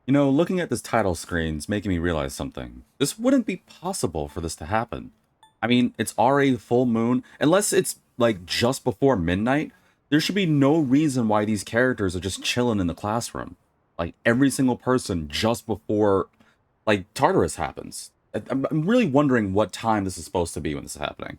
You know, looking at this title screen's making me realize something. This wouldn't be possible for this to happen. I mean, it's already full moon. Unless it's, like, just before midnight, there should be no reason why these characters are just chilling in the classroom. Like, every single person just before, like, Tartarus happens. I'm really wondering what time this is supposed to be when this is happening.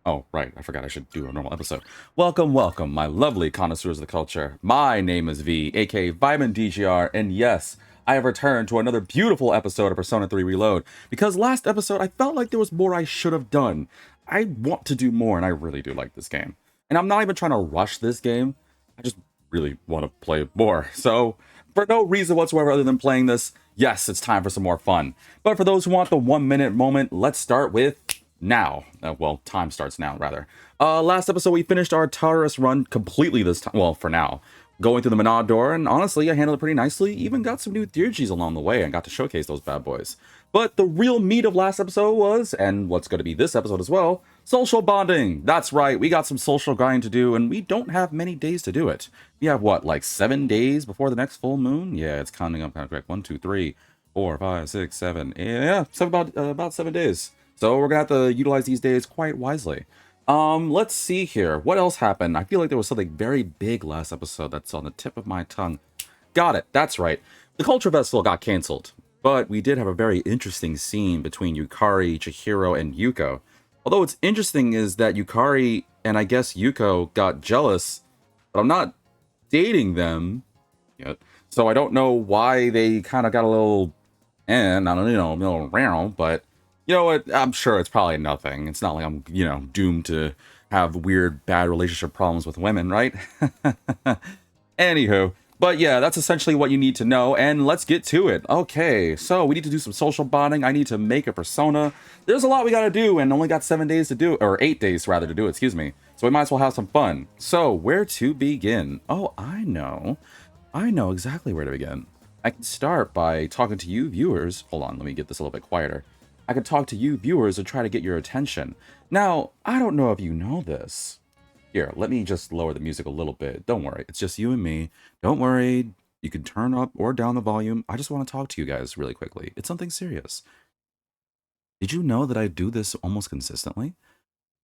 Oh, right. I forgot I should do a normal episode. Welcome, welcome, my lovely connoisseurs of the culture. My name is V, aka Vitamin DGR, and yes, I have returned to another beautiful episode of Persona 3 Reload, because last episode I felt like there was more I should have done. I want to do more, and I really do like this game. And I'm not even trying to rush this game, I just really want to play more. So, for no reason whatsoever other than playing this, yes, it's time for some more fun. But for those who want the 1 minute moment, let's start with now. Well, time starts now, rather. Last episode, we finished our Tartarus run completely this time. Well, for now. Going through the Menad door, and honestly, I handled it pretty nicely. Even got some new Theurgies along the way and got to showcase those bad boys. But the real meat of last episode was, and what's going to be this episode as well, social bonding. That's right, we got some social grinding to do, and we don't have many days to do it. We have, what, like 7 days before the next full moon? Yeah, it's counting up kind of correct. 1, 2, 3, 4, 5, 6, 7. Yeah, about 7 days. So we're gonna have to utilize these days quite wisely. Let's see here. What else happened? I feel like there was something very big last episode that's on the tip of my tongue. Got it. That's right. The Culture Festival got canceled, but we did have a very interesting scene between Yukari, Chihiro, and Yuko. Although what's interesting is that Yukari and I guess Yuko got jealous, but I'm not dating them yet. So I don't know why they kind of got a little, and I don't know, a little round, but you know what? I'm sure it's probably nothing. It's not like I'm, doomed to have weird, bad relationship problems with women, right? Anywho, but yeah, that's essentially what you need to know, and let's get to it. Okay, so we need to do some social bonding. I need to make a persona. There's a lot we gotta do, and only got 7 days to do, or 8 days rather to do it, excuse me. So we might as well have some fun. So, where to begin? Oh, I know. I know exactly where to begin. I can start by talking to you viewers. Hold on, let me get this a little bit quieter. I could talk to you viewers and try to get your attention. Now, I don't know if you know this. Here, let me just lower the music a little bit. Don't worry, it's just you and me. Don't worry, you can turn up or down the volume. I just want to talk to you guys really quickly. It's something serious. Did you know that I do this almost consistently?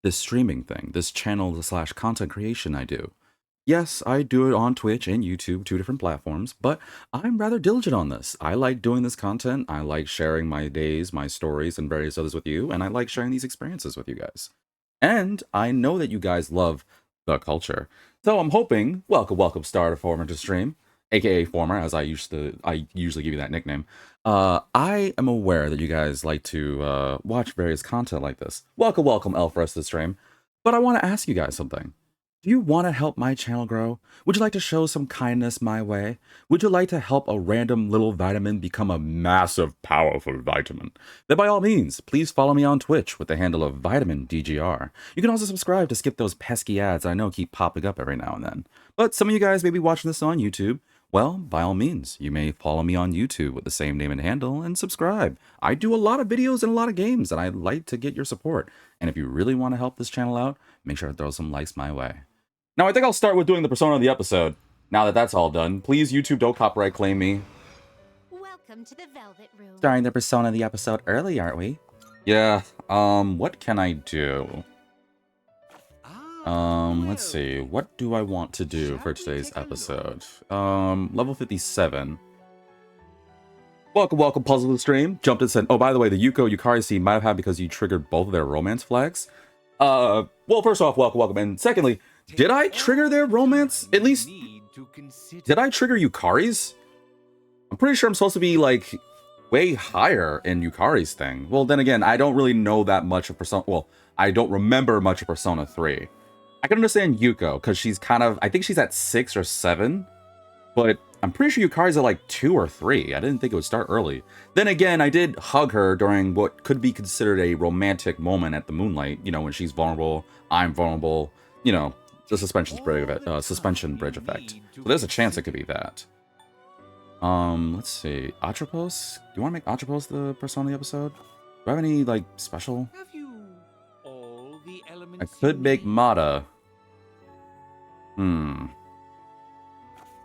This streaming thing, this channel slash content creation I do. Yes, I do it on Twitch and YouTube, two different platforms, but I'm rather diligent on this. I like doing this content. I like sharing my days, my stories, and various others with you, and I like sharing these experiences with you guys. And I know that you guys love the culture. So I'm hoping, welcome Star Former to stream, aka Former, as I usually give you that nickname. I am aware that you guys like to watch various content like this. Welcome Elfrest to stream. But I want to ask you guys something. Do you want to help my channel grow? Would you like to show some kindness my way? Would you like to help a random little vitamin become a massive, powerful vitamin? Then by all means, please follow me on Twitch with the handle of Vitamin DGR. You can also subscribe to skip those pesky ads I know keep popping up every now and then. But some of you guys may be watching this on YouTube. Well, by all means, you may follow me on YouTube with the same name and handle and subscribe. I do a lot of videos and a lot of games, and I'd like to get your support. And if you really want to help this channel out, make sure to throw some likes my way. Now, I think I'll start with doing the persona of the episode. Now that that's all done, please, YouTube, don't copyright claim me. Welcome to the Velvet Room. Starting the persona of the episode early, aren't we? Yeah, what can I do? Let's see. What do I want to do for today's episode? Level 57. Welcome, Puzzle to the stream. Jumped and said, oh, by the way, the Yuko Yukari scene might have happened because you triggered both of their romance flags. Well, first off, welcome. And secondly, did I trigger their romance? At least, did I trigger Yukari's? I'm pretty sure I'm supposed to be, like, way higher in Yukari's thing. Well, then again, I don't really know that much of Persona... Well, I don't remember much of Persona 3. I can understand Yuko, because she's kind of... I think she's at 6 or 7. But I'm pretty sure Yukari's at, like, 2 or 3. I didn't think it would start early. Then again, I did hug her during what could be considered a romantic moment at the Moonlight. You know, when she's vulnerable, I'm vulnerable. You know, the suspension bridge effect. So there's a chance it could be that. Let's see. Atropos? Do you want to make Atropos the persona of the episode? Do I have any, like, special? Have you all the elements I could make Mata.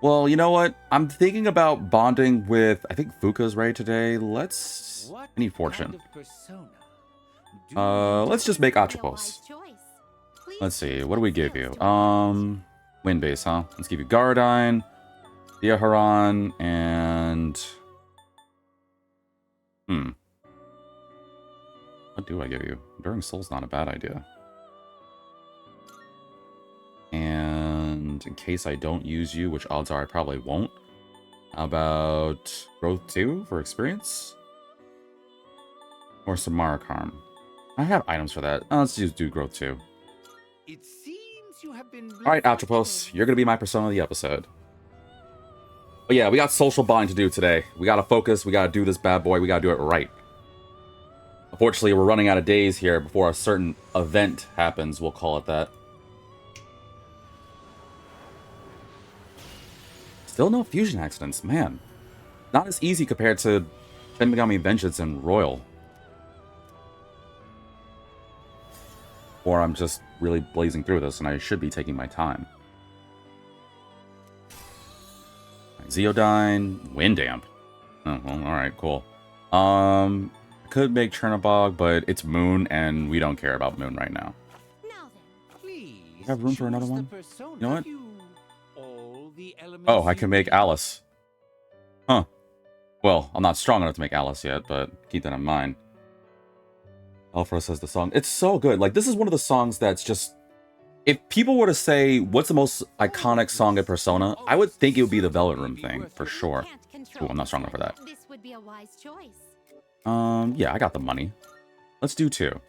Well, you know what? I'm thinking about bonding with. I think Fuka's ready today. Let's. What I need fortune. kind of persona do you Let's just make Be a wise Atropos. choice. Please Let's see. choose What do we give skills you? to activate. Wind base, huh? Let's give you Garadine, Diaharon, and what do I give you? Enduring Soul's not a bad idea. And in case I don't use you, which odds are I probably won't, how about Growth 2 for experience? Or Samarakarm? I have items for that. Let's just do Growth 2. It seems you have been Alright, Atropos, you're gonna be my persona of the episode. But yeah, we got social bonding to do today. We gotta focus, we gotta do this bad boy, we gotta do it right. Unfortunately, we're running out of days here before a certain event happens, we'll call it that. Still no fusion accidents, man. Not as easy compared to Shin Megami Vengeance and Royal. Or I'm just really blazing through this and I should be taking my time. Zeodyne, Windamp. Oh, well, alright, cool. Could make Chernobog, but it's Moon and we don't care about Moon right now. Now then, Please Have room for another choose the one? persona You know what? all the elements Oh, I you can make need. Alice. Huh. Well, I'm not strong enough to make Alice yet, but keep that in mind. Alfred says the song. It's so good. Like, this is one of the songs that's just... If people were to say, what's the most iconic song in Persona, I would think it would be the Velvet Room thing, for sure. can't control Ooh, I'm not strong enough for that. This would be a wise choice. Yeah, I got the money. Let's do 2.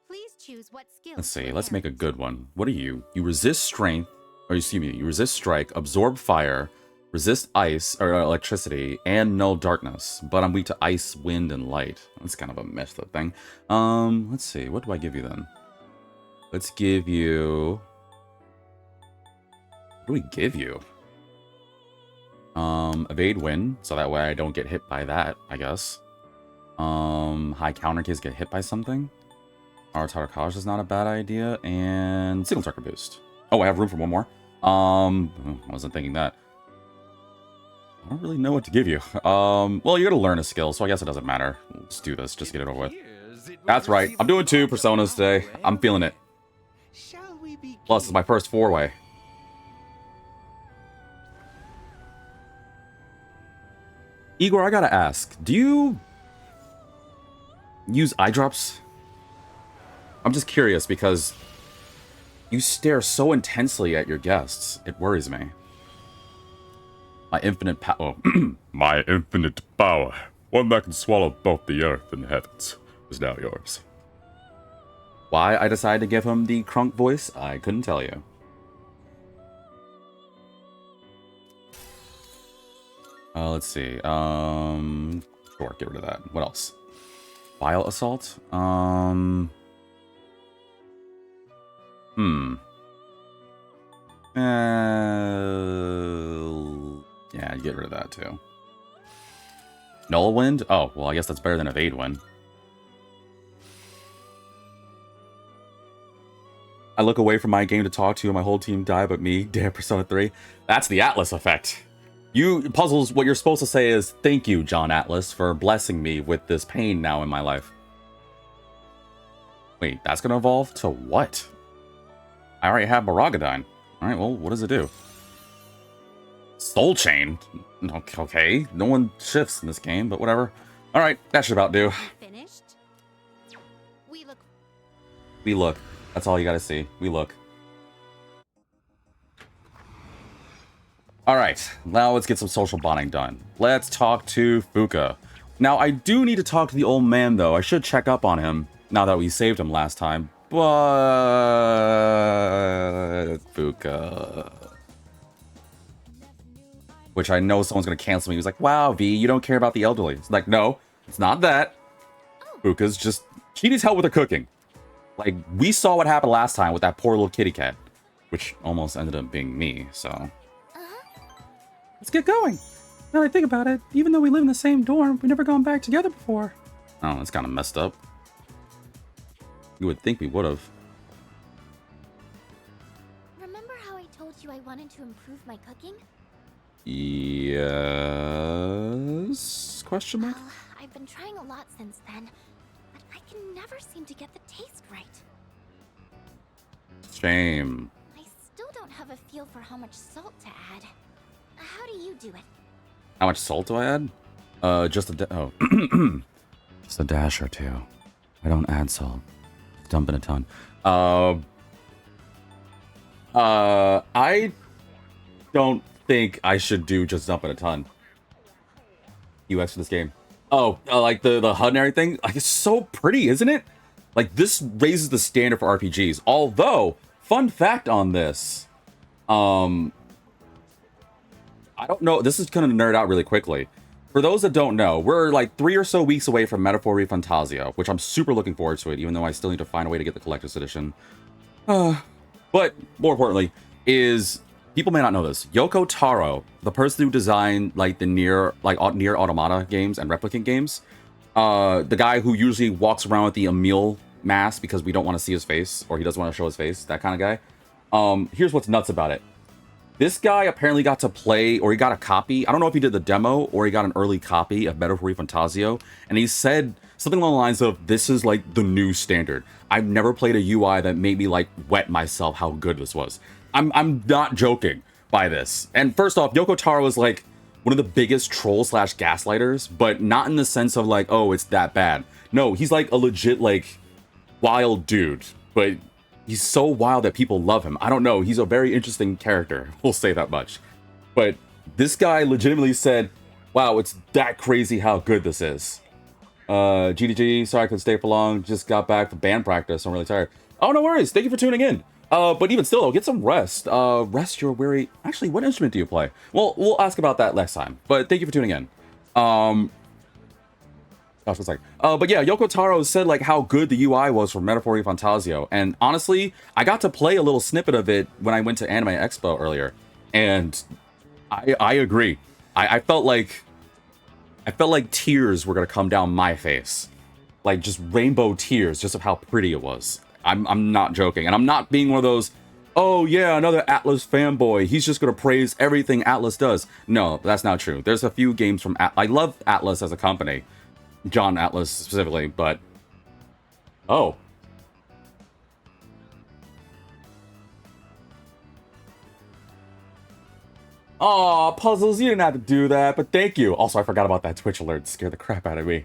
Please choose what skill. Let's see, to let's make a inherit. good one. What are you? You resist strength, or excuse me, you resist strike, absorb fire, resist ice, or electricity, and null darkness. But I'm weak to ice, wind, and light. That's kind of a messed up thing. Let's see, what do I give you then? Let's give you... What do we give you? Evade wind, so that way I don't get hit by that, I guess. High counter in case I get hit by something. Our Tarakaj is not a bad idea, and Signal Tracker boost. Oh, I have room for one more. I wasn't thinking that. I don't really know what to give you. Well, you're gonna learn a skill, so I guess it doesn't matter. Let's do this, just get it over with. That's right, I'm doing 2 personas today. I'm feeling it. Shall we begin? Plus, it's my first 4-way. Igor, I gotta ask, do you use eye drops? I'm just curious because you stare so intensely at your guests. It worries me. My infinite power. My infinite power. One that can swallow both the earth and the heavens is now yours. Why I decided to give him the crunk voice, I couldn't tell you. Let's see. Sure, get rid of that. What else? Vile Assault? Yeah, get rid of that too. Null Wind? Oh, well, I guess that's better than Evade Wind. I look away from my game to talk to you and my whole team die but me. Damn, Persona 3. That's the Atlas effect. You, Puzzles, what you're supposed to say is, thank you, John Atlas, for blessing me with this pain now in my life. Wait, that's gonna evolve to what? I already have Maragadine. Alright, well, what does it do? Soul Chain? Okay, no one shifts in this game, but whatever. Alright, that should about do. Finished. We look. We look. That's all you gotta see. We look. Alright, now let's get some social bonding done. Let's talk to Fuka. Now, I do need to talk to the old man, though. I should check up on him, now that we saved him last time. But... Fuka... Which I know someone's gonna cancel me. He was like, wow, V, you don't care about the elderly. It's like, no, it's not that. Fuka's just... She needs help with her cooking. Like, we saw what happened last time with that poor little kitty cat. Which almost ended up being me, so... Let's get going. Now that I think about it, even though we live in the same dorm, we've never gone back together before. Oh, that's kind of messed up. You would think we would have. Remember how I told you I wanted to improve my cooking? Yes? Question mark? Well, I've been trying a lot since then, but I can never seem to get the taste right. Shame. I still don't have a feel for how much salt to add. How do you do it? How much salt do I add? Just a just a dash or two. I don't add salt. Dump in a ton. I don't think I should do just dump in a ton. UX for this game. Oh, like the HUD and everything. Like, it's so pretty, isn't it? Like, this raises the standard for RPGs. Although, fun fact on this, I don't know. This is gonna nerd out really quickly. For those that don't know, we're like 3 or so weeks away from Metaphor ReFantazio, which I'm super looking forward to it, even though I still need to find a way to get the collector's edition. But more importantly, is people may not know this. Yoko Taro, the person who designed like the Nier Automata games and Replicant games, the guy who usually walks around with the Emil mask because we don't want to see his face, or he doesn't want to show his face, that kind of guy. Here's what's nuts about it. This guy apparently got to play, or he got a copy. I don't know if he did the demo or he got an early copy of Metaphor ReFantazio, and he said something along the lines of, "This is like the new standard. I've never played a UI that made me like wet myself how good this was." I'm not joking by this. And first off, Yoko Taro is like one of the biggest troll/gaslighters, but not in the sense of like, oh, it's that bad. No, he's like a legit like wild dude, but he's so wild that people love him. I don't know. He's a very interesting character. We'll say that much. But this guy legitimately said, wow, it's that crazy how good this is. GDG, sorry I couldn't stay for long. Just got back from band practice. I'm really tired. Oh, no worries. Thank you for tuning in. But even still, though, get some rest. Rest your weary... Actually, what instrument do you play? Well, we'll ask about that next time. But thank you for tuning in. Gosh, what's like? But yeah, Yoko Taro said like how good the UI was for Metaphor ReFantazio, and honestly, I got to play a little snippet of it when I went to Anime Expo earlier, and I agree. I felt like tears were gonna come down my face, like just rainbow tears, just of how pretty it was. I'm not joking, and I'm not being one of those, oh yeah, another Atlus fanboy, he's just gonna praise everything Atlus does. No, that's not true. There's a few games from I love Atlus as a company. John Atlus specifically, but oh, Puzzles, you didn't have to do that, but thank you. Also, I forgot about that Twitch alert. It scared the crap out of me.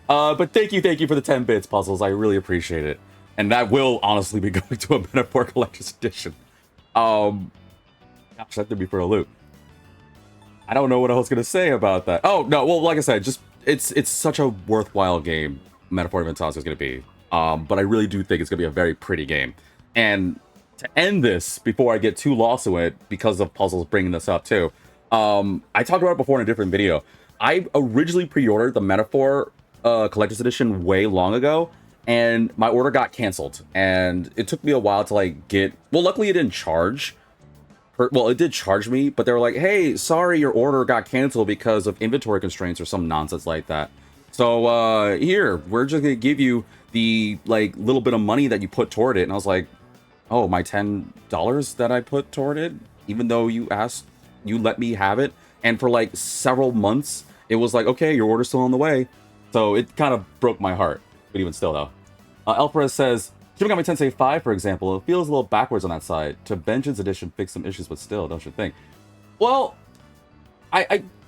But thank you for the 10 bits, Puzzles. I really appreciate it, and that will honestly be going to a Metaphor Collector's Edition. Gosh, that threw me for a loop. I don't know what I was gonna say about that. Oh no, well, like I said, just it's such a worthwhile game. Metaphor ReFantazio is gonna be, but I really do think it's gonna be a very pretty game. And to end this, before I get too lost in it, because of Puzzles bringing this up too, I talked about it before in a different video. I originally pre-ordered the Metaphor Collector's Edition way long ago, and my order got canceled, and it took me a while to like get. Well, luckily it didn't charge. Well, it did charge me, but they were like, hey, sorry, your order got canceled because of inventory constraints or some nonsense like that. So, here, we're just gonna give you the, like, little bit of money that you put toward it. And I was like, oh, my $10 that I put toward it? Even though you asked, you let me have it? And for, like, several months, it was like, okay, your order's still on the way. So it kind of broke my heart. But even still, though. Elperez says, Shin Megami Tensei 5, for example, it feels a little backwards on that side. To Vengeance Edition fixed some issues, but still, don't you think? Well,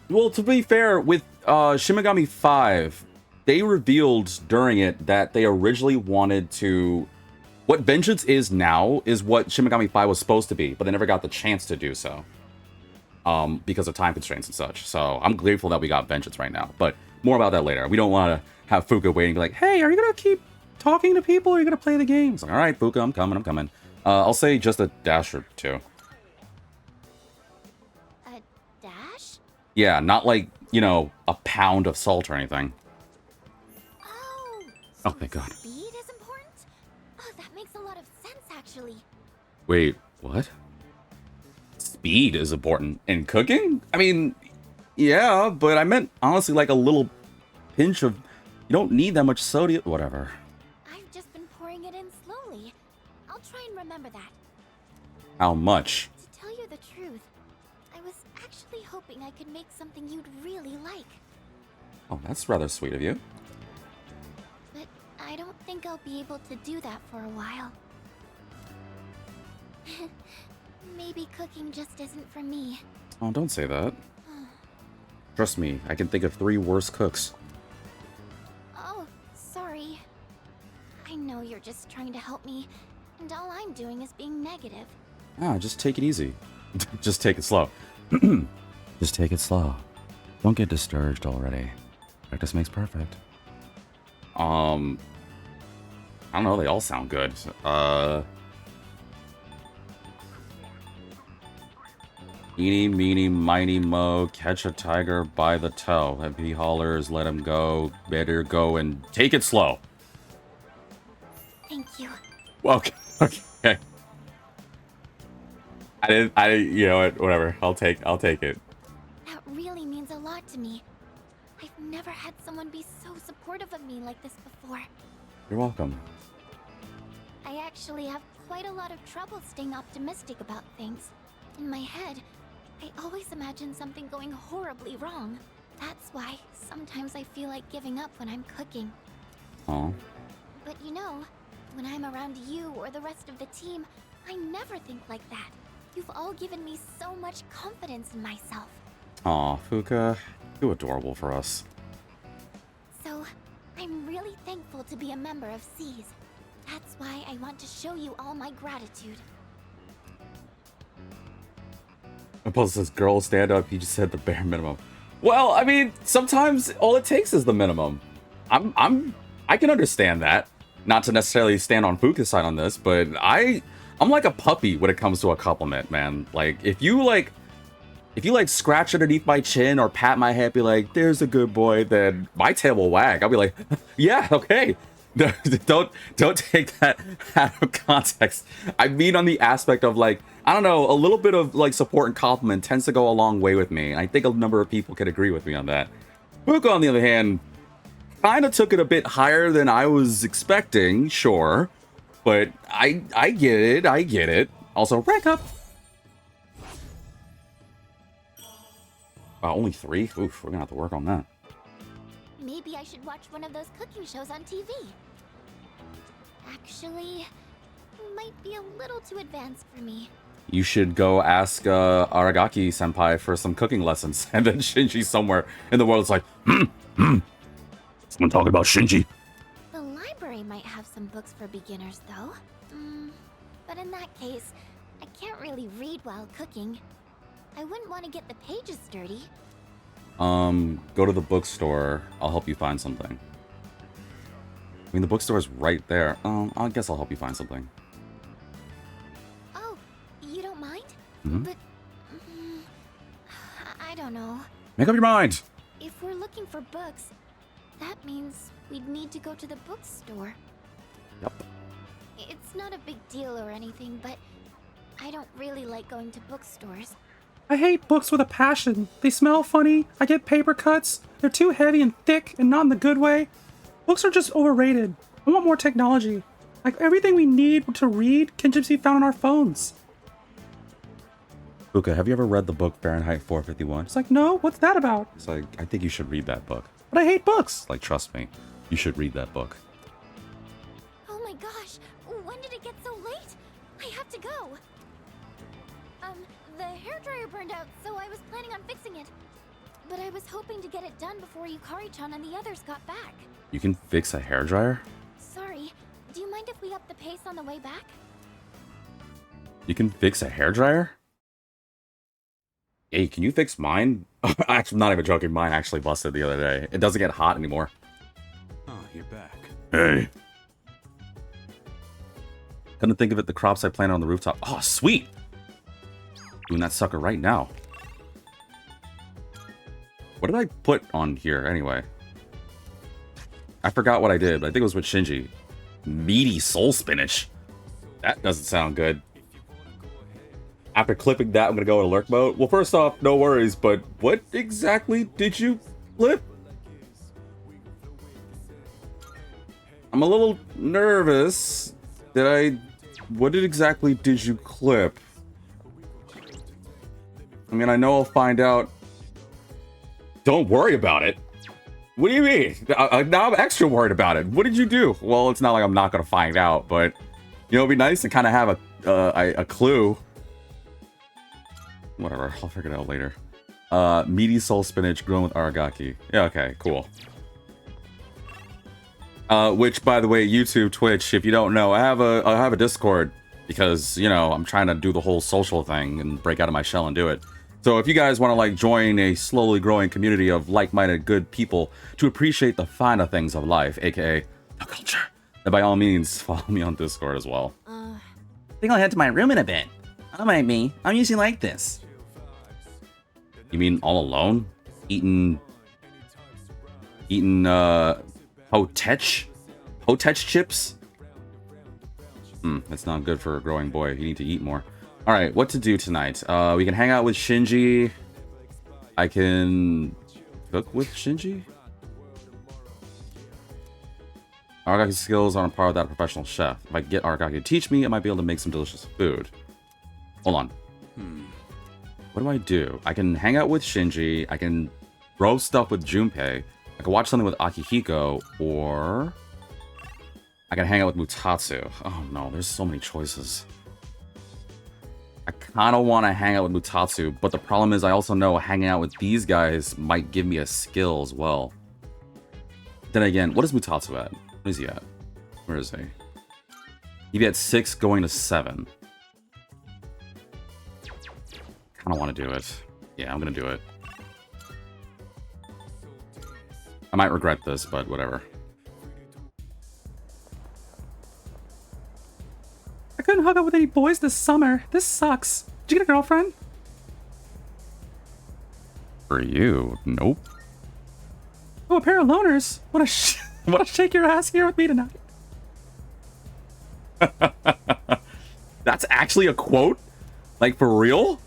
well, to be fair, with Shin Megami 5, they revealed during it that they originally wanted to... What Vengeance is now is what Shin Megami 5 was supposed to be, but they never got the chance to do so. Because of time constraints and such. So I'm grateful that we got Vengeance right now. But more about that later. We don't want to have Fuka waiting, be like, hey, are you going to keep talking to people, or are you gonna play the games? Like, all right, Fuka, I'm coming. I'll say just a dash or two. A dash? Yeah, not like, you know, a pound of salt or anything. Oh, Oh, thank God. Speed is important? Oh, that makes a lot of sense, actually. Wait, what? Speed is important in cooking? I mean, yeah, but I meant honestly like a little pinch of. You don't need that much sodium. Whatever. I've just been pouring it in slowly. I'll try and remember that. How much? To tell you the hoping I could make something you'd really like. Oh, that's rather sweet of you. But I don't think I'll be able to do that for a while. Maybe cooking just isn't for me. Oh, don't say that. Trust me, I can think of 3 worse cooks. Oh, sorry. I know you're just trying to help me, and all I'm doing is being negative. Ah, just take it easy. Just take it slow. Just take it slow. Don't get discouraged already. Practice makes perfect. I don't know, they all sound good. Eeny, meeny, miny, mo, catch a tiger by the toe. If he hollers, let him go. Better go and take it slow. Thank you. Okay. Okay. You know what, whatever. I'll take it. That really means a lot to me. I've never had someone be so supportive of me like this before. You're welcome. I actually have quite a lot of trouble staying optimistic about things. In my head, I always imagine something going horribly wrong. That's why sometimes I feel like giving up when I'm cooking. Oh. But you know, when I'm around you or the rest of the team, I never think like that. You've all given me so much confidence in myself. Aw, Fuka, you're adorable for us. So, I'm really thankful to be a member of SEAS. That's why I want to show you all my gratitude. Opposed says, girl, stand up. You just said the bare minimum. Well, I mean, sometimes all it takes is the minimum. I can understand that. Not to necessarily stand on Fuka's side on this, but I'm like a puppy when it comes to a compliment, man. Like, if you scratch underneath my chin or pat my head, be like, there's a good boy, then my tail will wag. I'll be like, yeah, okay. Don't take that out of context. I mean, on the aspect of, like, I don't know, a little bit of like support and compliment tends to go a long way with me, and I think a number of people could agree with me on that. Fuka, on the other hand, kind of took it a bit higher than I was expecting, sure, but I get it. Also, rank up. Wow, only 3? Oof, we're gonna have to work on that. Maybe I should watch one of those cooking shows on TV. Actually, might be a little too advanced for me. You should go ask Aragaki senpai for some cooking lessons, and then Shinji somewhere in the world is like, someone talking about Shinji. The library might have some books for beginners, though. But in that case, I can't really read while cooking. I wouldn't want to get the pages dirty. Go to the bookstore. I'll help you find something. I mean, the bookstore is right there. I guess I'll help you find something. Oh, you don't mind? Mm-hmm. But, I don't know. Make up your mind! If we're looking for books, that means we'd need to go to the bookstore. Yep. It's not a big deal or anything, but I don't really like going to bookstores. I hate books with a passion. They smell funny, I get paper cuts, they're too heavy and thick and not in the good way. Books are just overrated. I want more technology. Like, everything we need to read can just be found on our phones. Fuka, have you ever read the book Fahrenheit 451? It's like, no, what's that about? It's like, I think you should read that book. But I hate books. Like, trust me, you should read that book. Oh my gosh, when did it get so late? I have to go. The hairdryer burned out, so I was planning on fixing it. But I was hoping to get it done before Yukari-chan and the others got back. You can fix a hairdryer? Sorry, do you mind if we up the pace on the way back? You can fix a hairdryer? Hey, can you fix mine? Actually, I'm not even joking. Mine actually busted the other day. It doesn't get hot anymore. Oh, you're back. Hey. Couldn't think of it. The crops I planted on the rooftop. Oh, sweet. Doing that sucker right now. What did I put on here anyway? I forgot what I did, but I think it was with Shinji. Meaty soul spinach. That doesn't sound good. After clipping that, I'm gonna go to lurk mode. Well, first off, no worries, but what exactly did you clip? I'm a little nervous. What exactly did you clip? I mean, I know I'll find out Don't worry about it. What do you mean? Now I'm extra worried about it. What did you do? Well, it's not like I'm not gonna find out, but you know, it'd be nice to kind of have a clue. Whatever, I'll figure it out later. Meaty soul spinach grown with aragaki. Yeah, okay, cool. Which, by the way, YouTube, Twitch, if you don't know, I have a Discord because, you know, I'm trying to do the whole social thing and break out of my shell and do it. So if you guys want to like join a slowly growing community of like-minded good people to appreciate the finer things of life, aka the culture, then by all means follow me on Discord as well. I think I'll head to my room in a bit. Don't mind me. I'm usually like this. You mean all alone? Eating Hotech chips? That's not good for a growing boy. You need to eat more. All right, what to do tonight? We can hang out with Shinji. I can cook with Shinji. Aragaki skills are on par with that of a professional chef. If I get Aragaki to teach me, I might be able to make some delicious food. Hold on. What do? I can hang out with Shinji. I can row stuff with Junpei. I can watch something with Akihiko, or I can hang out with Mutatsu. Oh no, there's so many choices. I kind of want to hang out with Mutatsu, but the problem is I also know hanging out with these guys might give me a skill as well. Then again, what is Mutatsu at? What is he at? Where is he? He'd be at 6 going to 7. Kind of want to do it. Yeah, I'm going to do it. I might regret this, but whatever. I couldn't hook up with any boys this summer. This sucks. Did you get a girlfriend? For you, nope. Oh, a pair of loners. Wanna shake your ass here with me tonight? That's actually a quote? Like, for real?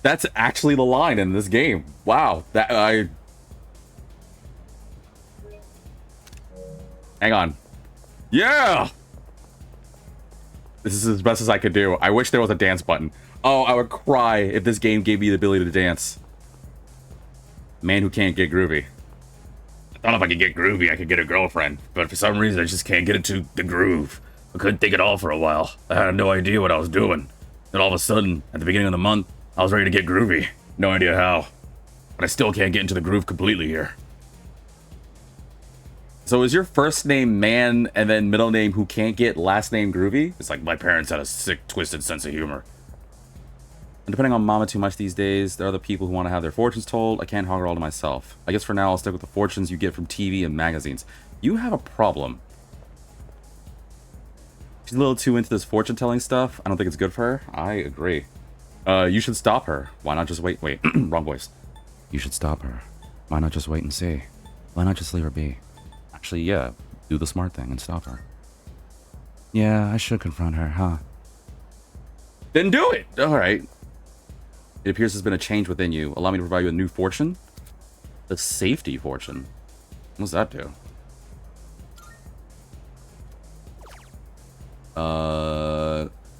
That's actually the line in this game. Wow. Hang on. Yeah! This is as best as I could do. I wish there was a dance button. Oh, I would cry if this game gave me the ability to dance. Man who can't get groovy. I thought if I could get groovy, I could get a girlfriend. But for some reason, I just can't get into the groove. I couldn't think at all for a while. I had no idea what I was doing. Then all of a sudden, at the beginning of the month, I was ready to get groovy. No idea how. But I still can't get into the groove completely here. So is your first name Man and then middle name who can't get last name groovy? It's like my parents had a sick, twisted sense of humor. And depending on Mama too much these days, there are other people who want to have their fortunes told. I can't hog it all to myself. I guess for now I'll stick with the fortunes you get from TV and magazines. You have a problem. She's a little too into this fortune telling stuff. I don't think it's good for her. I agree. You should stop her. Why not just wait? Wait, wrong voice. You should stop her. Why not just wait and see? Why not just leave her be? Actually, yeah, do the smart thing and stop her. Yeah, I should confront her, huh? Then do it! Alright. It appears there's been a change within you. Allow me to provide you a new fortune? The safety fortune. What does that do?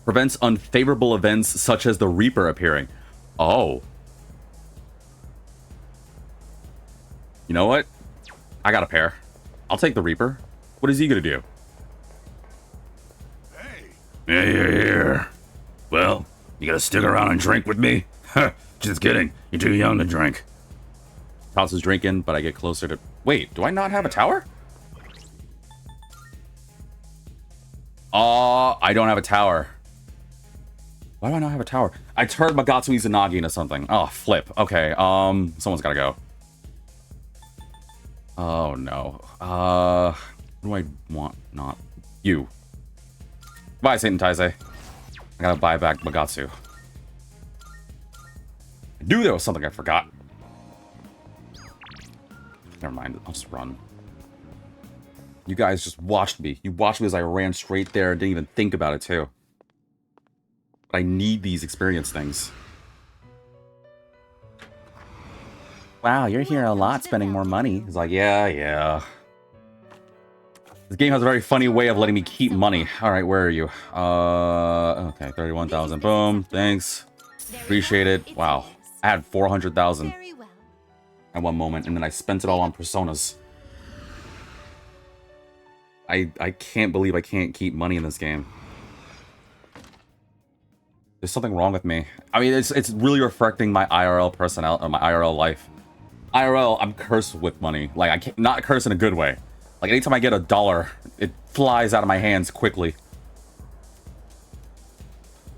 Prevents unfavorable events such as the Reaper appearing. Oh. You know what? I got a pair. I'll take the Reaper. What is he gonna do? Hey! Yeah, you're here. Well, you gotta stick around and drink with me? Just kidding. You're too young to drink. House is drinking, but I get closer to... Wait, do I not have a tower? I don't have a tower. Why do I not have a tower? I turned Magatsu Izanagi into something. Oh, flip. Okay, someone's gotta go. Oh, no. What do I want? Not you. Bye, Satan Taizai. I gotta buy back Magatsu. I knew there was something I forgot. Never mind, I'll just run. You guys just watched me. You watched me as I ran straight there and didn't even think about it, too. But I need these experience things. Wow, you're here a lot, spending more money. He's like, yeah. This game has a very funny way of letting me keep money. Alright, where are you? Okay, 31,000. Boom, thanks. Appreciate it. Wow. I had 400,000 Very well. at one moment, and then I spent it all on personas. I can't believe I can't keep money in this game. There's something wrong with me. I mean, it's really reflecting my IRL personality, or my IRL life. IRL, I'm cursed with money. Like, I can't, not cursed in a good way. Like, anytime I get a dollar, it flies out of my hands quickly.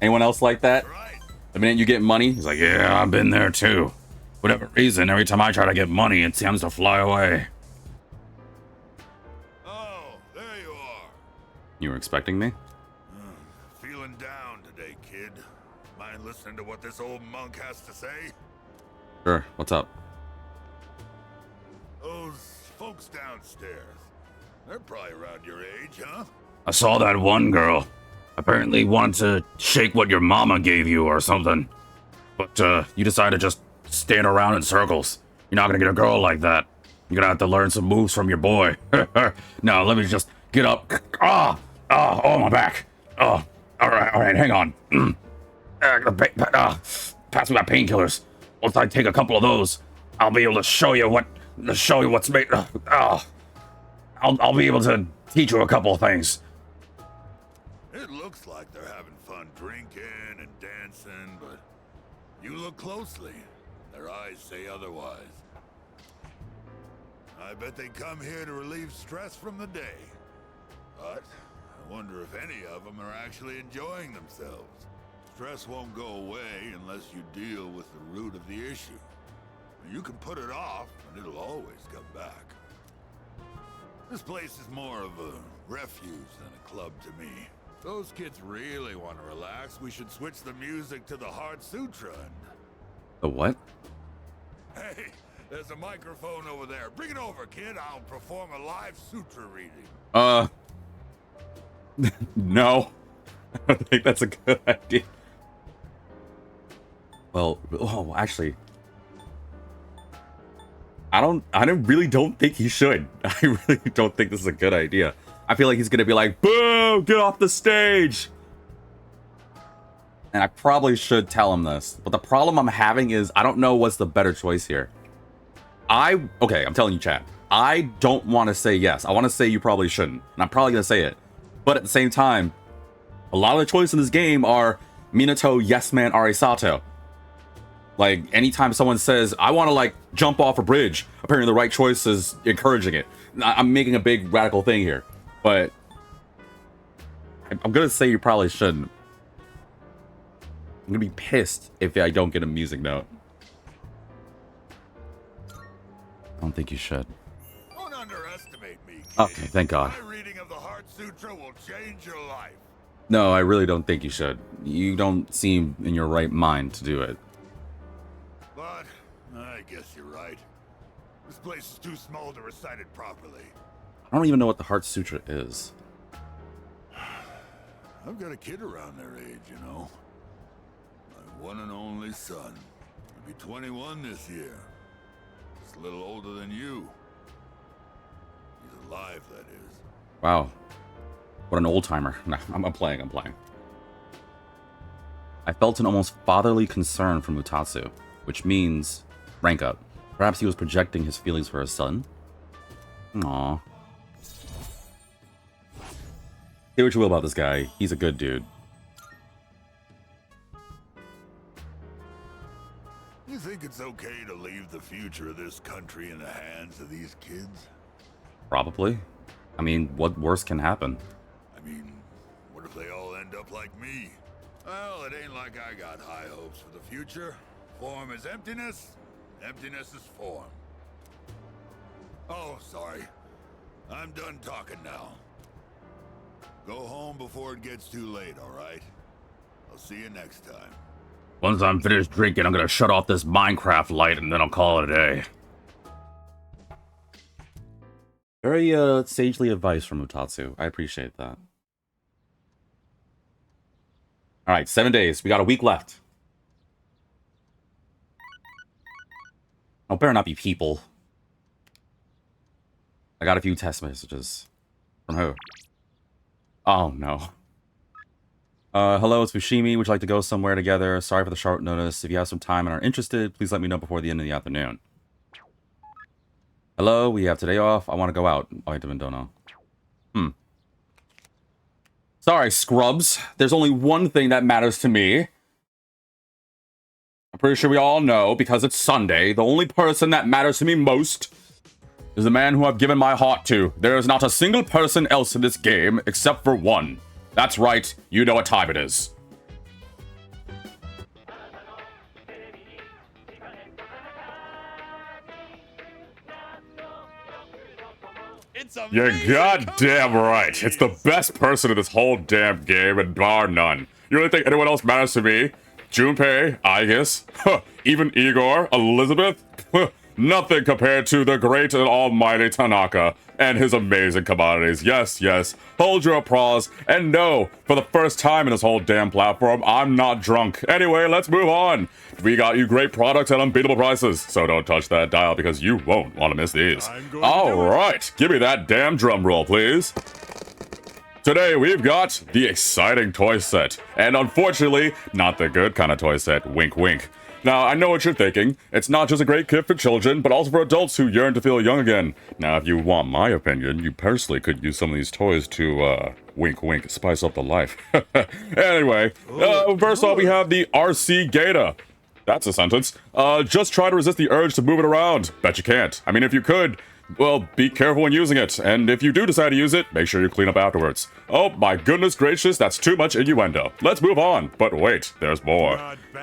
Anyone else like that? The minute you get money, he's like, yeah, I've been there too. Whatever reason, every time I try to get money, it seems to fly away. Oh, there you are. You were expecting me? Feeling down today, kid. Mind listening to what this old monk has to say? Sure, what's up? Those folks downstairs. They're probably around your age, huh? I saw that one girl. Apparently wanted to shake what your mama gave you or something. But, you decided to just stand around in circles. You're not gonna get a girl like that. You're gonna have to learn some moves from your boy. No, let me just get up. Oh, my back. Oh, alright, hang on. Pass me my painkillers. Once I take a couple of those, I'll be able to show you what's made. I'll be able to teach you a couple of things. It looks like they're having fun drinking and dancing, but you look closely. Their eyes say otherwise. I bet they come here to relieve stress from the day. But I wonder if any of them are actually enjoying themselves. Stress won't go away unless you deal with the root of the issue. You can put it off, and it'll always come back. This place is more of a refuge than a club to me. Those kids really want to relax. We should switch the music to the Heart Sutra. The what? Hey, there's a microphone over there. Bring it over, kid. I'll perform a live sutra reading. No. I don't think that's a good idea. Well, actually, I really don't think he should. I really don't think this is a good idea. I feel like he's gonna be like, boo, get off the stage. And I probably should tell him this. But the problem I'm having is I don't know what's the better choice here. Okay, I'm telling you, chat. I don't want to say yes. I want to say you probably shouldn't. And I'm probably gonna say it. But at the same time, a lot of the choices in this game are Minato, Yes Man, Arisato. Like, anytime someone says, I want to, like, jump off a bridge, apparently the right choice is encouraging it. I'm making a big radical thing here. But I'm going to say you probably shouldn't. I'm going to be pissed if I don't get a music note. I don't think you should. Don't underestimate me, kid. Okay, thank God. My reading of the Heart Sutra will change your life. No, I really don't think you should. You don't seem in your right mind to do it. But I guess you're right. This place is too small to recite it properly. I don't even know what the Heart Sutra is. I've got a kid around their age, you know. My one and only son. He'll be 21 this year. Just a little older than you. He's alive, that is. Wow. What an old-timer. No, I'm playing. I felt an almost fatherly concern for Mutatsu, which means rank up. Perhaps he was projecting his feelings for his son? Aww. Say what you will about this guy. He's a good dude. You think it's okay to leave the future of this country in the hands of these kids? Probably. I mean, what worse can happen? I mean, what if they all end up like me? Well, it ain't like I got high hopes for the future. Form is emptiness, emptiness is form. Oh, sorry. I'm done talking now. Go home before it gets too late, alright? I'll see you next time. Once I'm finished drinking, I'm gonna shut off this Minecraft light and then I'll call it a day. Very, sagely advice from Mutatsu. I appreciate that. Alright, 7 days. We got a week left. Oh, better not be people. I got a few test messages. From who? Oh, no. Hello, it's Fushimi. Would you like to go somewhere together? Sorry for the short notice. If you have some time and are interested, please let me know before the end of the afternoon. Hello, we have today off. I want to go out. I don't know. Sorry, scrubs. There's only one thing that matters to me. I'm pretty sure we all know, because it's Sunday, the only person that matters to me most is the man who I've given my heart to. There is not a single person else in this game except for one. That's right, you know what time it is. You're goddamn right. It's the best person in this whole damn game, and bar none. You really think anyone else matters to me? Junpei, Aigis, even Igor, Elizabeth? Nothing compared to the great and almighty Tanaka and his amazing commodities. Yes, yes, hold your applause. And no, for the first time in this whole damn platform, I'm not drunk. Anyway, let's move on. We got you great products at unbeatable prices, so don't touch that dial because you won't want to miss these. All right, give me that damn drum roll, please. Today we've got the exciting toy set, and unfortunately, not the good kind of toy set, wink wink. Now, I know what you're thinking. It's not just a great gift for children, but also for adults who yearn to feel young again. Now, if you want my opinion, you personally could use some of these toys to, wink wink, spice up the life. Anyway, first off, we have the RC Gator. That's a sentence. Just try to resist the urge to move it around. Bet you can't. I mean, if you could, well, be careful when using it. And if you do decide to use it, make sure you clean up afterwards. Oh, my goodness gracious, that's too much innuendo. Let's move on. But wait, there's more.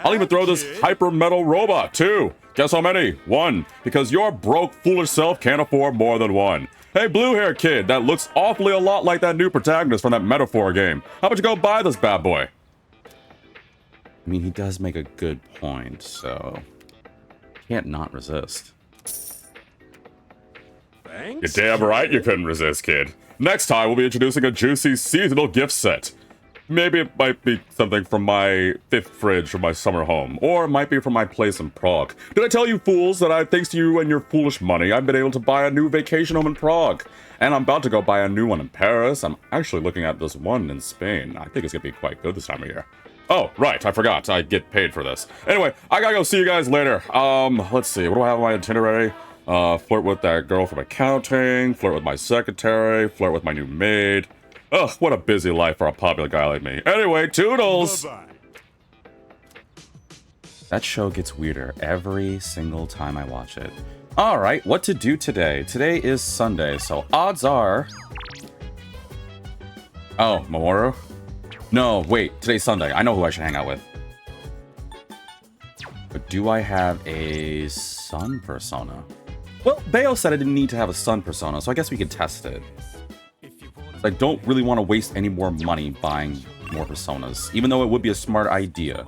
I'll even throw this hyper metal robot, too. Guess how many? One. Because your broke, foolish self can't afford more than one. Hey, blue hair kid, that looks awfully a lot like that new protagonist from that Metaphor game. How about you go buy this bad boy? I mean, he does make a good point, so can't not resist. Thanks. You're damn right you couldn't resist, kid. Next time, we'll be introducing a juicy seasonal gift set. Maybe it might be something from my fifth fridge from my summer home, or it might be from my place in Prague. Did I tell you fools that thanks to you and your foolish money, I've been able to buy a new vacation home in Prague? And I'm about to go buy a new one in Paris. I'm actually looking at this one in Spain. I think it's gonna be quite good this time of year. Oh, right, I forgot. I get paid for this. Anyway, I gotta go see you guys later. Let's see, what do I have on my itinerary? Flirt with that girl from accounting, flirt with my secretary, flirt with my new maid. Ugh, what a busy life for a popular guy like me. Anyway, toodles! Bye-bye. That show gets weirder every single time I watch it. Alright, what to do today? Today is Sunday, so odds are... Oh, Mamoru? No, wait, today's Sunday. I know who I should hang out with. But do I have a sun persona? Well, Bayo said I didn't need to have a sun persona, so I guess we could test it. I don't really want to waste any more money buying more personas, even though it would be a smart idea.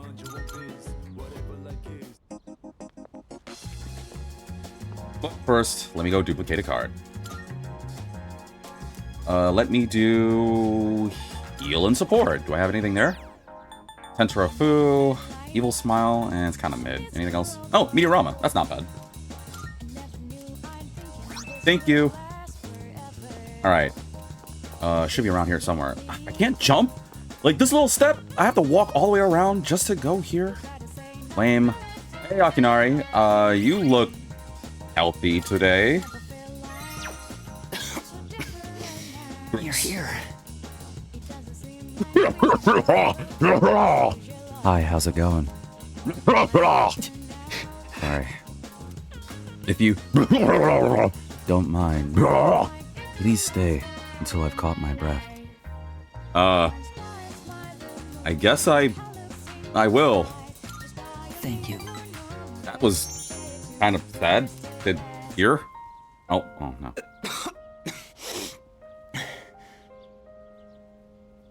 But first, let me go duplicate a card. Let me do heal and support. Do I have anything there? Tentarafu, Evil Smile, and it's kind of mid. Anything else? Oh, Meteorama. That's not bad. Thank you. All right. Should be around here somewhere. I can't jump? Like, this little step, I have to walk all the way around just to go here? Lame. Hey, Akinari. You look healthy today. You're here. Hi, how's it going? Sorry. If you don't mind, please stay until I've caught my breath. I guess I will. Thank you. That was kind of sad. Did here? Oh no.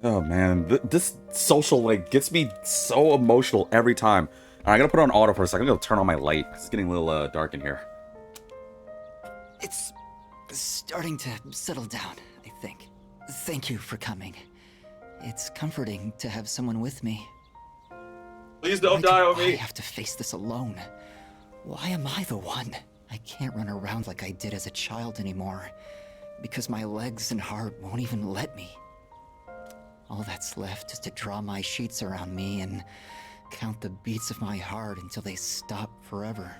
Oh man, this social like gets me so emotional every time. I gotta put on auto for a second. I'm gonna turn on my light. It's getting a little dark in here. It's starting to settle down, I think. Thank you for coming. It's comforting to have someone with me. Please don't Why die do on I me. have to face this alone? Why am I the one? I can't run around like I did as a child anymore, because my legs and heart won't even let me. All that's left is to draw my sheets around me and count the beats of my heart until they stop forever.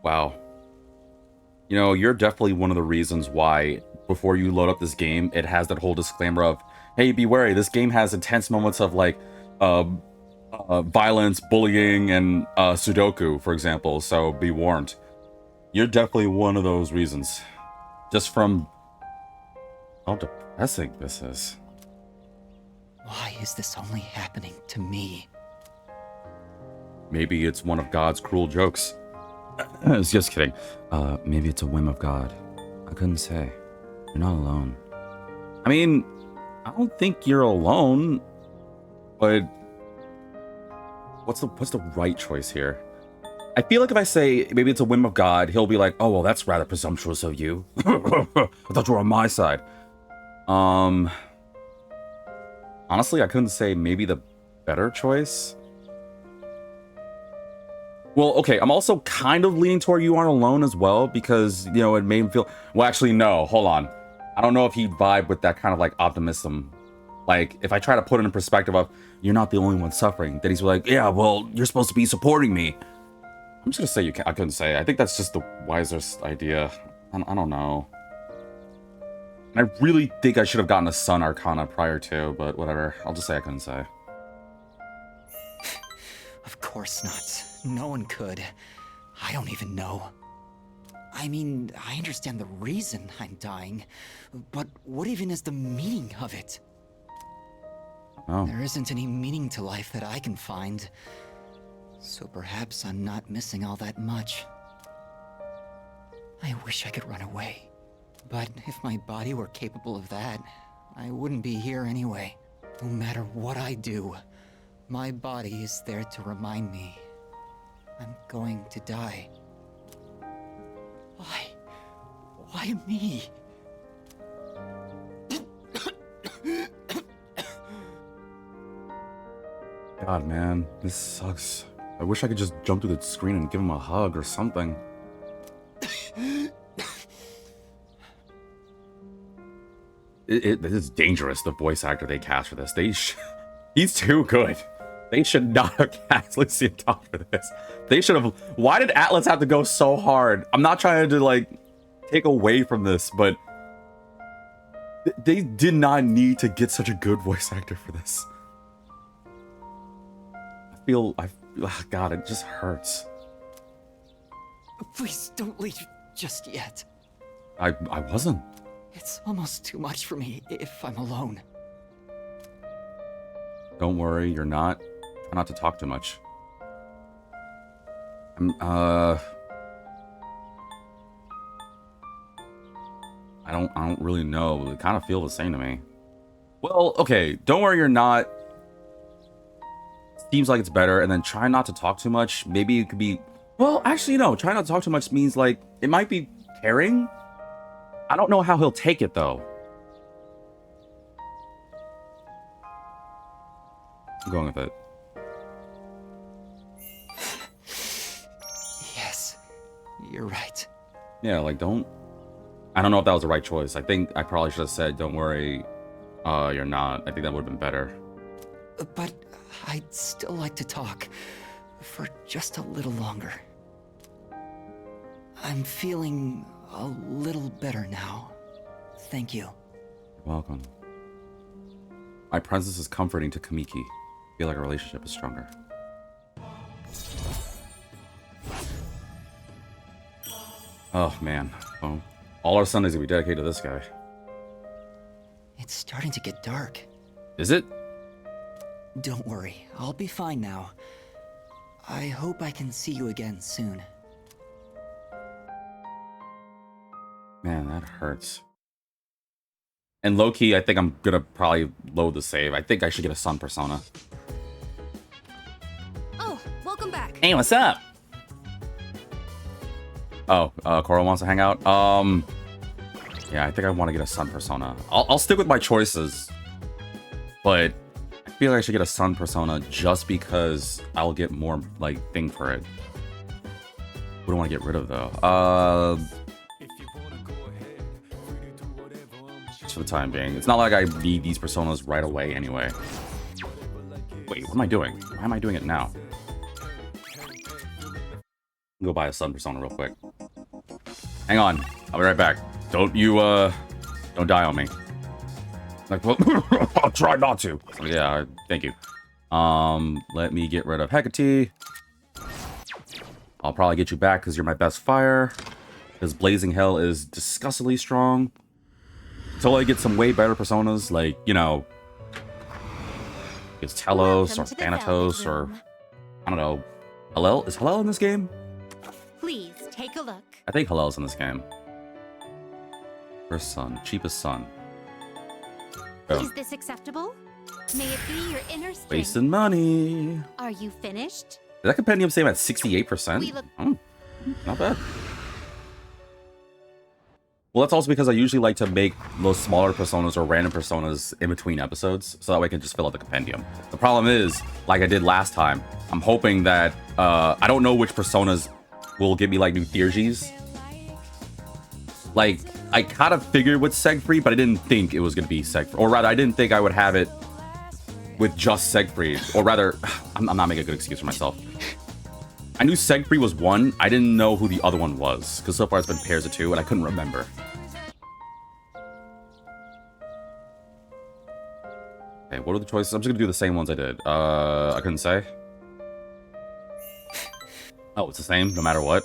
Wow. You know, you're definitely one of the reasons why, before you load up this game, it has that whole disclaimer of, hey, be wary, this game has intense moments of, like, violence, bullying, and Sudoku, for example, so be warned. You're definitely one of those reasons. Just from how depressing this is. Why is this only happening to me? Maybe it's one of God's cruel jokes. Just kidding. Maybe it's a whim of God. I couldn't say. You're not alone. I mean, I don't think you're alone, but what's the right choice here? I feel like if I say maybe it's a whim of God, he'll be like, oh, well, that's rather presumptuous of you. I thought you were on my side. Honestly, I couldn't say maybe the better choice. Well, okay, I'm also kind of leaning toward you aren't alone as well, because, you know, it made him feel... Well, actually, no, hold on. I don't know if he'd vibe with that kind of, like, optimism. Like, if I try to put it in perspective of, you're not the only one suffering, then he's like, yeah, well, you're supposed to be supporting me. I'm just gonna say I couldn't say. I think that's just the wisest idea. I don't know. And I really think I should have gotten a Sun Arcana prior to, but whatever. I'll just say I couldn't say. Of course not. No one could. I don't even know. I mean, I understand the reason I'm dying, but what even is the meaning of it? Oh. There isn't any meaning to life that I can find. So perhaps I'm not missing all that much. I wish I could run away. But if my body were capable of that, I wouldn't be here anyway. No matter what I do, my body is there to remind me I'm going to die. Why? Why me? God, man, this sucks. I wish I could just jump through the screen and give him a hug or something. It is dangerous, the voice actor they cast for this. He's too good. They should not have cast Lucian Top for this. They should have... Why did Atlas have to go so hard? I'm not trying to, like, take away from this, but... They did not need to get such a good voice actor for this. God, it just hurts. Please don't leave just yet. I wasn't. It's almost too much for me if I'm alone. Don't worry, you're not. Try not to talk too much. I don't really know. They kind of feel the same to me. Well, okay, don't worry, you're not. Seems like it's better, and then try not to talk too much. Maybe it could be... Well, actually, no. Try not to talk too much means, like, it might be caring. I don't know how he'll take it, though. I'm going with it. Yes, you're right. Yeah, like, don't... I don't know if that was the right choice. I think I probably should have said, don't worry, you're not. I think that would have been better. But I'd still like to talk for just a little longer. I'm feeling a little better now. Thank you. You're welcome. My presence is comforting to Kamiki. I feel like our relationship is stronger. Oh, man. Oh, all our Sundays will be dedicated to this guy. It's starting to get dark. Is it? Don't worry, I'll be fine now. I hope I can see you again soon. Man, that hurts. And low-key, I think I'm gonna probably load the save. I think I should get a Sun Persona. Oh, welcome back. Hey, what's up? Oh, Cora wants to hang out? Yeah, I think I want to get a Sun Persona. I'll stick with my choices. But I feel like I should get a Sun Persona just because I'll get more, like, thing for it. What do I want to get rid of, though? for the time being. It's not like I need these personas right away anyway. Wait, what am I doing? Why am I doing it now? Go buy a sun persona real quick. Hang on, I'll be right back. Don't die on me. Like, well, I'll try not to. Yeah, thank you. Let me get rid of Hecate. I'll probably get you back because you're my best fire. Because Blazing Hell is disgustingly strong. Until I get some way better personas, like, you know, it's Telos or Welcome to the Thanatos Velvet or, Room. I don't know, Hallel? Is Hallel in this game? Please take a look. I think Hallel's in this game. First son, cheapest son. Oh. Is this acceptable? May it be your inner strength. Wasting money. Are you finished? Is that compendium save at 68%? We look- Oh, not bad. Well, that's also because I usually like to make those smaller personas or random personas in between episodes, so that way I can just fill out the compendium. The problem is, like I did last time, I'm hoping that, I don't know which personas will give me, like, new Theurgies. Like, I kind of figured with Siegfried, but I didn't think it was going to be Siegfried. Or rather, I didn't think I would have it with just Siegfried. Or rather, I'm not making a good excuse for myself. I knew Siegfried was one. I didn't know who the other one was. Because so far it's been pairs of two, and I couldn't remember. Okay, what are the choices? I'm just going to do the same ones I did. I couldn't say. Oh, it's the same no matter what.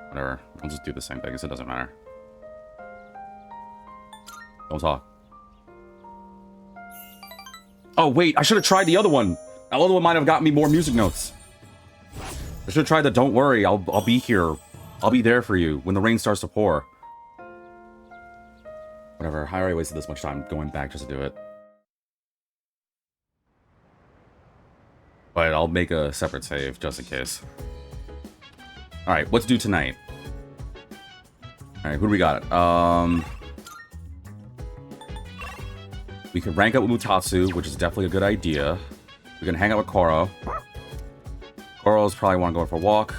Whatever. I'll just do the same thing because it doesn't matter. Don't talk. Oh, wait. I should have tried the other one. That other one might have gotten me more music notes. I should have tried the Don't Worry. I'll be here. I'll be there for you when the rain starts to pour. Whatever. I already wasted this much time going back just to do it. But I'll make a separate save just in case. Alright, what to do tonight? Alright, who do we got? We could rank up with Mutatsu, which is definitely a good idea. We can hang out with Koro. Koro's probably want to go for a walk.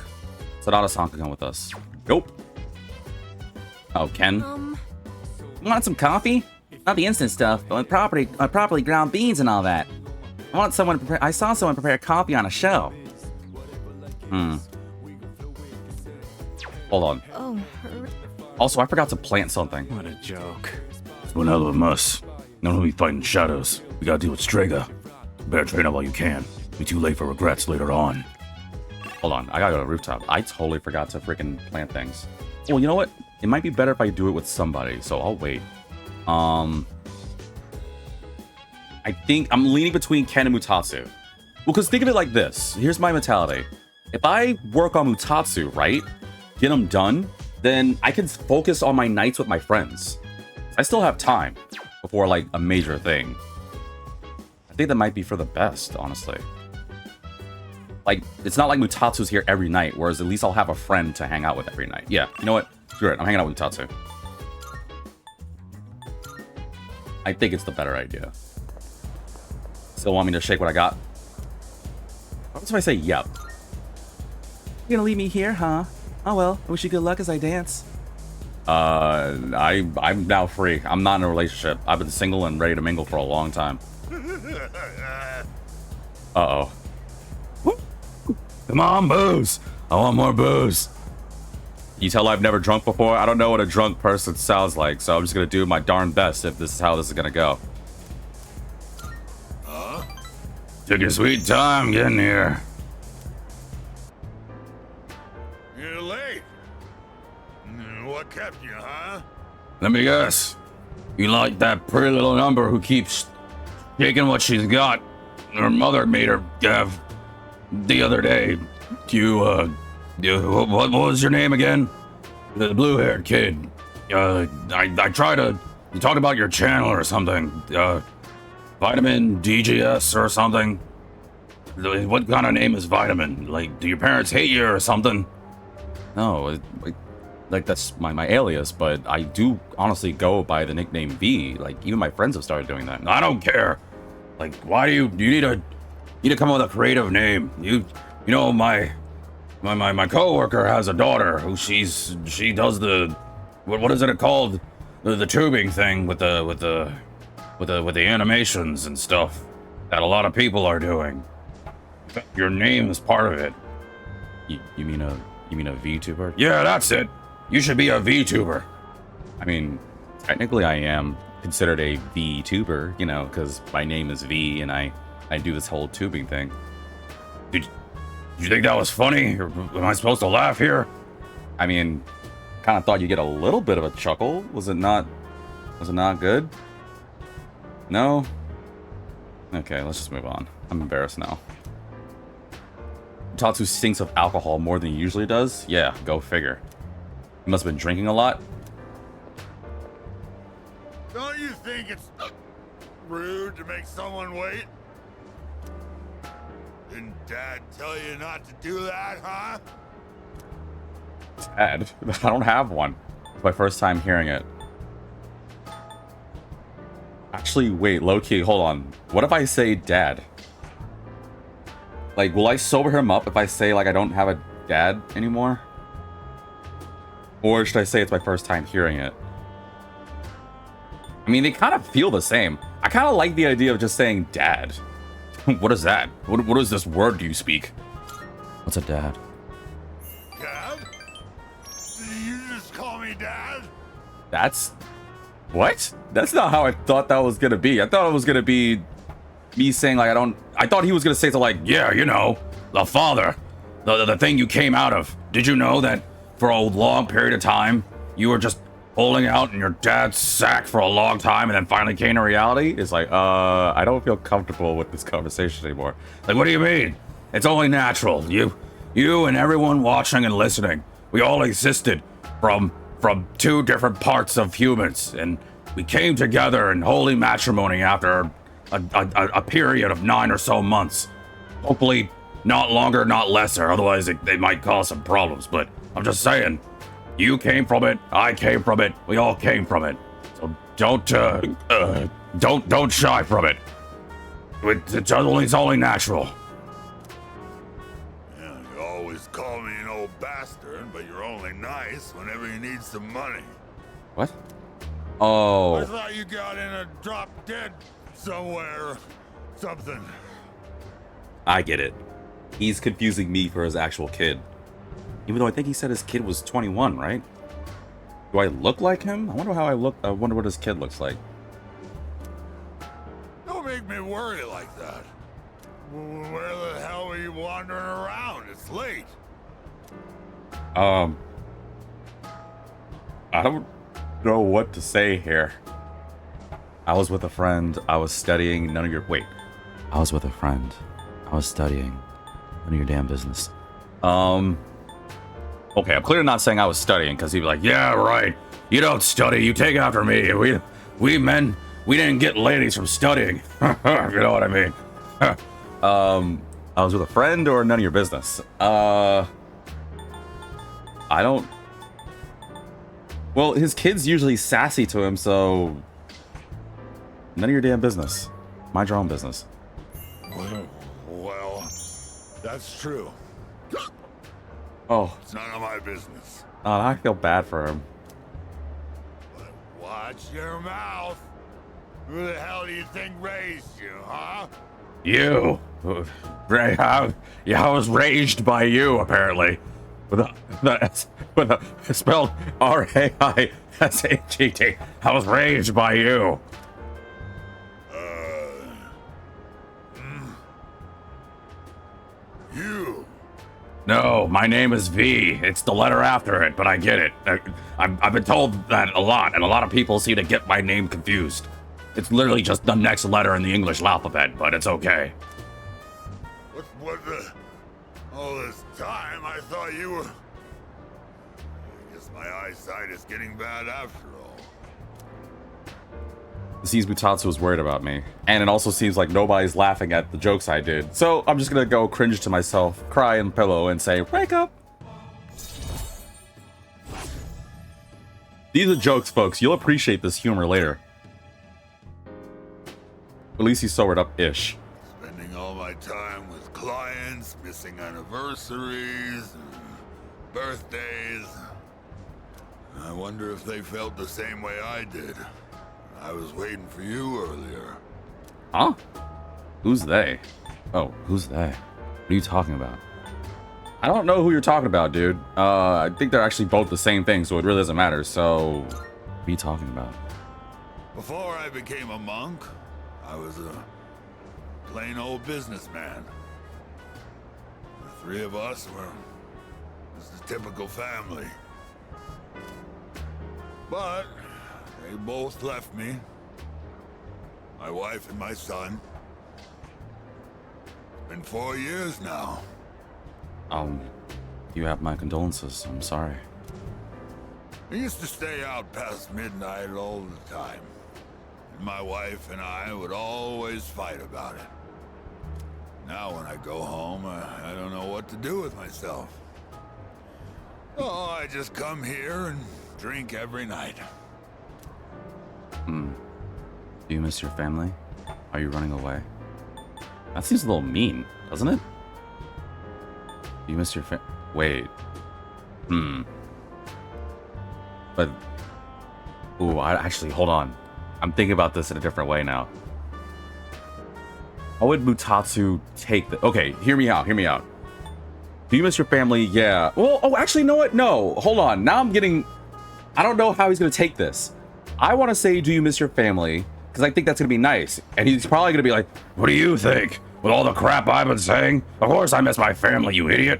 Sadada-san can come with us. Nope. Oh, Ken? Want some coffee? Not the instant stuff, but with properly ground beans and all that. I saw someone prepare coffee on a show. Hold on. Oh, Also, I forgot to plant something. What a joke. It's one hell of a muss. None will be fighting shadows. We gotta deal with Strega. Better train up while you can. Be too late for regrets later on. Hold on, I gotta go to the rooftop. I totally forgot to freaking plant things. Well, you know what? It might be better if I do it with somebody, so I'll wait. I think I'm leaning between Ken and Mutatsu. Well, because think of it like this. Here's my mentality. If I work on Mutatsu, right? Get them done, then I can focus on my nights with my friends. I still have time before, like, a major thing. I think that might be for the best, honestly. Like, it's not like Mutatsu's here every night, whereas at least I'll have a friend to hang out with every night. Yeah, you know what? Screw it, I'm hanging out with Mutatsu. I think it's the better idea. Still want me to shake what I got? What if I say yep? You're gonna leave me here, huh? Oh well, I wish you good luck as I dance. I'm now free. I'm not in a relationship. I've been single and ready to mingle for a long time. Uh-oh. Come on, booze! I want more booze. You tell I've never drunk before? I don't know what a drunk person sounds like, so I'm just gonna do my darn best if this is how this is gonna go. Took your sweet time getting here. You're late. What kept you, huh? Let me guess. You like that pretty little number who keeps taking what she's got. Her mother made her have the other day. What was your name again? The blue-haired kid. I tried to... You talked about your channel or something. Vitamin DGS or something. What kind of name is Vitamin? Like, do your parents hate you or something? No, like that's my alias, but I do honestly go by the nickname V. Like, even my friends have started doing that. I don't care. Like, why do you need to come up with a creative name? You know, my coworker has a daughter who she does the what is it called? the tubing thing with the animations and stuff that a lot of people are doing. Your name is part of it. You mean a VTuber? Yeah, that's it. You should be a VTuber. I mean, technically I am considered a VTuber, you know, because my name is V and I do this whole tubing thing. Did you think that was funny? Or am I supposed to laugh here? I mean, kind of thought you'd get a little bit of a chuckle. Was it not good? No? Okay, let's just move on. I'm embarrassed now. Tatsu stinks of alcohol more than he usually does? Yeah, go figure. He must have been drinking a lot. Don't you think it's rude to make someone wait? Didn't Dad tell you not to do that, huh? Dad, I don't have one. It's my first time hearing it. Actually, wait, low-key, hold on. What if I say dad? Like, will I sober him up if I say, like, I don't have a dad anymore? Or should I say it's my first time hearing it? I mean, they kind of feel the same. I kind of like the idea of just saying dad. What is that? What is this word you speak? What's a dad? Dad? Did you just call me Dad? That's... What? That's not how I thought that was gonna be. I thought it was gonna be me saying, like, I thought he was gonna say something like, Yeah, you know, the father. The thing you came out of. Did you know that for a long period of time, you were just holding out in your dad's sack for a long time and then finally came to reality? it's like, I don't feel comfortable with this conversation anymore. Like, what do you mean? It's only natural. You and everyone watching and listening, we all existed from two different parts of humans, and we came together in holy matrimony after a period of 9 or so months. Hopefully not longer, not lesser, otherwise they might cause some problems, but I'm just saying, you came from it, I came from it, we all came from it. So don't shy from it. It's only natural. Yeah, you always call me an old bastard, but you're only nice whenever you need some money. What? I Oh, thought you got in a drop dead somewhere or something. I get it. He's confusing me for his actual kid. Even though I think he said his kid was 21, right? Do I look like him? I wonder how I look. I wonder what his kid looks like. Don't make me worry like that. Where the hell are you wandering around? It's late. I don't know what to say here. I was with a friend. I was studying. None of your... Wait. I was with a friend. I was studying. None of your damn business. Okay, I'm clearly not saying I was studying, because he'd be like, Yeah, right. You don't study, you take after me. We men, we didn't get ladies from studying. You know what I mean? I was with a friend or none of your business. I don't... Well, his kid's usually sassy to him, so... None of your damn business. Mind your own business. Well, that's true. Oh, It's none of my business. I feel bad for him. But watch your mouth. Who the hell do you think raised you, huh? You. Ray, I was raised by you, apparently. With a spelled R-A-I-S-H-E-T. I was raised by you. You. No, my name is V. It's the letter after it, but I get it. I've been told that a lot, and a lot of people seem to get my name confused. It's literally just the next letter in the English alphabet, but it's okay. What the... All this time, I thought you were... I guess my eyesight is getting bad after all. It seems Butatsu was worried about me. And it also seems like nobody's laughing at the jokes I did. So I'm just gonna go cringe to myself, cry in pillow, and say, wake up! These are jokes, folks. You'll appreciate this humor later. At least he's sobered up-ish. Spending all my time with clients, missing anniversaries, and birthdays. I wonder if they felt the same way I did. I was waiting for you earlier. Huh? Who's they? Oh, who's they? What are you talking about? I don't know who you're talking about, dude. I think they're actually both the same thing, so it really doesn't matter. So, what are you talking about? Before I became a monk, I was a plain old businessman. The three of us were just a typical family. But they both left me. My wife and my son. It's been 4 years now. You have my condolences. I'm sorry. I used to stay out past midnight all the time. And my wife and I would always fight about it. Now when I go home, I don't know what to do with myself. Oh, I just come here and drink every night. Do you miss your family? Are you running away? That seems a little mean, doesn't it? Do you miss your Wait. But... Ooh, actually, hold on. I'm thinking about this in a different way now. How would Mutatsu take the... Okay, hear me out, hear me out. Do you miss your family? Yeah. Well, oh, actually, you know what? No, hold on. Now I'm getting... I don't know how he's going to take this. I want to say, do you miss your family? Because I think that's going to be nice. And he's probably going to be like, What do you think? With all the crap I've been saying? Of course I miss my family, you idiot.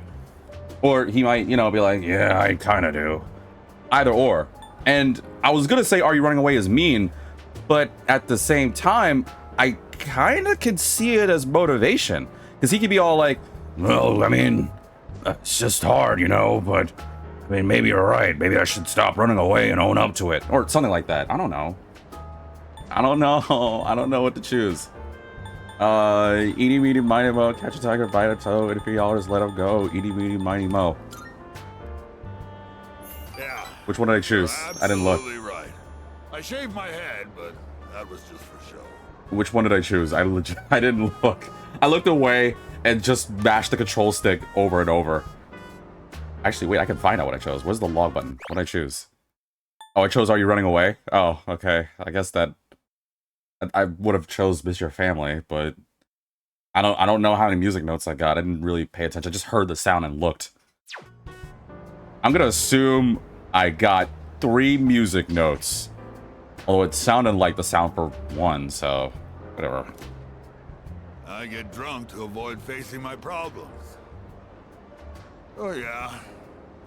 or he might, you know, be like, Yeah, I kinda do. either or. And I was going to say, are you running away is mean, but at the same time, I kind of could see it as motivation. Because he could be all like, Well, I mean, it's just hard, you know, but I mean, maybe you're right. Maybe I should stop running away and own up to it. or something like that. I don't know. I don't know. I don't know what to choose. Eeny, meeny, miny, mo. Catch a tiger, bite a toe. $83, let him go. Eeny, meeny, miny, mo. Yeah. Which one did I choose? You're I didn't look. absolutely right. I shaved my head, but that was just for show. Which one did I choose? I didn't look. I looked away and just mashed the control stick over and over. Actually, wait, I can find out what I chose. Where's the log button? What did I choose? Oh, I chose Are You Running Away? Oh, okay. I guess that I would have chose Miss Your Family, but I don't know how many music notes I got. I didn't really pay attention. I just heard the sound and looked. I'm gonna assume I got 3 music notes. Although it sounded like the sound for 1, so whatever. I get drunk to avoid facing my problems. Oh yeah,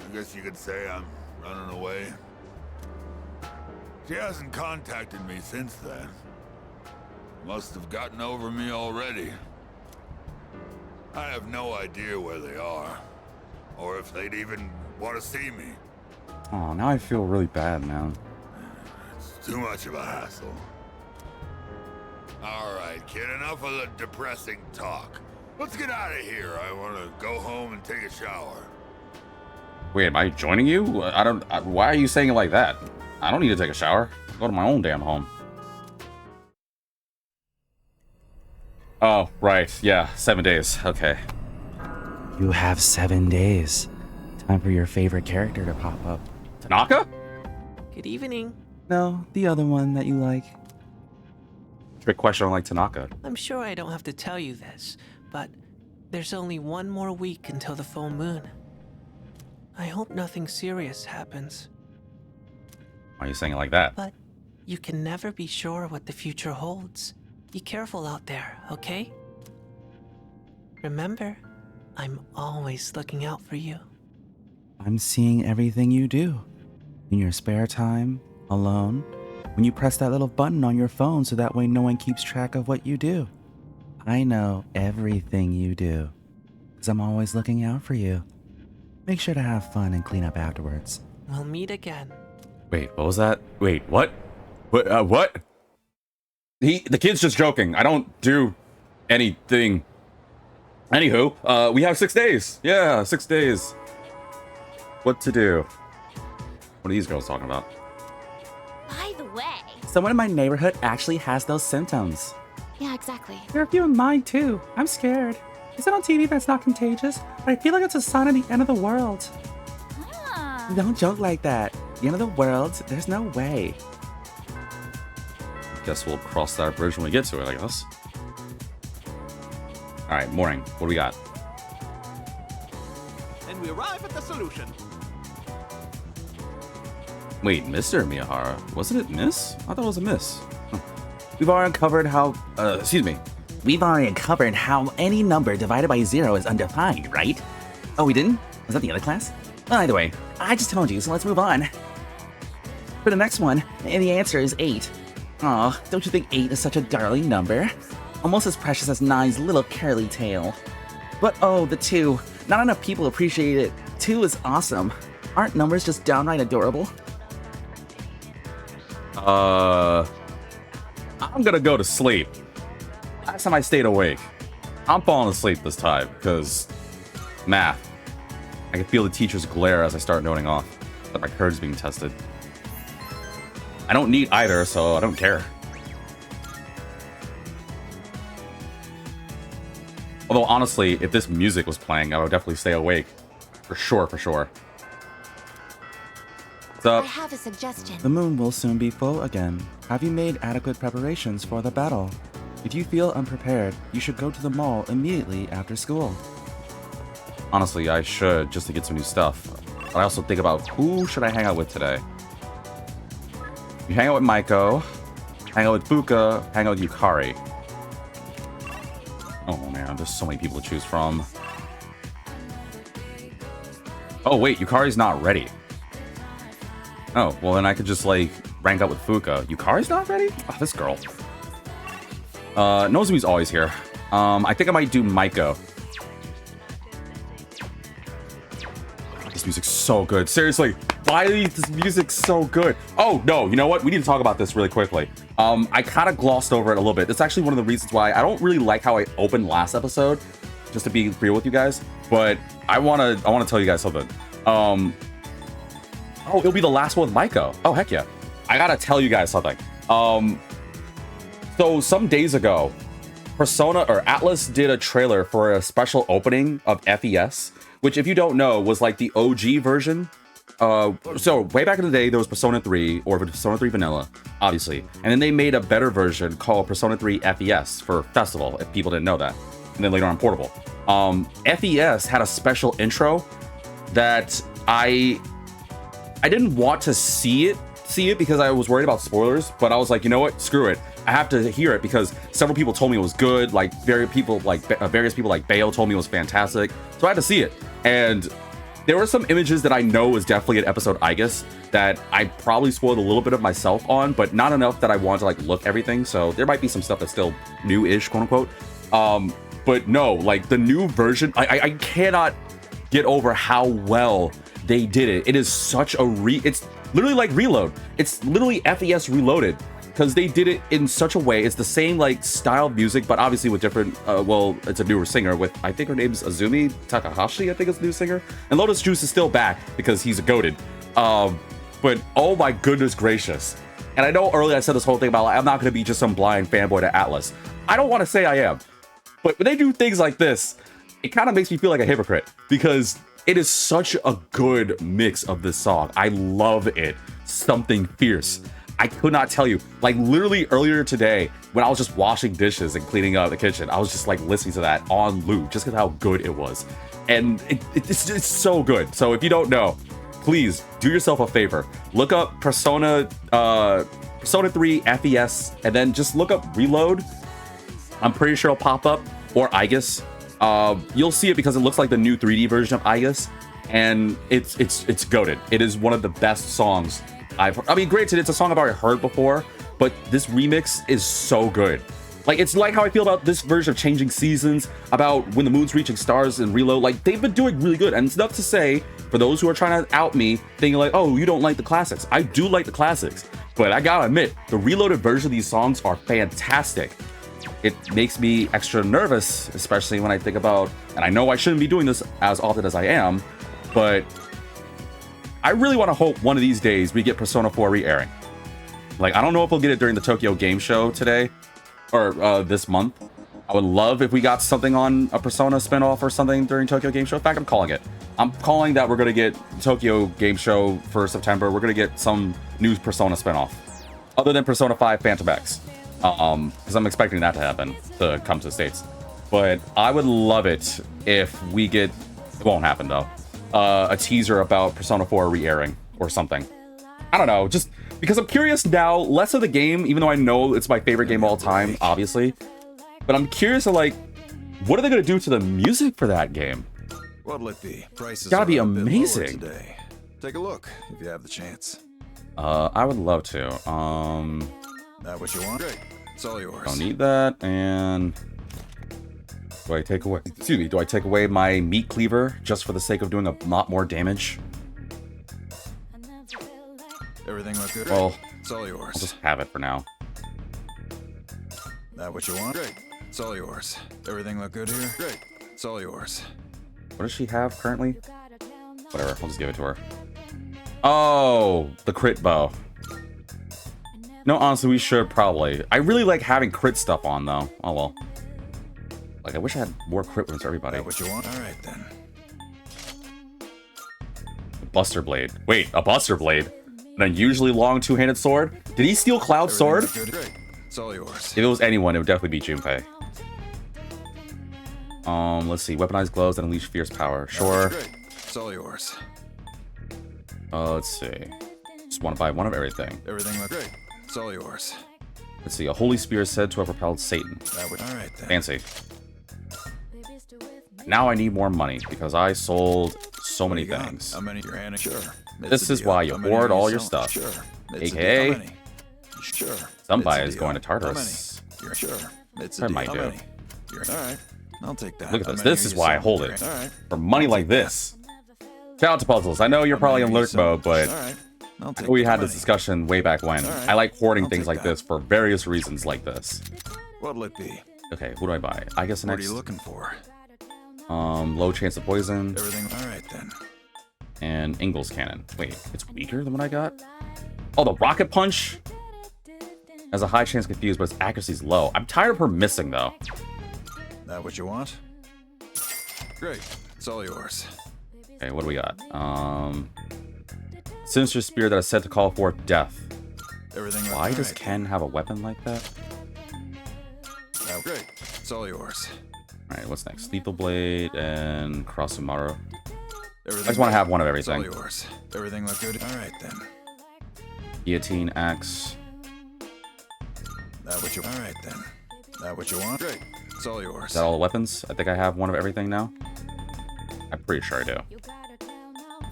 I guess you could say I'm running away. She hasn't contacted me since then. Must have gotten over me already. I have no idea where they are, or if they'd even want to see me. Oh, now I feel really bad, man. It's too much of a hassle. All right, kid, enough of the depressing talk. Let's get out of here. I want to go home and take a shower. Wait, am I joining you? Why are you saying it like that? I don't need to take a shower. Go to my own damn home. Oh, right. Yeah, 7 days. Okay. You have 7 days. Time for your favorite character to pop up. Tanaka? Good evening. No, the other one that you like. Trick question on like Tanaka. I'm sure I don't have to tell you this, but there's only 1 more week until the full moon. I hope nothing serious happens, Why are you saying it like that? but you can never be sure what the future holds. Be careful out there, okay? Remember, I'm always looking out for you. I'm seeing everything you do. In your spare time, alone, when you press that little button on your phone so that way no one keeps track of what you do. I know everything you do, because I'm always looking out for you. Make sure to have fun and clean up afterwards. We'll meet again. Wait, what was that? Wait, what? What? The kid's just joking. I don't do anything. Anywho, we have 6 days. Yeah, 6 days. What to do? What are these girls talking about? By the way. Someone in my neighborhood actually has those symptoms. Yeah, exactly. There are a few in mine too. I'm scared. They said on TV that's not contagious, but I feel like it's a sign of the end of the world. Ah. Don't joke like that. The end of the world? There's no way. Guess we'll cross that bridge when we get to it, I guess. Alright, morning. What do we got? And we arrive at the solution. Wait, Mr. Miyahara? Wasn't it Miss? I thought it was a Miss. Huh. We've already uncovered how. Excuse me. We've already uncovered how any number divided by 0 is undefined, right? Oh, we didn't? Was that the other class? Well, either way, I just told you, so let's move on. For the next one, and the answer is 8. Aw, don't you think 8 is such a darling number? Almost as precious as 9's little curly tail. But oh, the 2. Not enough people appreciate it. 2 is awesome. Aren't numbers just downright adorable? I'm gonna go to sleep. Last time I stayed awake. I'm falling asleep this time, because math. I can feel the teacher's glare as I start noting off that my courage is being tested. I don't need either, so I don't care. Although, honestly, if this music was playing, I would definitely stay awake. For sure, for sure. What's up? I have a suggestion. The moon will soon be full again. Have you made adequate preparations for the battle? If you feel unprepared, you should go to the mall immediately after school. Honestly, I should, just to get some new stuff. But I also think about who should I hang out with today. You hang out with Maiko, hang out with Fuka, hang out with Yukari. Oh man, there's so many people to choose from. Oh wait, Yukari's not ready. Oh, well then I could just like rank up with Fuka. Yukari's not ready? Oh, this girl. Nozumi's always here. I think I might do Maiko. This music's so good. Seriously, why is this music so good? Oh, no, you know what? We need to talk about this really quickly. I kind of glossed over it a little bit. It's actually one of the reasons why I don't really like how I opened last episode, just to be real with you guys. But I wanna tell you guys something. Oh, it'll be the last one with Maiko. Oh, heck yeah. I gotta tell you guys something. So some days ago, Persona or Atlus did a trailer for a special opening of FES, which if you don't know was like the OG version. So way back in the day, there was Persona 3 or Persona 3 Vanilla, obviously. And then they made a better version called Persona 3 FES for Festival, if people didn't know that. And then later on Portable. FES had a special intro that I didn't want to see it because I was worried about spoilers, but I was like, you know what? Screw it. I have to hear it because several people told me it was good. Like various people like Bayo told me it was fantastic. So I had to see it. And there were some images that I know is definitely an episode I guess that I probably spoiled a little bit of myself on, but not enough that I want to like look everything. So there might be some stuff that's still new-ish, quote unquote. But no, like the new version, I cannot get over how well they did it. It is such a it's literally like Reload. It's literally FES Reloaded because they did it in such a way. It's the same like style of music, but obviously with different, well, it's a newer singer with, I think her name's Azumi Takahashi, I think is the new singer. And Lotus Juice is still back because he's a goated. But oh my goodness gracious. And I know earlier I said this whole thing about like, I'm not going to be just some blind fanboy to Atlus. I don't want to say I am. But when they do things like this, it kind of makes me feel like a hypocrite because it is such a good mix of this song. I love it. Something fierce. I could not tell you. Like literally earlier today, when I was just washing dishes and cleaning up the kitchen, I was just like listening to that on loop just because how good it was. And it's so good. So if you don't know, please do yourself a favor. Look up Persona 3 FES and then just look up Reload. I'm pretty sure it'll pop up, or Aigis. You'll see it because it looks like the new 3D version of Aigis, and it's goated. It is one of the best songs I've heard. I mean, granted, it's a song I've already heard before, but this remix is so good. Like, it's like how I feel about this version of Changing Seasons, about When the Moon's Reaching Stars and Reload. Like, they've been doing really good, and it's enough to say, for those who are trying to out me, thinking like, oh, you don't like the classics. I do like the classics, but I gotta admit, the reloaded version of these songs are fantastic. It makes me extra nervous, especially when I think about, and I know I shouldn't be doing this as often as I am, but I really want to hope one of these days we get Persona 4 re-airing. Like, I don't know if we'll get it during the Tokyo Game Show today, or this month, I would love if we got something on a Persona spinoff or something during Tokyo Game Show. In fact, I'm calling it. I'm calling that we're going to get Tokyo Game Show for September. We're going to get some new Persona spinoff. Other than Persona 5 Phantom X. Because I'm expecting that to happen, to come to the States. But I would love it if we get... It won't happen, though. A teaser about Persona 4 re-airing or something. I don't know, just because I'm curious now, less of the game, even though I know it's my favorite game of all time, obviously. But I'm curious of, like, what are they going to do to the music for that game? What'll it be? Prices Gotta be are a bit lower amazing. today. Take a look if you have the chance. I would love to. That what you want? Great. It's all yours. Don't need that, and... Do I take away... Excuse me, do I take away my meat cleaver just for the sake of doing a lot more damage? Everything look good? Well, it's all yours. I'll just have it for now. That what you want? Great. It's all yours. Everything look good here? Great. It's all yours. What does she have currently? Whatever, I'll just give it to her. Oh, the crit bow. No, honestly, we should probably. I really like having crit stuff on, though. Oh, well. Like, I wish I had more crit wounds for everybody. That what you want? All right, then. Buster Blade. Wait, a Buster Blade? An unusually long two-handed sword? Did he steal Cloud's sword? Everything look good? Great. It's all yours. If it was anyone, it would definitely be Junpei. Let's see. Weaponized gloves that unleash fierce power. Sure. Great. It's all yours. Let's see. Just want to buy one of everything. Everything look great. It's all yours. Let's see. A holy spear said to have propelled Satan. That would... All right, then. Fancy. Now I need more money because I sold so What many do you got? things. How many you're handing? Sure. This is Mitsubishi. why you How many hoard are all your selling? stuff. Sure. AKA, How many? Sure. somebody is Mitsubishi. going to How Tartarus. many? You're sure. Mitsubishi. might How do. many? You're... All right. I'll take that. Look at How this. many This are is you why I selling? hold it. All right. For money like this. Shout out to Puzzles. I know you're probably in lurk mode, but All right. I'll take we the had this money. discussion way back when. All right. I like hoarding I'll things take like that. this for various reasons like this. What'll it be? Okay, what do I buy? I guess the What are next you looking for? low chance of poison Everything. All right, then. and Ingalls cannon. Wait, it's weaker than what I got? Oh, the rocket punch has a high chance confused, but its accuracy is low. I'm tired of her missing though. That what you want? Great. It's all yours. Okay, what do we got? Sinister spear that is said to call forth death. Everything. look Why all does right, Ken have a weapon like that? then. Great. It's all yours. Alright, what's next? Lethal Blade and Crossumaro. Everything. I just want to have one of It's all everything. yours. Everything look good? All right, then. Guillotine, axe. That what you... All right, then. That what you want? Great. It's all yours. Is that all the weapons? I think I have one of everything now. I'm pretty sure I do.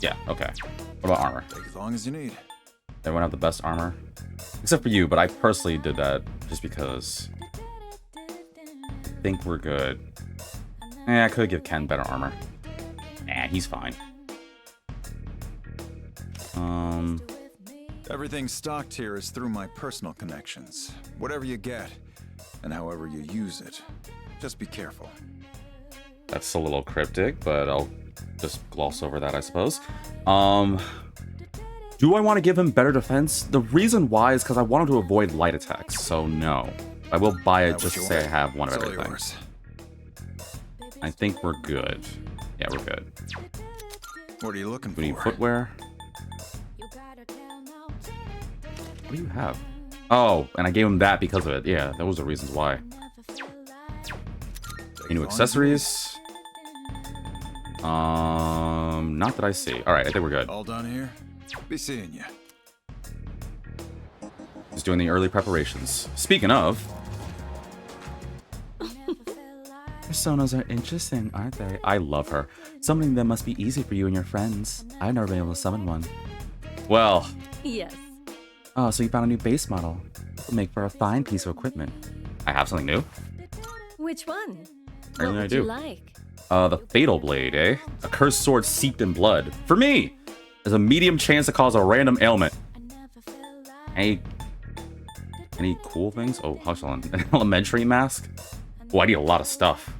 Yeah, okay. What about armor? Take as long as you need. Everyone have the best armor? Except for you, but I personally did that just because I think we're good. I could give Ken better armor. Nah, he's fine. Everything stocked here is through my personal connections. Whatever you get, and however you use it, just be careful. That's a little cryptic, but I'll just gloss over that, I suppose. Do I want to give him better defense? The reason why is because I want him to avoid light attacks, so no. I will buy it That just to what say you I want? have one of It's all everything. yours. I think we're good. Yeah, we're good. What are you looking We need for? footwear. What do you have? Oh, and I gave him that because of it. Yeah, that was the reasons why. Take Any new as long as you accessories? Not that I see. All right, I think we're good. need. All done here? Be seeing you. Just doing the early preparations. Speaking of, Personas are interesting, aren't they? I love her. Summoning them must be easy for you and your friends. I've never been able to summon one. Well, Yes. Oh, so you found a new base model. It'll make for a fine piece of equipment. I have something new. Which one? Apparently what I would do. you like? The Fatal Blade, eh? A cursed sword steeped in blood. For me! There's a medium chance to cause a random ailment. Any cool things? Oh, hush on. An elementary mask? Oh, I need a lot of stuff.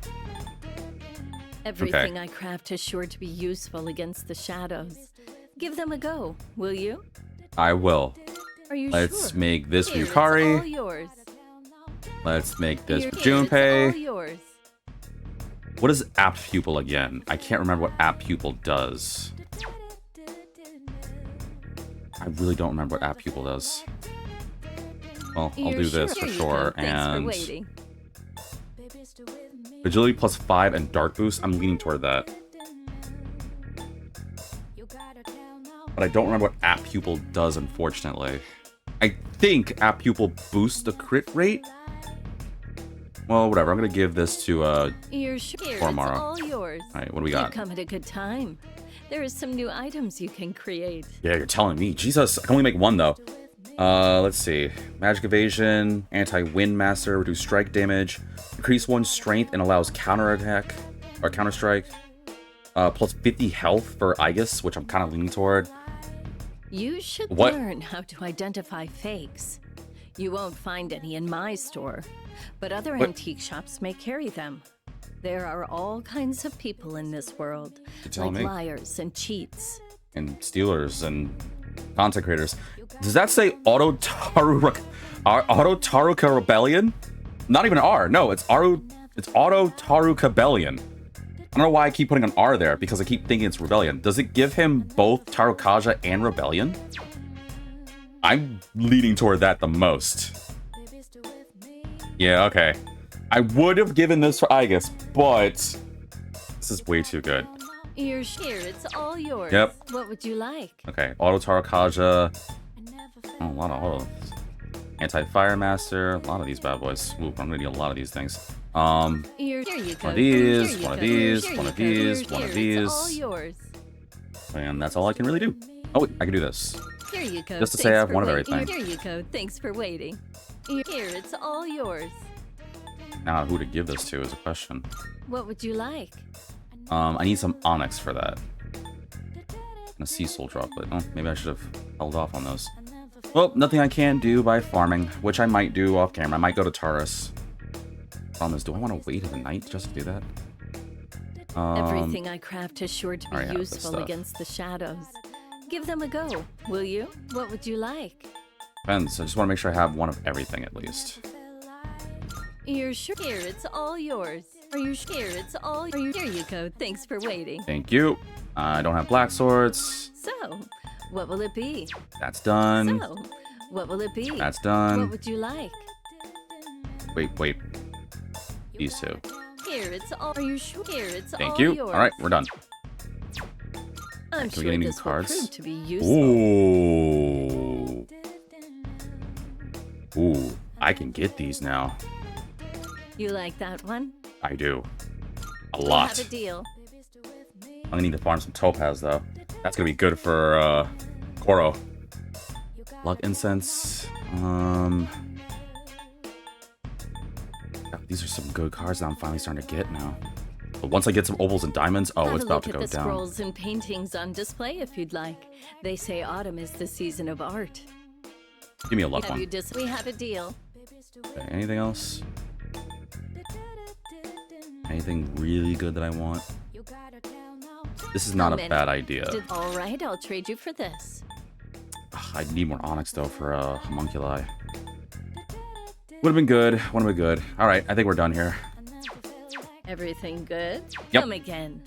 Everything I craft is sure to be useful against the shadows. Give them a go, will you? I will. Are you Let's sure? make this Here, it's Yukari. all yours. Let's make this Here, for it's all Junpei. yours. What is Apt Pupil again? I can't remember what Apt Pupil does. I really don't remember what Apt Pupil does. Well, I'll You're do this sure for you sure. can. Thanks for And waiting. Agility +5 and Dark Boost. I'm leaning toward that. But I don't remember what Apt Pupil does, unfortunately. I think Apt Pupil boosts the crit rate. Well, whatever. I'm gonna give this to You're sure it's Koromaro. all yours. All right, what do we You've got? come at a good time. There are some new items you can create. Yeah, you're telling me. Jesus, I can only make one though. Let's see. Magic Evasion, Anti-Wind Master, reduce strike damage, increase one's strength and allows counterattack or counter strike. Plus 50 health for Aegis, which I'm kind of leaning toward. You should What? learn how to identify fakes. You won't find any in my store, but other What? antique shops may carry them. There are all kinds of people in this world, You're telling like me? liars and cheats. And Steelers and content creators. Does that say Auto Taruka Rebellion? Not even an R. No, it's Auto Taruka Rebellion. I don't know why I keep putting an R there, because I keep thinking it's Rebellion. Does it give him both Tarukaja and Rebellion? I'm leaning toward that the most. Yeah, okay. I would have given this for Aegis, but this is way too good. You're here, it's all yours. Yep. What would you like? Okay, Auto Tarukaja. Oh, a lot of autos. Anti-Fire Master. A lot of these bad boys. Ooh, I'm gonna need a lot of these things. Here you go. One of these, Here you one of go. these, Here one you of go. these, Here, one of here, it's all these. yours. And that's all I can really do. Oh, wait, I can do this. Here you go. Just to say I Thanks have for one of waiting. everything. Here you go. Thanks for waiting. Here, it's all yours. Now, who to give this to is a question. What would you like? I need some Onyx for that. And a Sea Soul drop, but maybe I should have held off on those. Well, nothing I can do by farming, which I might do off camera. I might go to Taurus. Problem is, do I want to wait in the night just to do that? Everything I craft is sure to be already have this useful stuff. against the shadows. Give them a go, will you? What would you like? Depends. I just want to make sure I have one of everything at least. You're sure here, it's all yours. Are you sure it's all? Are you? Here you go. Thanks for waiting. Thank you. I don't have black swords. So, what will it be? That's done. So, what will it be? That's What done. would you like? Wait. These two. Here, it's all. Are you sure? Here, it's all Thank you. yours. All right, we're done. I'm Can we sure get any this will cards? prove to be useful. Ooh, I can get these now. You like that one? I do. A We'll lot. have a deal. I'm gonna need to farm some topaz though. That's gonna be good for Koro. Luck incense. These are some good cards that I'm finally starting to get now. But once I get some opals and diamonds, oh, Have it's a about look to at go the down. scrolls and paintings on display if you'd like. They say autumn is the season of art. Give me a luck Have you one. we have a deal. Okay, anything else? Anything really good that I want? This is not a many? bad idea. All right, I'll trade you for this. Ugh, I need more onyx though for homunculi. Would have been good. Would have been good. All right, I think we're done here. Everything good? Yep. Come again.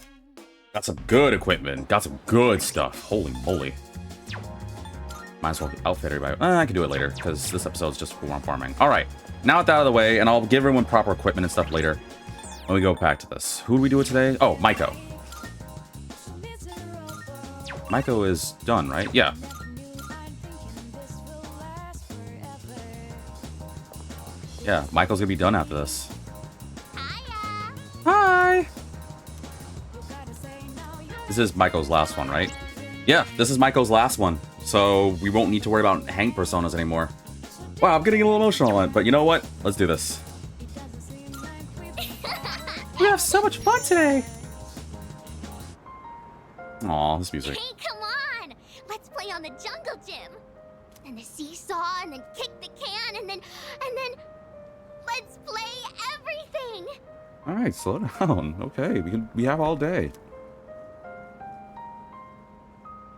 Got some good equipment. Got some good stuff. Holy moly. Might as well outfit everybody. I can do it later because this episode's just for farming. All right, now with that out of the way, and I'll give everyone proper equipment and stuff later when we go back to this. Who do we do it today? Oh, Maiko. Maiko is done, right? Yeah. Yeah, Maiko's gonna be done after this. Hi. This is Maiko's last one, right? Yeah, this is Maiko's last one. So we won't need to worry about hang personas anymore. Wow, I'm getting a little emotional on it, but you know what? Let's do this. We have so much fun today. Aw, this music. Hey, come on! Let's play on the jungle gym! And the seesaw, and then kick the can, and then... Let's play everything! Alright, slow down. Okay, we have all day.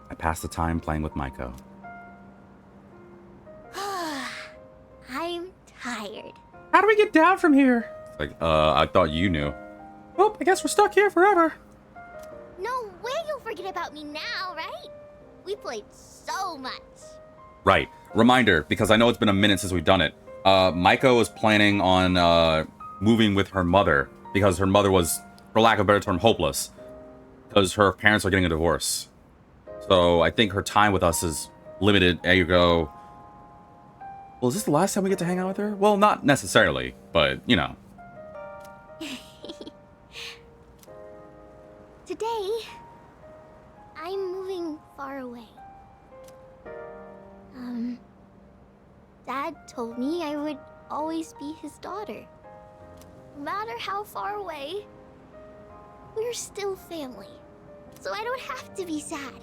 I passed the time playing with Maiko. I'm tired. How do we get down from here? It's like, I thought you knew. Oh, I guess we're stuck here forever. No way you'll forget about me now, right? We played so much. Right. Reminder, because I know it's been a minute since we've done it. Maiko was planning on moving with her mother because her mother was, for lack of a better term, hopeless. Because her parents are getting a divorce. So I think her time with us is limited. There you go. Well, is this the last time we get to hang out with her? Well, not necessarily, but, you know. Today, I'm moving far away. Dad told me I would always be his daughter. No matter how far away, we're still family. So I don't have to be sad.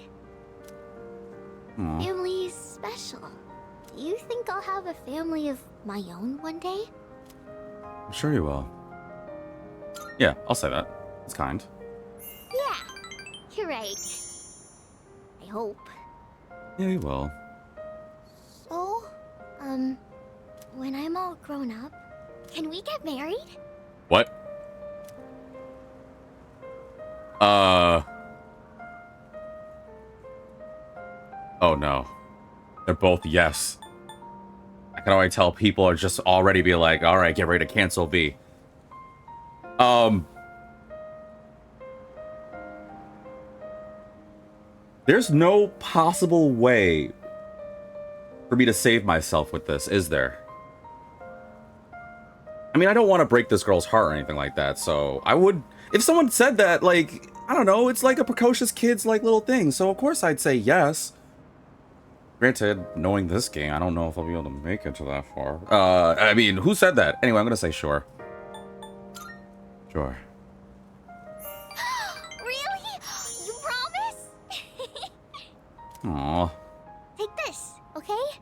Aw. Family is special. Do you think I'll have a family of my own one day? I'm sure you will. Yeah, I'll say that. It's kind. Yeah, you're right. I hope. Yeah, you will. So, when I'm all grown up, can we get married? What? Oh no. They're both yes. I can already tell people are just already be like, alright, get ready to cancel V. There's no possible way for me to save myself with this, is there? I mean, I don't want to break this girl's heart or anything like that, so I would... If someone said that, like, I don't know, it's like a precocious kid's, like, little thing, so of course I'd say yes. Granted, knowing this game, I don't know if I'll be able to make it to that far. I mean, who said that? Anyway, I'm gonna say sure. Sure. Really? You promise? Aww. Take this, okay?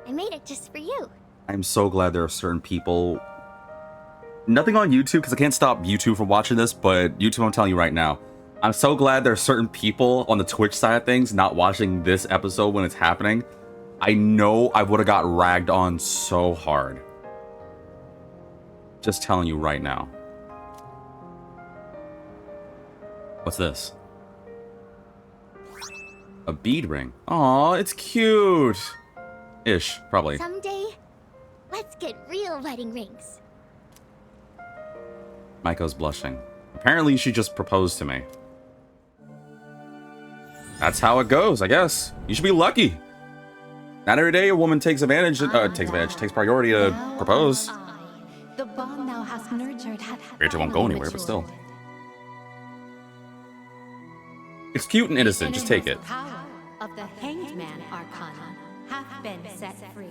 I made it just for you. I'm so glad there are certain people... Nothing on YouTube, because I can't stop YouTube from watching this, but YouTube, I'm telling you right now. I'm so glad there are certain people on the Twitch side of things not watching this episode when it's happening. I know I would have got ragged on so hard. Just telling you right now. What's this? A bead ring. Aw, it's cute. Ish, probably. Someday, let's get real wedding rings. Maiko's blushing. Apparently she just proposed to me. That's how it goes, I guess. You should be lucky. Not every day a woman takes priority to propose. The bond thou hast nurtured Granted, it won't go anywhere, but still. It's cute and innocent, just take it. Power of the Hanged Man Arcana hath been set free.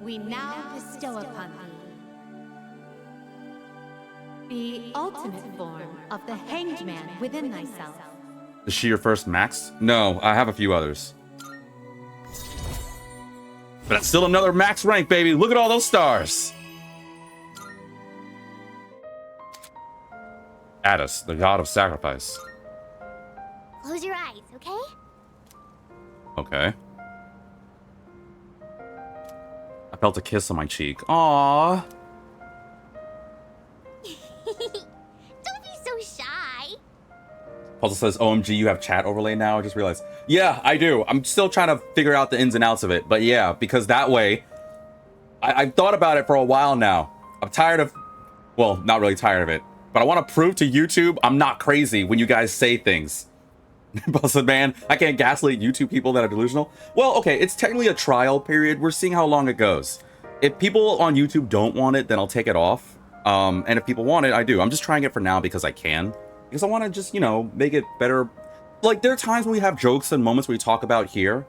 We now bestow upon thee the ultimate form of the Hanged Man within thyself. Is she your first max? No, I have a few others. But that's still another max rank, baby. Look at all those stars. Attis, the god of sacrifice. Close your eyes, okay? Okay. I felt a kiss on my cheek. Aww. Don't be so shy. Puzzle says, OMG, you have chat overlay now? I just realized. Yeah, I do. I'm still trying to figure out the ins and outs of it. But yeah, because that way, I've thought about it for a while now. I'm tired of... Well, not really tired of it. But I want to prove to YouTube I'm not crazy when you guys say things. Puzzle said, man, I can't gaslight YouTube people that are delusional. Well, okay, it's technically a trial period. We're seeing how long it goes. If people on YouTube don't want it, then I'll take it off. And if people want it, I do. I'm just trying it for now because I can. Because I want to just, you know, make it better. Like, there are times when we have jokes and moments we talk about here.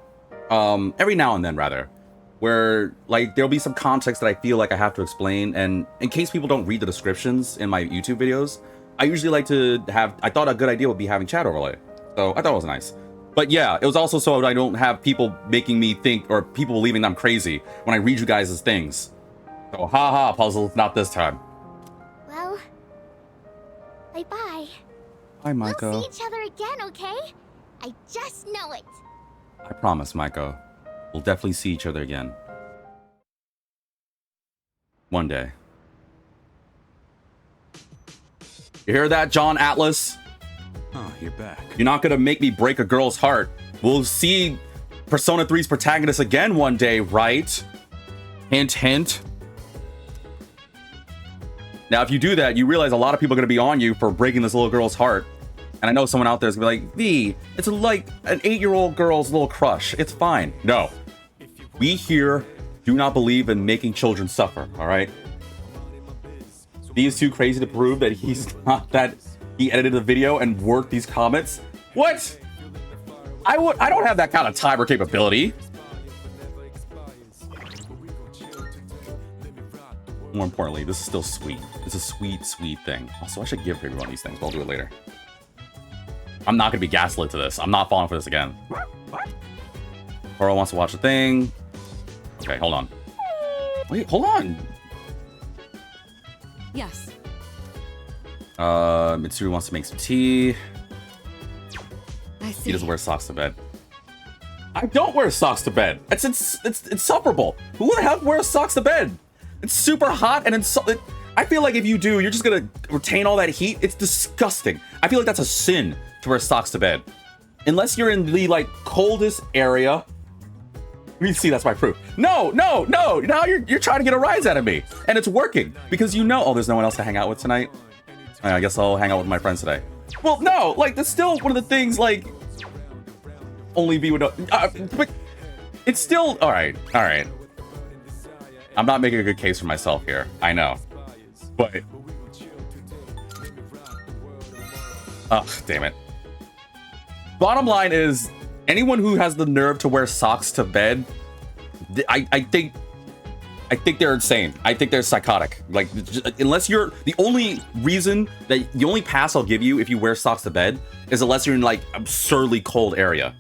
Every now and then, rather. Where, like, there'll be some context that I feel like I have to explain. And in case people don't read the descriptions in my YouTube videos, I usually like to have... I thought a good idea would be having chat overlay. So I thought it was nice. But yeah, it was also so I don't have people making me think... Or people believing I'm crazy when I read you guys' things. So, haha, Puzzle, not this time. Well, bye-bye. Hi, Maiko. We'll see each other again, okay? I just know it. I promise, Maiko. We'll definitely see each other again. One day. You hear that, John Atlas? Oh, you're back. You're not gonna make me break a girl's heart. We'll see Persona 3's protagonist again one day, right? Hint, hint. Now, if you do that, you realize a lot of people are gonna be on you for breaking this little girl's heart. And I know someone out there is gonna be like, V, it's like an 8-year-old girl's little crush. It's fine. No. We here do not believe in making children suffer, all right? V is too crazy to prove that he's not that he edited the video and worked these comments. What? I don't have that kind of time or capability. More importantly, this is still sweet. It's a sweet, sweet thing. Also, I should give everyone these things, but I'll do it later. I'm not gonna be gaslit to this. I'm not falling for this again. Koro wants to watch the thing. Okay, hold on. Wait, hold on. Yes. Mitsuru wants to make some tea. I see. He doesn't wear socks to bed. I don't wear socks to bed. It's insufferable. Who the hell wears socks to bed? It's super hot and I feel like if you do, you're just gonna retain all that heat. It's disgusting. I feel like that's a sin to wear socks to bed. Unless you're in the like coldest area. You see, that's my proof. No. Now you're trying to get a rise out of me. And it's working. Because you know, oh, there's no one else to hang out with tonight. I guess I'll hang out with my friends today. Well, no, like that's still one of the things like only V would know. But it's still all right. I'm not making a good case for myself here. I know, but damn it. Bottom line is, anyone who has the nerve to wear socks to bed, I think they're insane. I think they're psychotic. Like, unless you're the only pass I'll give you if you wear socks to bed is unless you're in like absurdly cold area,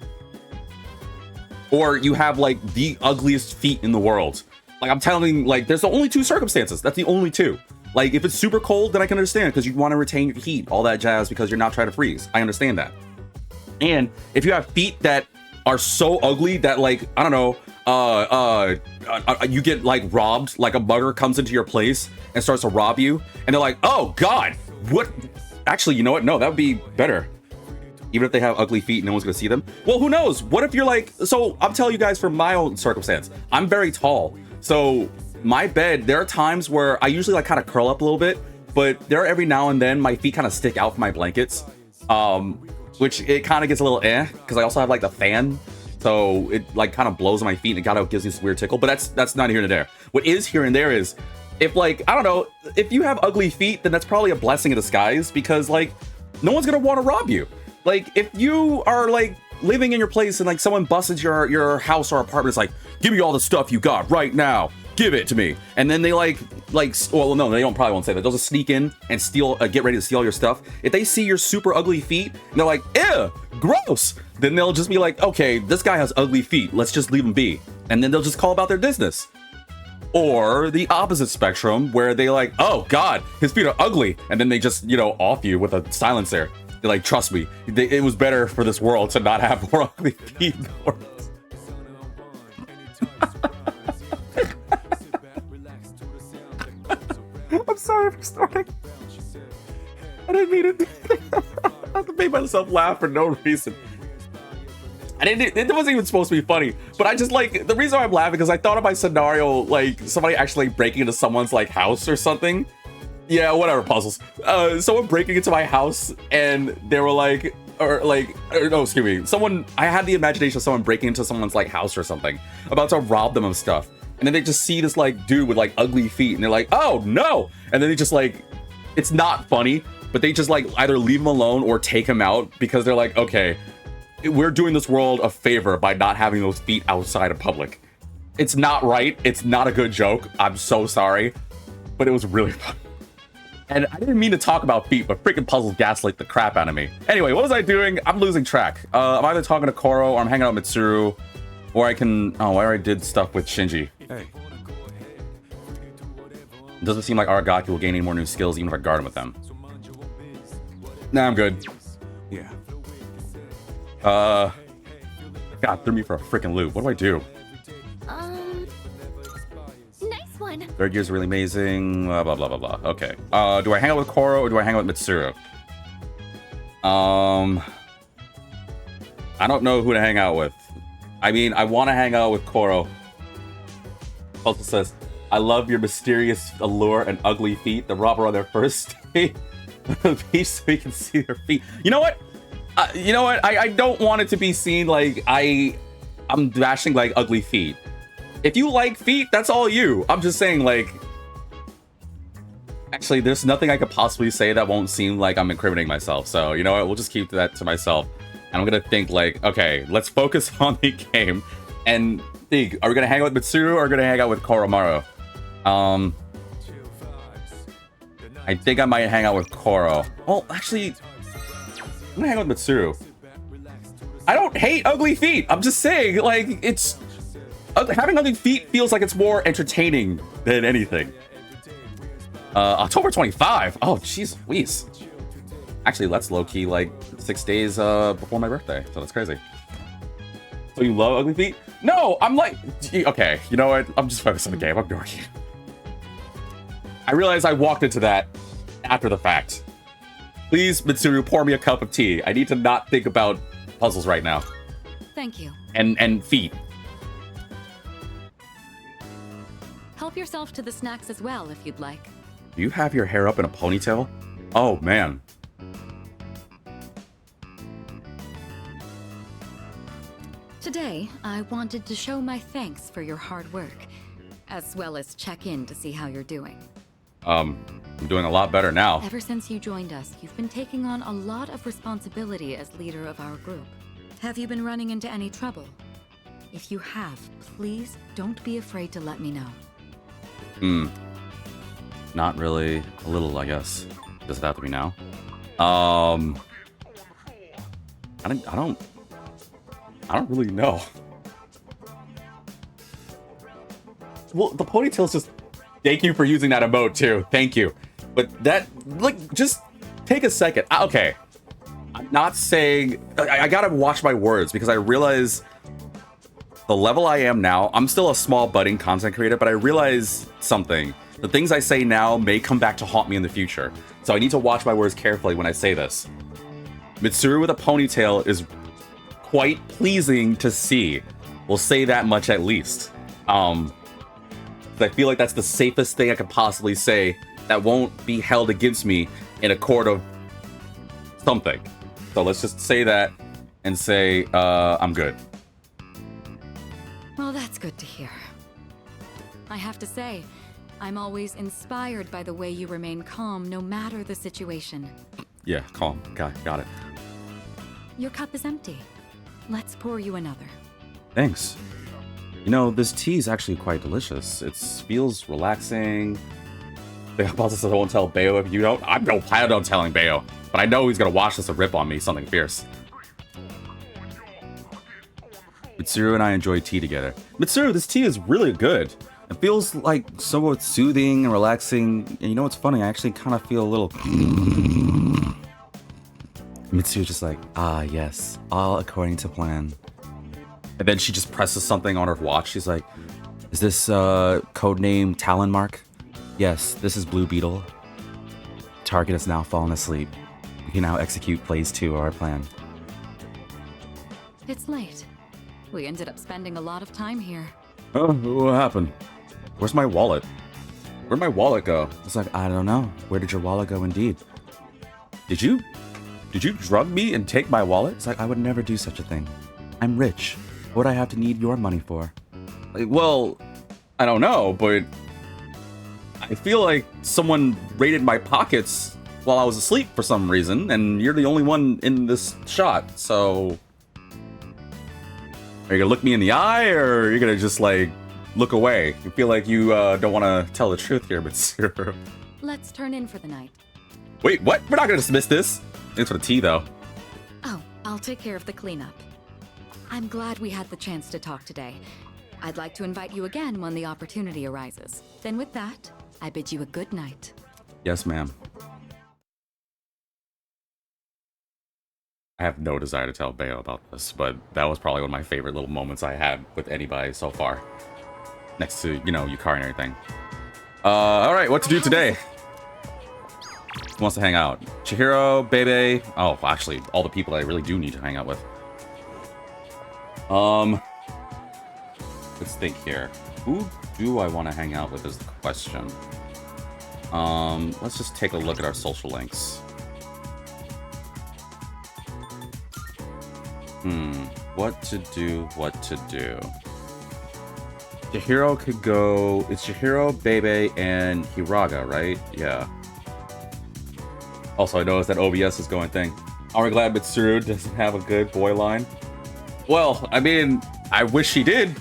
or you have like the ugliest feet in the world. Like I'm telling, like there's only 2 circumstances. That's the only 2. Like if it's super cold, then I can understand because you want to retain your heat, all that jazz, because you're not trying to freeze. I understand that. And if you have feet that are so ugly that like I don't know. You get like robbed, like a mugger comes into your place and starts to rob you, and they're like, oh god, what? Actually, you know what? No, that would be better. Even if they have ugly feet, no one's gonna see them. Well, who knows? What if you're like, so I'm telling you guys from my own circumstance, I'm very tall. So my bed, there are times where I usually like kind of curl up a little bit, but there are every now and then my feet kind of stick out from my blankets. Which it kind of gets a little because I also have like the fan. So it like kind of blows on my feet and it kind of gives me this weird tickle, but that's not here and there. What is here and there is if like, I don't know, if you have ugly feet, then that's probably a blessing in disguise because like no one's gonna want to rob you. Like if you are like living in your place and like someone busts into your house or apartment, it's like, give me all the stuff you got right now. Give it to me. And then they well, no, they probably won't say that. They'll just sneak in and steal, get ready to steal your stuff. If they see your super ugly feet and they're like, ew, gross, then they'll just be like, okay, this guy has ugly feet. Let's just leave him be. And then they'll just call about their business. Or the opposite spectrum where they like, oh God, his feet are ugly. And then they just, off you with a silencer. They're like, trust me, it was better for this world to not have more ugly feet. I'm sorry for starting. I didn't mean it. I made myself laugh for no reason. It wasn't even supposed to be funny, but I just like, the reason why I'm laughing because I thought of my scenario, like somebody actually breaking into someone's like house or something. Yeah, whatever, puzzles. Someone breaking into my house and they were like, no, excuse me. I had the imagination of someone breaking into someone's like house or something, about to rob them of stuff. And then they just see this like dude with like ugly feet and they're like, oh no. And then they just like, it's not funny, but they just like either leave him alone or take him out because they're like, okay, we're doing this world a favor by not having those feet outside of public. It's not right. It's not a good joke. I'm so sorry, but it was really fun. And I didn't mean to talk about feet, but freaking puzzles gaslight the crap out of me. Anyway, what was I doing? I'm losing track. I'm either talking to Koro or I'm hanging out with Mitsuru, or I already did stuff with Shinji. Hey. It doesn't seem like Aragaki will gain any more new skills even if I guard him with them. Nah, I'm good. Yeah. God, threw me for a freaking loop. What do I do? Nice one. Third year's really amazing. Blah, blah, blah, blah, blah. Okay. Do I hang out with Koro or do I hang out with Mitsuru? I don't know who to hang out with. I mean, I want to hang out with Koro. Also says, I love your mysterious allure and ugly feet. The robber on their first date. Beach so we can see their feet. You know what? I don't want it to be seen like I'm bashing like ugly feet. If you like feet, that's all you. I'm just saying, like, actually, there's nothing I could possibly say that won't seem like I'm incriminating myself. So, you know what? We'll just keep that to myself. And I'm gonna think like, okay, let's focus on the game and think, are we gonna hang out with Mitsuru or are we gonna hang out with Koromaru? I think I might hang out with Koro. Well, actually, I'm gonna hang out with Mitsuru. I don't hate ugly feet. I'm just saying, like, it's having ugly feet feels like it's more entertaining than anything. October 25. Oh, jeez Louise. Actually, that's low-key like 6 days before my birthday, so that's crazy. So you love ugly feet? No, I'm like, okay, you know what? I'm just focused on the game. I'm ignoring you. I realized I walked into that after the fact. Please, Mitsuru, pour me a cup of tea. I need to not think about puzzles right now. Thank you. And feet. Help yourself to the snacks as well if you'd like. Do you have your hair up in a ponytail? Oh, man. Today, I wanted to show my thanks for your hard work, as well as check in to see how you're doing. I'm doing a lot better now. Ever since you joined us, you've been taking on a lot of responsibility as leader of our group. Have you been running into any trouble? If you have, please don't be afraid to let me know. Not really. A little, I guess. Does it have to be now? I don't really know. Well, the ponytail's just... Thank you for using that emote, too. Thank you. But that... Like, just take a second. Okay. I'm not saying... I gotta watch my words, because I realize... The level I am now, I'm still a small budding content creator, but I realize something. The things I say now may come back to haunt me in the future. So I need to watch my words carefully when I say this. Mitsuru with a ponytail is quite pleasing to see. We'll say that much at least. I feel like that's the safest thing I could possibly say that won't be held against me in a court of something. So let's just say that and say, I'm good. Well, that's good to hear. I have to say, I'm always inspired by the way you remain calm no matter the situation. Yeah, calm. Got it. Your cup is empty. Let's pour you another. Thanks. You know, this tea is actually quite delicious. It feels relaxing. The boss says I won't tell Bayo if you don't. I don't plan on telling Bayo, but I know he's gonna watch this and rip on me something fierce. Mitsuru and I enjoy tea together. Mitsuru, this tea is really good. It feels like somewhat soothing and relaxing. And you know what's funny? I actually kind of feel a little... Mitsuru's just like, ah, yes, all according to plan. And then she just presses something on her watch. She's like, is this codename Talonmark? Yes, this is Blue Beetle. Target has now fallen asleep. We can now execute phase 2 of our plan. It's late. We ended up spending a lot of time here. Oh, what happened? Where's my wallet? Where'd my wallet go? It's like, I don't know. Where did your wallet go indeed? Did you drug me and take my wallet? It's like, I would never do such a thing. I'm rich. What would I have to need your money for? Like, well, I don't know, but I feel like someone raided my pockets while I was asleep for some reason, and you're the only one in this shot, so... Are you gonna look me in the eye, or are you gonna just, like, look away? You feel like you don't want to tell the truth here, but... Let's turn in for the night. Wait, what? We're not gonna dismiss this. Thanks for the tea, though. Oh, I'll take care of the cleanup. I'm glad we had the chance to talk today. I'd like to invite you again when the opportunity arises. Then with that, I bid you a good night. Yes, ma'am. I have no desire to tell Bayo about this, but that was probably one of my favorite little moments I had with anybody so far. next to, you know, Yukari and everything. Alright, what to do today? Who wants to hang out? Chihiro, Bebe. Oh, actually, all the people that I really do need to hang out with. Let's think here. Who do I want to hang out with is the question. Let's just take a look at our social links. What to do, what to do. Chihiro could go... It's Chihiro, Bebe, and Hiraga, right? Yeah. Also, I noticed that OBS is going thing. Are we glad Mitsuru doesn't have a good boy line? Well, I mean, I wish he did.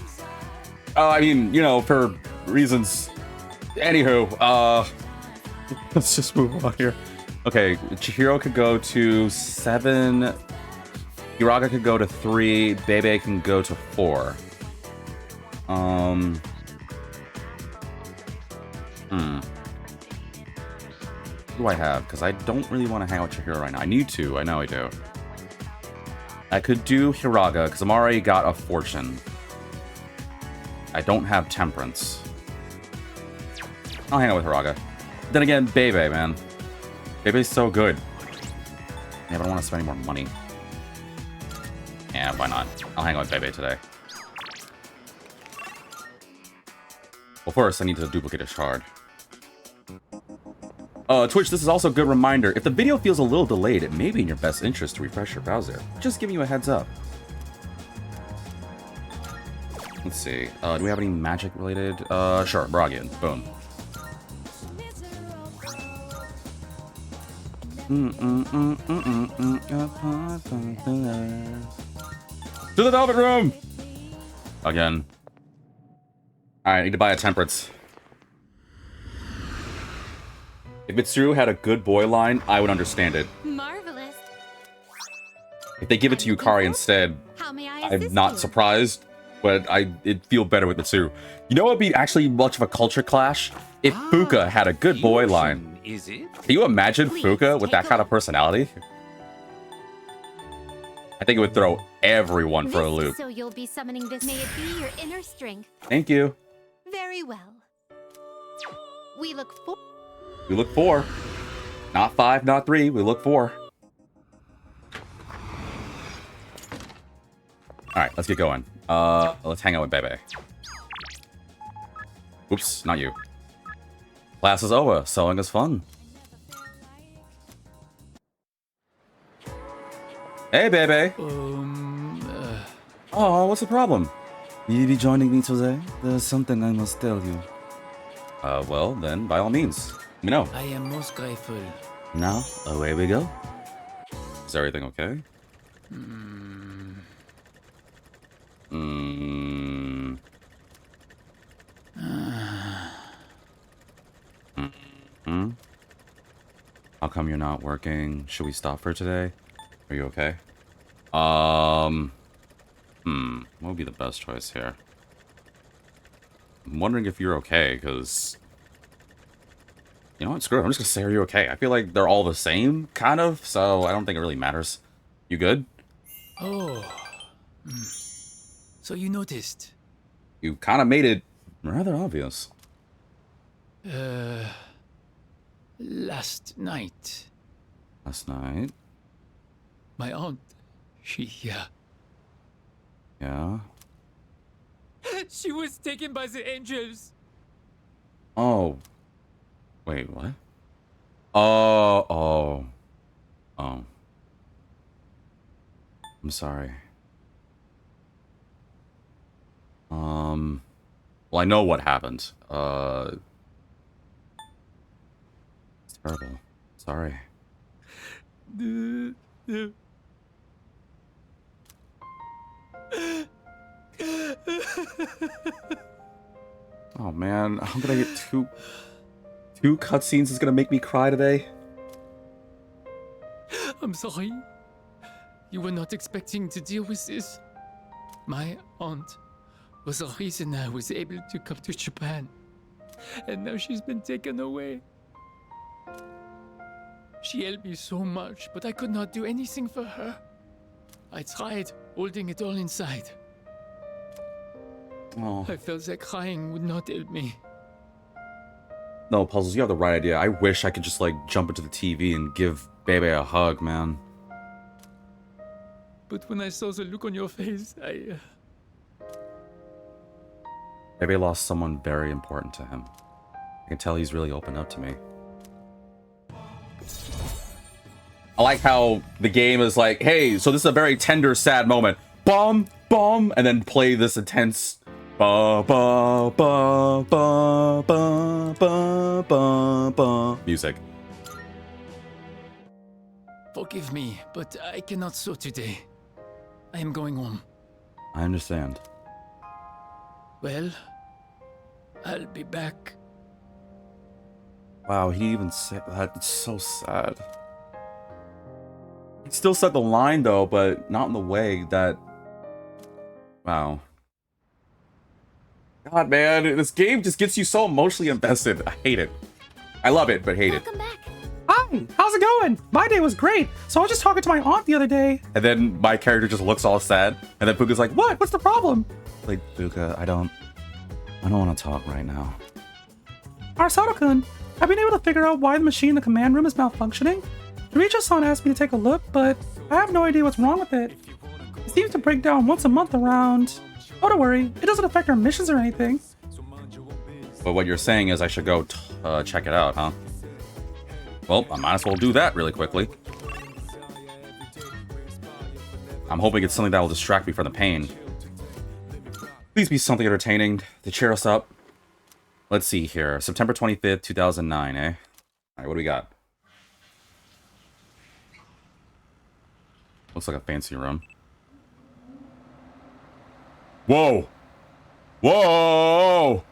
I mean, you know, for reasons. Anywho, let's just move on here. Okay, Chihiro could go to 7. Hiraga could go to 3. Bebe can go to 4. Who do I have? Because I don't really want to hang out with Chihiro right now. I need to. I know I do. I could do Hiraga, because I'm already got a fortune. I don't have temperance. I'll hang out with Hiraga. Then again, Bebe, man. Bebe's so good. Yeah, but I don't want to spend any more money. Yeah, why not? I'll hang out with Bebe today. Well, first, I need to duplicate a shard. Twitch, this is also a good reminder. If the video feels a little delayed, it may be in your best interest to refresh your browser. Just giving you a heads up. Let's see. Do we have any magic related? Sure, Bragian. Boom. To the Velvet Room! Again. Alright, I need to buy a temperance. If Mitsuru had a good boy line, I would understand it. Marvelous. If they give it to Yukari instead, How may I I'm assist not you? surprised, but it'd feel better with Mitsuru. You know what would be actually much of a culture clash? If Fuka had a good boy line. Is it? Can you imagine Please Fuka with take that kind of personality? I think it would throw everyone for a This is loop. So you'll be summoning this. May it be your inner strength. Thank you. Very well. We look for. We look 4. Not 5, not 3. We look 4. Alright, let's get going. Let's hang out with Bebe. Oops, not you. Class is over. Sewing is fun. Hey, Bebe. Oh, what's the problem? Will you be joining me today? There's something I must tell you. Well, then, by all means. Let me know. I am most grateful. Now, away we go. Is everything okay? How come you're not working? Should we stop for today? Are you okay? What would be the best choice here? I'm wondering if you're okay, because... You know what? Screw it. I'm just gonna say, are you okay? I feel like they're all the same, kind of, so I don't think it really matters. You good? Oh. So you noticed? You kind of made it rather obvious. Last night, Last night? my aunt, she, Yeah? she was taken by the angels. Oh. Wait, what? Oh. I'm sorry. Well, I know what happened. It's terrible. Sorry. Oh man, I'm gonna get two cutscenes is gonna make me cry today. I'm sorry. You were not expecting to deal with this. My aunt was the reason I was able to come to Japan. And now she's been taken away. She helped me so much, but I could not do anything for her. I tried holding it all inside. Oh. I felt that crying would not help me. No, Puzzles, you have the right idea. I wish I could just, like, jump into the TV and give Bebe a hug, man. But when I saw the look on your face, Bebe lost someone very important to him. I can tell he's really opened up to me. I like how the game is like, hey, so this is a very tender, sad moment. Bomb, bomb, and then play this intense ba ba ba ba ba ba ba ba music. Forgive me, but I cannot sew today. I am going home. I understand. Well, I'll be back. Wow, he even said that. It's so sad. He still said the line though, but not in the way that. Wow. God, man, this game just gets you so emotionally invested. I hate it. I love it, but hate it. Welcome back. Hi, how's it going? My day was great. So I was just talking to my aunt the other day. And then my character just looks all sad, and then Puka's like, What? What's the problem? Like, Puka, I don't want to talk right now. Arsato-kun, I've been able to figure out why the machine in the command room is malfunctioning. Yuricha-san asked me to take a look, but I have no idea what's wrong with it. It seems to break down once a month around. Oh, don't worry, it doesn't affect our missions or anything. But what you're saying is I should go check it out, huh? Well, I might as well do that really quickly. I'm hoping it's something that will distract me from the pain. Please be something entertaining to cheer us up. Let's see here. September 25th, 2009, eh? Alright, what do we got? Looks like a fancy room. Whoa! Whoa!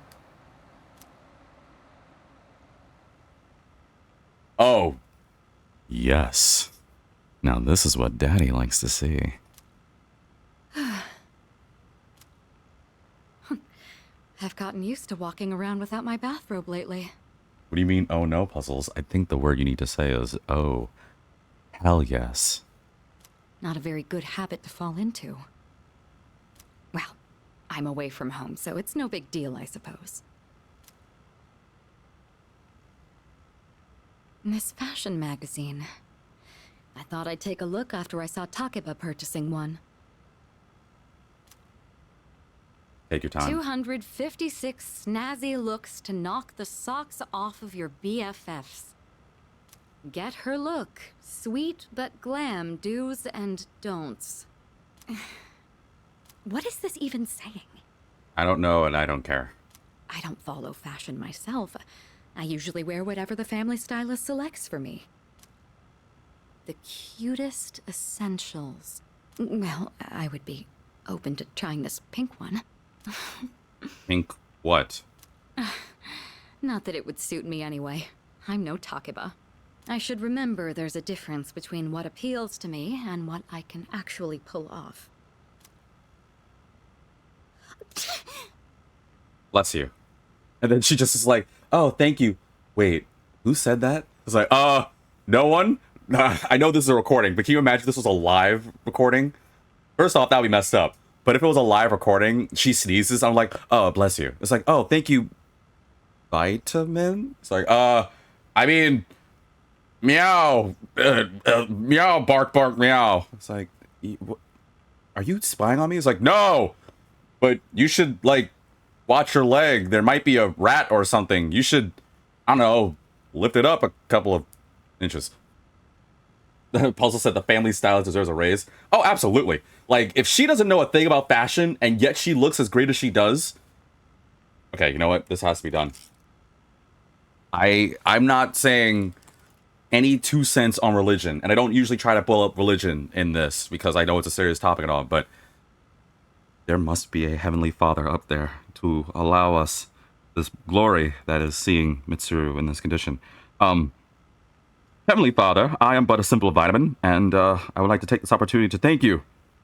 Oh. Yes. Now this is what Daddy likes to see. I've gotten used to walking around without my bathrobe lately. What do you mean, oh no, Puzzles? I think the word you need to say is, oh, hell yes. Not a very good habit to fall into. Well, I'm away from home, so it's no big deal, I suppose. This fashion magazine. I thought I'd take a look after I saw Takeba purchasing one. Take your time. 256 snazzy looks to knock the socks off of your BFFs. Get her look. Sweet but glam do's and don'ts. What is this even saying? I don't know and I don't care. I don't follow fashion myself. I usually wear whatever the family stylist selects for me. The cutest essentials. Well, I would be open to trying this pink one. Pink what? Not that it would suit me anyway. I'm no Takeba. I should remember there's a difference between what appeals to me and what I can actually pull off. Bless you. And then she just is like, oh, thank you. Wait, who said that? It's like, no one? I know this is a recording, but can you imagine this was a live recording? First off, that would be messed up. But if it was a live recording, she sneezes, I'm like, oh, bless you. It's like, oh, thank you, vitamin? It's like, I mean, meow, meow, bark, bark, meow. It's like, are you spying on me? It's like, no, but you should, like, watch your leg. There might be a rat or something. You should, I don't know, lift it up a couple of inches. Puzzle said the family stylist deserves a raise. Oh, absolutely. Like, if she doesn't know a thing about fashion, and yet she looks as great as she does... Okay, you know what? This has to be done. I'm not saying any 2 cents on religion, and I don't usually try to pull up religion in this, because I know it's a serious topic and all, but... there must be a heavenly father up there to allow us this glory that is seeing Mitsuru in this condition. Heavenly Father, I am but a simple vitamin, and I would like to take this opportunity to thank you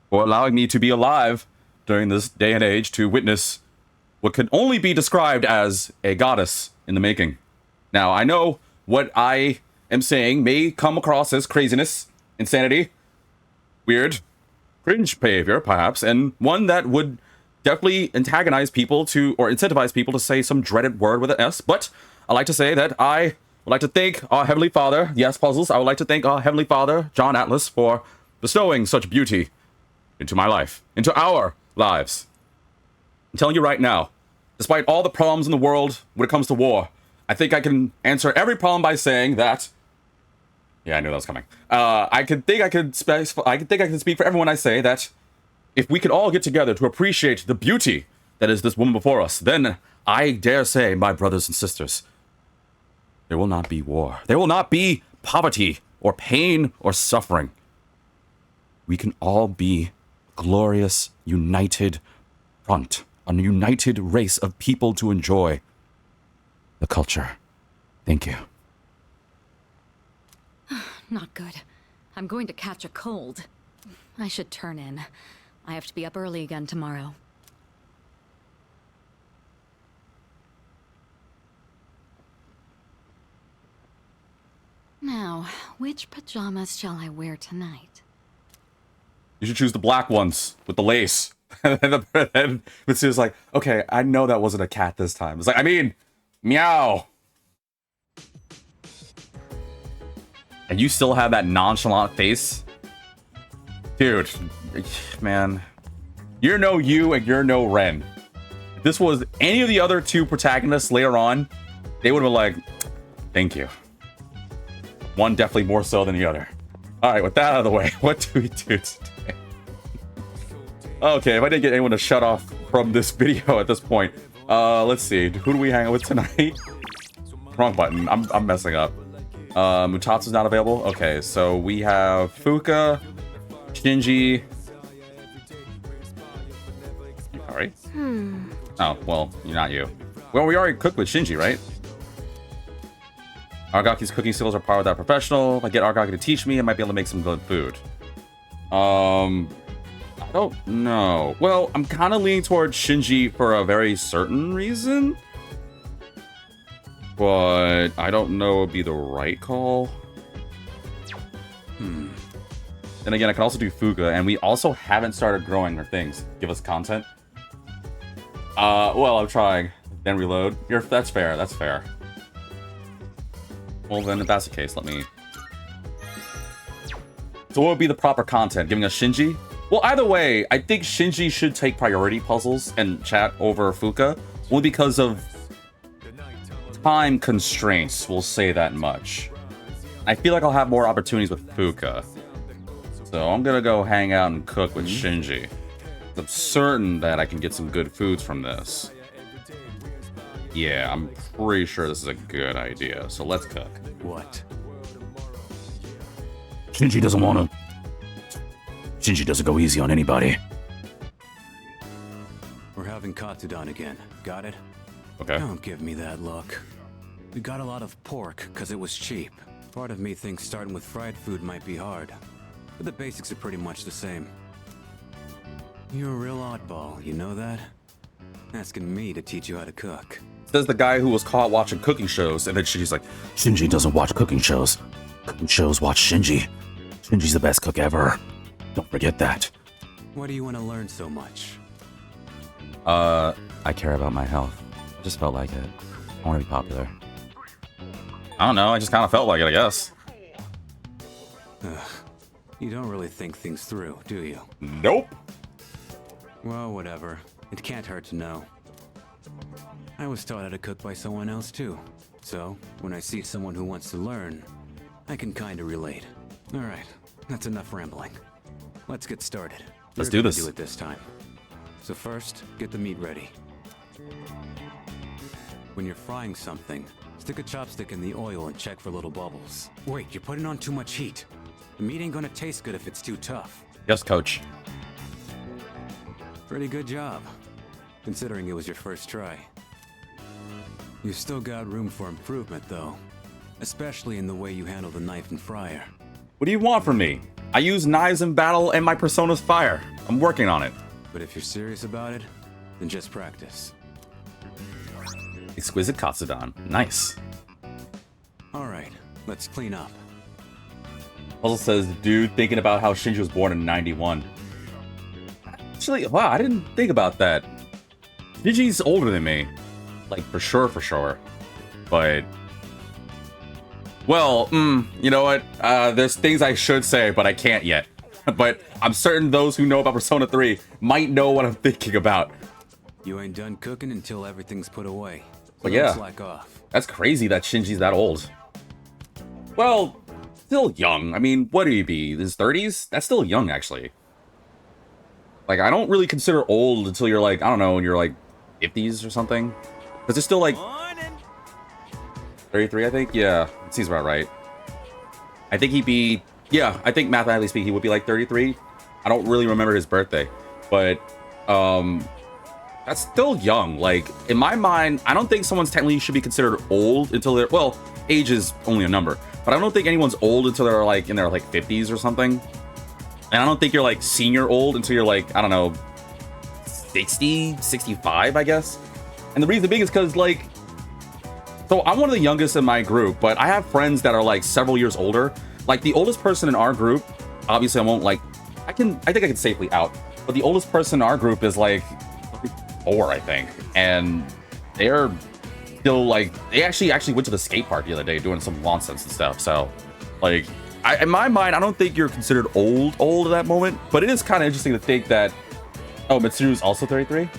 for allowing me to be alive during this day and age to witness what can only be described as a goddess in the making. Now, I know what I am saying may come across as craziness, insanity, weird, cringe behavior, perhaps, and one that would definitely antagonize people to, or incentivize people to say some dreaded word with an S, but I like to say that I would like to thank our Heavenly Father, yes, Puzzles, I would like to thank our Heavenly Father, John Atlas, for bestowing such beauty into my life, into our lives. I'm telling you right now, despite all the problems in the world when it comes to war, I think I can answer every problem by saying that. Yeah, I knew that was coming. I think I can speak for everyone. I say that if we could all get together to appreciate the beauty that is this woman before us, then I dare say, my brothers and sisters, there will not be war. There will not be poverty or pain or suffering. We can all be a glorious, united front, a united race of people to enjoy the culture. Thank you. Not good. I'm going to catch a cold. I should turn in. I have to be up early again tomorrow. Now, which pajamas shall I wear tonight? You should choose the black ones with the lace. And Mitsu's like, okay, I know that wasn't a cat this time. It's like, I mean, meow. And you still have that nonchalant face? Dude, man. You're no you and you're no Ren. If this was any of the other two protagonists later on, they would have been like, thank you. One definitely more so than the other. Alright, with that out of the way, what do we do today? Okay, if I didn't get anyone to shut off from this video at this point, let's see. Who do we hang out with tonight? Wrong button. I'm messing up. Mutatsu's not available? Okay, so we have Fuka, Shinji. You alright? Oh, well, you're not you. Well, we already cooked with Shinji, right? Argaki's cooking skills are part of that professional. If I get Argaki to teach me, I might be able to make some good food. I don't know. Well, I'm kind of leaning towards Shinji for a very certain reason. But I don't know it would be the right call. Then again, I can also do Fuga, and we also haven't started growing our things. Give us content. Well, I'm trying. Then reload. That's fair. That's fair. Well, then, if that's the case, let me... So what would be the proper content? Giving us Shinji? Well, either way, I think Shinji should take priority puzzles and chat over Fuka. Only because of time constraints, we'll say that much. I feel like I'll have more opportunities with Fuka. So I'm gonna go hang out and cook with Shinji. I'm certain that I can get some good foods from this. Yeah, I'm pretty sure this is a good idea. So let's cook. What? Shinji doesn't want to. Shinji doesn't go easy on anybody. We're having Katsudan again. Got it? Okay. Don't give me that look. We got a lot of pork because it was cheap. Part of me thinks starting with fried food might be hard, but the basics are pretty much the same. You're a real oddball, you know that? Asking me to teach you how to cook. Says the guy who was caught watching cooking shows, and then Shinji's like, Shinji doesn't watch cooking shows. Cooking shows watch Shinji. Shinji's the best cook ever. Don't forget that. Why do you want to learn so much? I care about my health. I just felt like it. I want to be popular. I don't know, I just kind of felt like it, I guess. You don't really think things through, do you? Nope. Well, whatever. It can't hurt to know. I was taught how to cook by someone else too. So, when I see someone who wants to learn, I can kinda relate. Alright, that's enough rambling. Let's get started. Let's You're do this. gonna do it this time. So first, get the meat ready. When you're frying something, stick a chopstick in the oil and check for little bubbles. Wait, you're putting on too much heat. The meat ain't gonna taste good if it's too tough. Yes, coach. Pretty good job, considering it was your first try. You still got room for improvement, though. Especially in the way you handle the knife and fryer. What do you want from me? I use knives in battle and my persona's fire. I'm working on it. But if you're serious about it, then just practice. Exquisite Katsudan. Nice. Alright, let's clean up. Puzzle says, dude thinking about how Shinji was born in 91. Just Actually, wow, I didn't think about that. Shinji's older than me. Like, for sure. But... Well, you know what? There's things I should say, but I can't yet. But I'm certain those who know about Persona 3 might know what I'm thinking about. You ain't done cooking until everything's put away. But yeah, slack off. That's crazy that Shinji's that old. Well, still young. I mean, what do you be? His 30s? That's still young, actually. Like, I don't really consider old until you're like, I don't know, when you're like 50s or something. Because it's still like 33, I think? Yeah, it seems about right. I think he'd be... Yeah, I think mathematically speaking, he would be like 33. I don't really remember his birthday. But, that's still young. Like, in my mind, I don't think someone's technically should be considered old until they're... Well, age is only a number. But I don't think anyone's old until they're like in their like 50s or something. And I don't think you're like senior old until you're like, I don't know, 60, 65, I guess. And the reason being is because like... So I'm one of the youngest in my group, but I have friends that are like several years older. Like the oldest person in our group, obviously I won't like... I think I can safely out. But the oldest person in our group is like 4, I think. And they're still like... They actually went to the skate park the other day doing some nonsense and stuff. So like... in my mind, I don't think you're considered old at that moment, but it is kind of interesting to think that, oh, Mitsuru's also 33?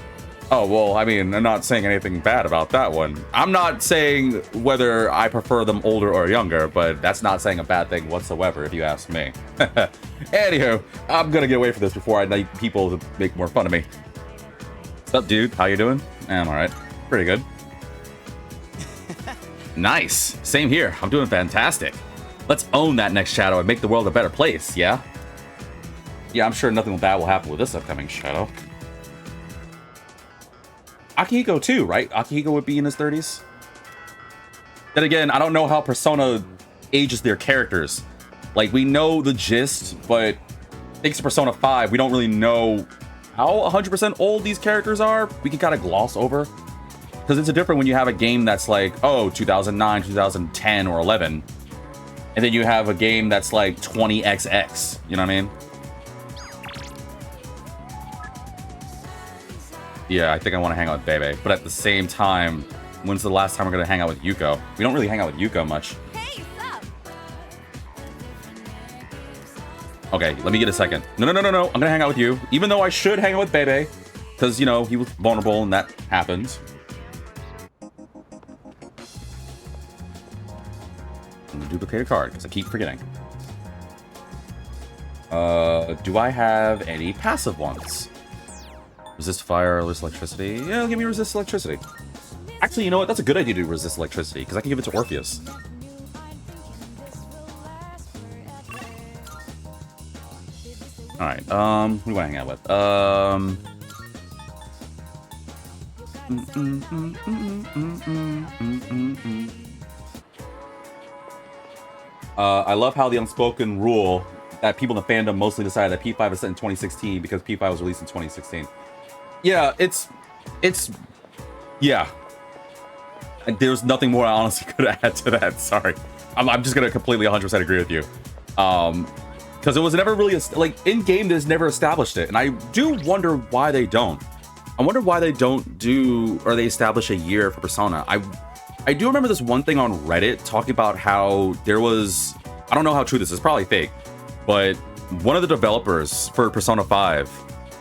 Oh, well, I mean, I'm not saying anything bad about that one. I'm not saying whether I prefer them older or younger, but that's not saying a bad thing whatsoever, if you ask me. Anywho, I'm gonna get away from this before I need people to make more fun of me. What's up, dude? How you doing? I'm alright. Pretty good. Nice. Same here. I'm doing fantastic. Let's own that next shadow and make the world a better place, yeah? Yeah, I'm sure nothing bad will happen with this upcoming shadow. Akihiko too, right? Akihiko would be in his 30s. Then again, I don't know how Persona ages their characters. Like, we know the gist, but thanks to Persona 5, we don't really know how 100% old these characters are. We can kind of gloss over. Because it's different when you have a game that's like, oh, 2009, 2010, or 11. And then you have a game that's like 20XX. You know what I mean? Yeah, I think I want to hang out with Bebe. But at the same time, when's the last time we're going to hang out with Yuko? We don't really hang out with Yuko much. Hey, sup? Okay, let me get a second. No. I'm going to hang out with you. Even though I should hang out with Bebe. Because, you know, he was vulnerable and that happens. Duplicate a card because I keep forgetting. Do I have any passive ones? Resist fire, resist electricity. Yeah, give me resist electricity. Actually, you know what? That's a good idea to resist electricity because I can give it to Orpheus. All right. Who do I hang out with? I love how the unspoken rule that people in the fandom mostly decided that P5 is set in 2016 because P5 was released in 2016. Yeah, yeah. And there's nothing more I honestly could add to that. Sorry. I'm just gonna completely 100% agree with you. Because it was never really, like, in-game, there's never established it. And I do wonder why they don't. I wonder why they don't do, or they establish a year for Persona. I do remember this one thing on Reddit talking about how there was, I don't know how true this is, probably fake, but one of the developers for Persona 5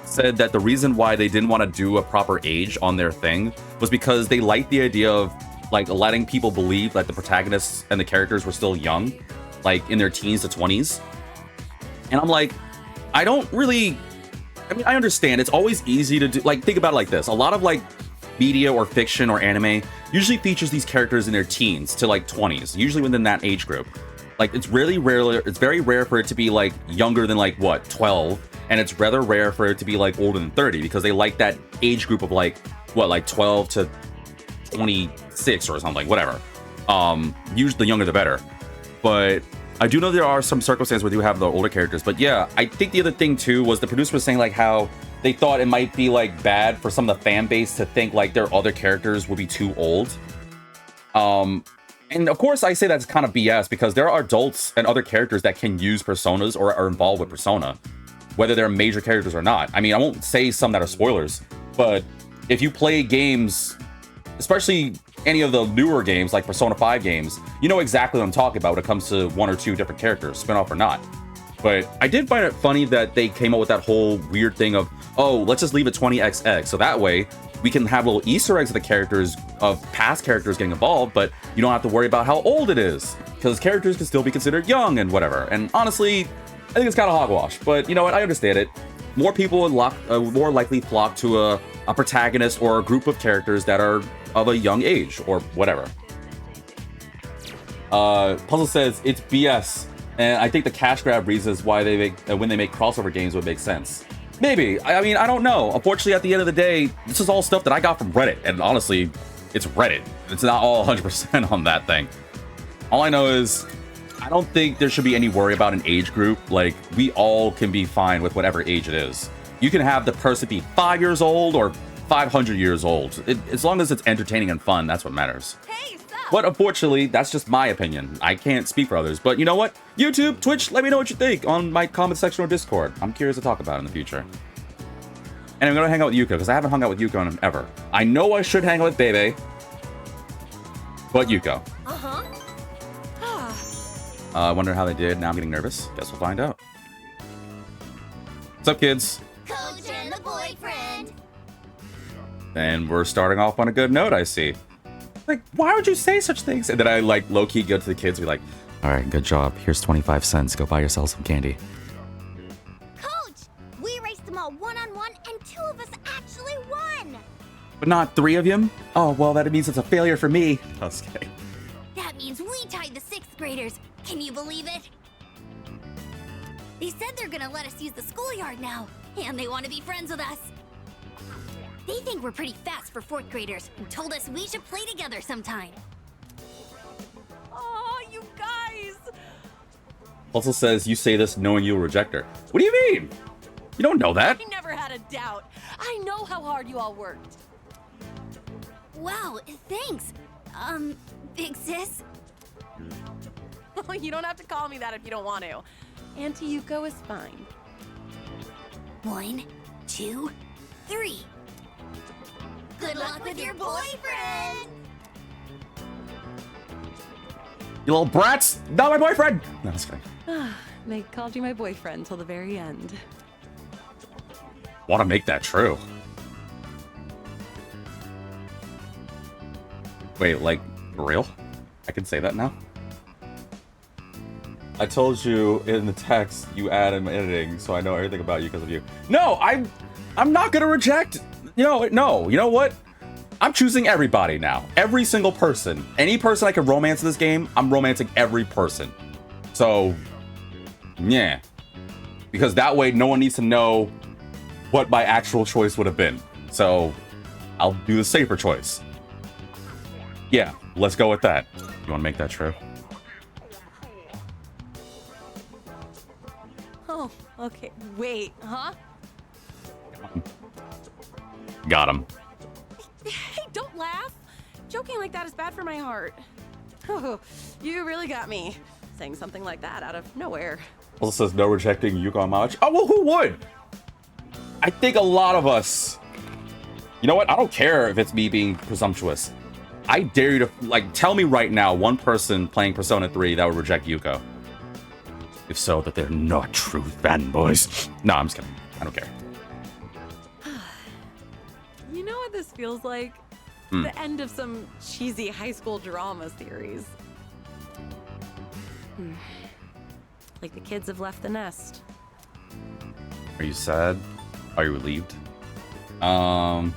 said that the reason why they didn't want to do a proper age on their thing was because they liked the idea of like letting people believe that the protagonists and the characters were still young, like in their teens to 20s. And I'm like, I don't really, I mean, I understand it's always easy to do, like, think about it like this. A lot of like media or fiction or anime usually features these characters in their teens to like 20s, usually within that age group. Like, it's very rare for it to be like younger than like what, 12, and it's rather rare for it to be like older than 30 because they like that age group of like what, like 12 to 26 or something, whatever. Usually the younger the better. But I do know there are some circumstances where you have the older characters. But yeah, I think the other thing too was the producer was saying like how they thought it might be like bad for some of the fan base to think like their other characters would be too old. And of course I say that's kind of BS because there are adults and other characters that can use personas or are involved with Persona. whether they're major characters or not. I mean, I won't say some that are spoilers, but if you play games, especially any of the newer games like Persona 5 games, you know exactly what I'm talking about when it comes to one or two different characters, spin-off or not. But I did find it funny that they came up with that whole weird thing of, oh, let's just leave it 20XX, so that way we can have little Easter eggs of the characters, of past characters getting involved, but you don't have to worry about how old it is, because characters can still be considered young and whatever. And honestly, I think it's kind of hogwash, but you know what, I understand it. More people would more likely flock to a protagonist or a group of characters that are of a young age or whatever. Puzzle says it's BS, and I think the cash grab reasons why they make when they make crossover games would make sense. Maybe. I mean, I don't know. Unfortunately, at the end of the day, this is all stuff that I got from Reddit, and honestly, it's Reddit. It's not all 100% on that thing. All I know is I don't think there should be any worry about an age group. Like, we all can be fine with whatever age it is. You can have the person be 5 years old or 500 years old. As long as it's entertaining and fun, that's what matters. But unfortunately, that's just my opinion. I can't speak for others. But you know what? YouTube, Twitch, let me know what you think on my comment section or Discord. I'm curious to talk about it in the future. And I'm going to hang out with Yuko, because I haven't hung out with Yuko in ever. I know I should hang out with Bebe, but Yuko. I wonder how they did. Now I'm getting nervous. Guess we'll find out. What's up, kids? Coach and the boyfriend. And we're starting off on a good note, I see. Like, why would you say such things? And then I, like, low-key go to the kids and be like, all right, good job. Here's 25 cents. Go buy yourself some candy. Coach, we raced them all one-on-one, and 2 of us actually won. But not 3 of you? Oh, well, that means it's a failure for me. Okay. That means we tied the 6th graders. Can you believe it? They said they're gonna let us use the schoolyard now, and they want to be friends with us. They think we're pretty fast for 4th graders and told us we should play together sometime. Oh, you guys! Also says you say this knowing you'll reject her. What do you mean? You don't know that. I never had a doubt. I know how hard you all worked. Wow, thanks. Big sis. You don't have to call me that if you don't want to. Auntie Yuko is fine. 1, 2, 3. Good luck with your boyfriend! You little brats! Not my boyfriend! No, that's fine. They called you my boyfriend till the very end. Want to make that true. Wait, like, for real? I can say that now? I told you in the text you add in editing, so I know everything about you because of you. No, I'm not gonna reject. No. You know what? I'm choosing everybody now. Every single person. Any person I can romance in this game, I'm romancing every person. So, yeah. Because that way, no one needs to know what my actual choice would have been. So, I'll do the safer choice. Yeah, let's go with that. You want to make that true? Oh, okay. Wait, huh? Got him. Hey, don't laugh. Joking like that is bad for my heart. Oh, you really got me. Saying something like that out of nowhere. Also says no rejecting Yuko Amachi. Oh, well, who would? I think a lot of us. You know what? I don't care if it's me being presumptuous. I dare you to, like, tell me right now one person playing Persona 3 that would reject Yuko. If so, that they're not true fanboys. No, I'm just kidding. I don't care. You know what this feels like? The end of some cheesy high school drama series. Like the kids have left the nest. Are you sad? Are you relieved? I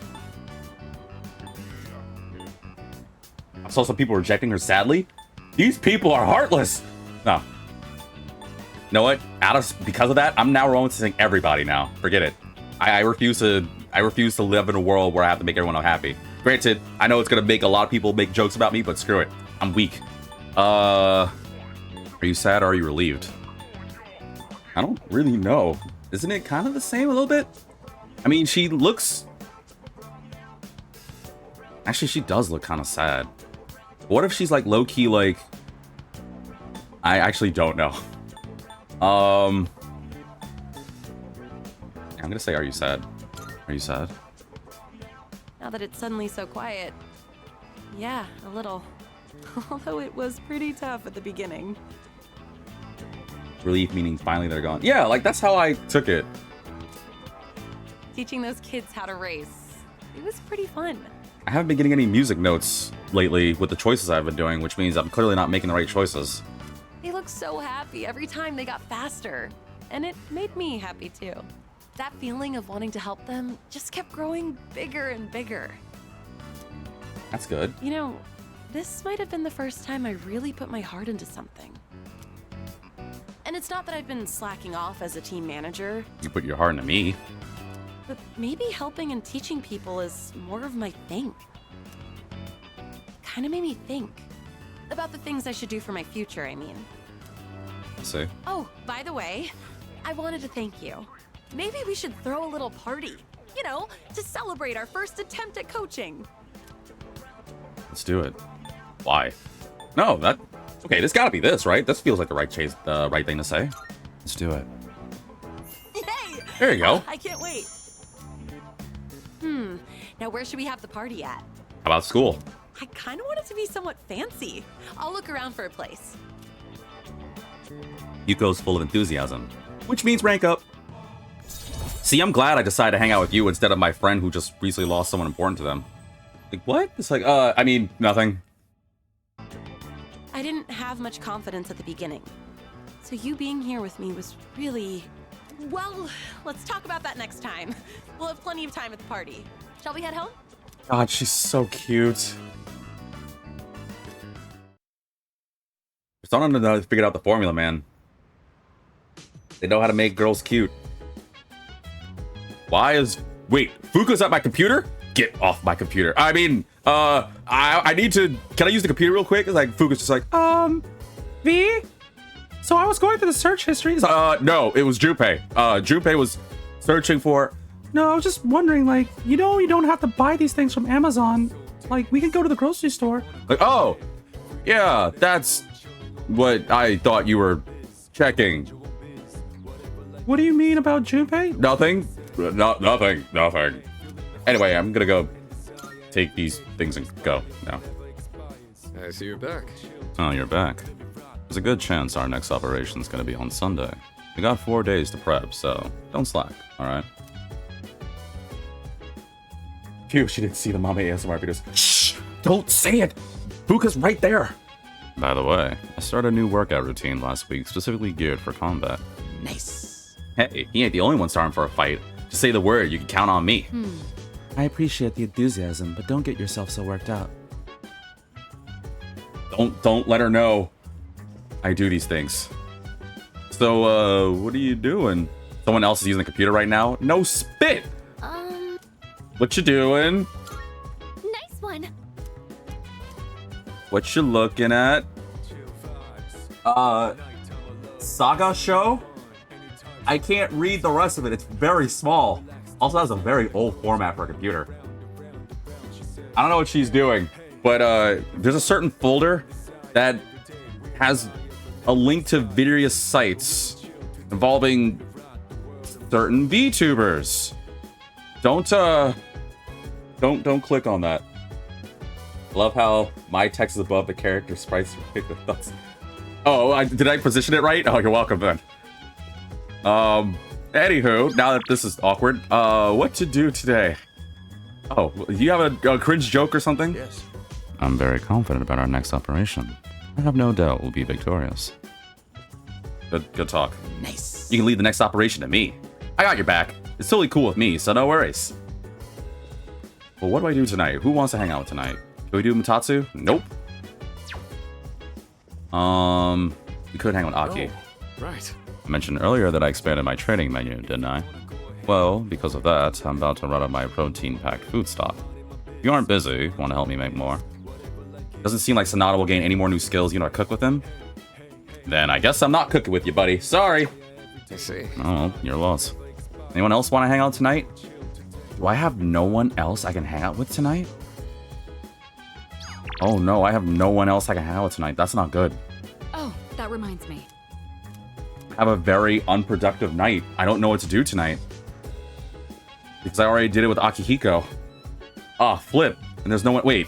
saw some people rejecting her sadly. These people are heartless. No. You know what? Because of that, I'm now romancing everybody now. Forget it. I refuse to live in a world where I have to make everyone unhappy. Granted, I know it's gonna make a lot of people make jokes about me, but screw it. I'm weak. Are you sad or are you relieved? I don't really know. Isn't it kind of the same a little bit? I mean, she looks... Actually, she does look kind of sad. What if she's like low-key like... I actually don't know. gonna say, are you sad? Are you sad? Now that it's suddenly so quiet, yeah, a little. Although it was pretty tough at the beginning. Relief meaning finally they're gone. Yeah, like that's how I took it. Teaching those kids how to race, it was pretty fun. I haven't been getting any music notes lately with the choices I've been doing, which means I'm clearly not making the right choices. They looked so happy every time they got faster. And it made me happy too. That feeling of wanting to help them just kept growing bigger and bigger. That's good. You know, this might have been the first time I really put my heart into something. And it's not that I've been slacking off as a team manager, You put your heart into me. but maybe helping and teaching people is more of my thing. Kind of made me think about the things I should do for my future, I mean. Let's see. Oh, by the way, I wanted to thank you. Maybe we should throw a little party, you know, to celebrate our first attempt at coaching. Let's do it. Why? No, that... Okay, this gotta be this, right? This feels like the right thing to say. Let's do it. Yay! There you go. I can't wait. Now where should we have the party at? How about school? I kind of want it to be somewhat fancy. I'll look around for a place. Yuko's full of enthusiasm, which means rank up. See, I'm glad I decided to hang out with you instead of my friend who just recently lost someone important to them. Like, what? It's like, I mean, nothing. I didn't have much confidence at the beginning. So you being here with me was really... Well, let's talk about that next time. We'll have plenty of time at the party. Shall we head home? God, she's so cute. They're starting to figure out the formula, man. They know how to make girls cute. Why is... Wait, Fuka's at my computer? Get off my computer. I mean, I need to... Can I use the computer real quick? It's like, Fuka's just like, V? So I was going through the search history. no, it was Junpei. Junpei was searching for... No, I was just wondering, like, you know, you don't have to buy these things from Amazon. Like, we can go to the grocery store. Like, oh, yeah, that's what I thought you were checking. What do you mean about Junpei? Nothing. Nothing. Anyway, I'm gonna go take these things and go now. I see you're back. Oh, you're back. There's a good chance our next operation's gonna be on Sunday. We got 4 days to prep, so don't slack, alright? Phew, she didn't see the Mama ASMR videos. Shh! Don't say it! Fuka's right there! By the way, I started a new workout routine last week specifically geared for combat. Nice. Hey, he ain't the only one starting for a fight. Just say the word, you can count on me. I appreciate the enthusiasm, but don't get yourself so worked out. Don't let her know I do these things. So, what are you doing? Someone else is using the computer right now? No spit! What you doing? Nice one. What you looking at? Saga show? I can't read the rest of it. It's very small. Also has a very old format for a computer. I don't know what she's doing, but there's a certain folder that has a link to various sites involving certain VTubers. Don't click on that. I love how my text is above the character sprites. Oh, did I position it right? Oh, you're welcome then. Anywho, now that this is awkward, what to do today? Oh, you have a cringe joke or something? Yes. I'm very confident about our next operation. I have no doubt we'll be victorious. Good talk. Nice. You can lead the next operation to me. I got your back. It's totally cool with me, so no worries. Well, what do I do tonight? Who wants to hang out tonight? Can we do Mutatsu? Nope. We could hang with Aki. Oh, right. I mentioned earlier that I expanded my training menu, didn't I? Well, because of that, I'm about to run out of my protein-packed food stock. If you aren't busy, want to help me make more? Doesn't seem like Sonata will gain any more new skills you know to cook with him. Then I guess I'm not cooking with you, buddy. Sorry. I see. Oh, your loss. Anyone else want to hang out tonight? Do I have no one else I can hang out with tonight? Oh no, I have no one else I can hang out with tonight. That's not good. Oh, that reminds me. I have a very unproductive night. I don't know what to do tonight. because I already did it with Akihiko. Ah, flip. And there's no one. Wait.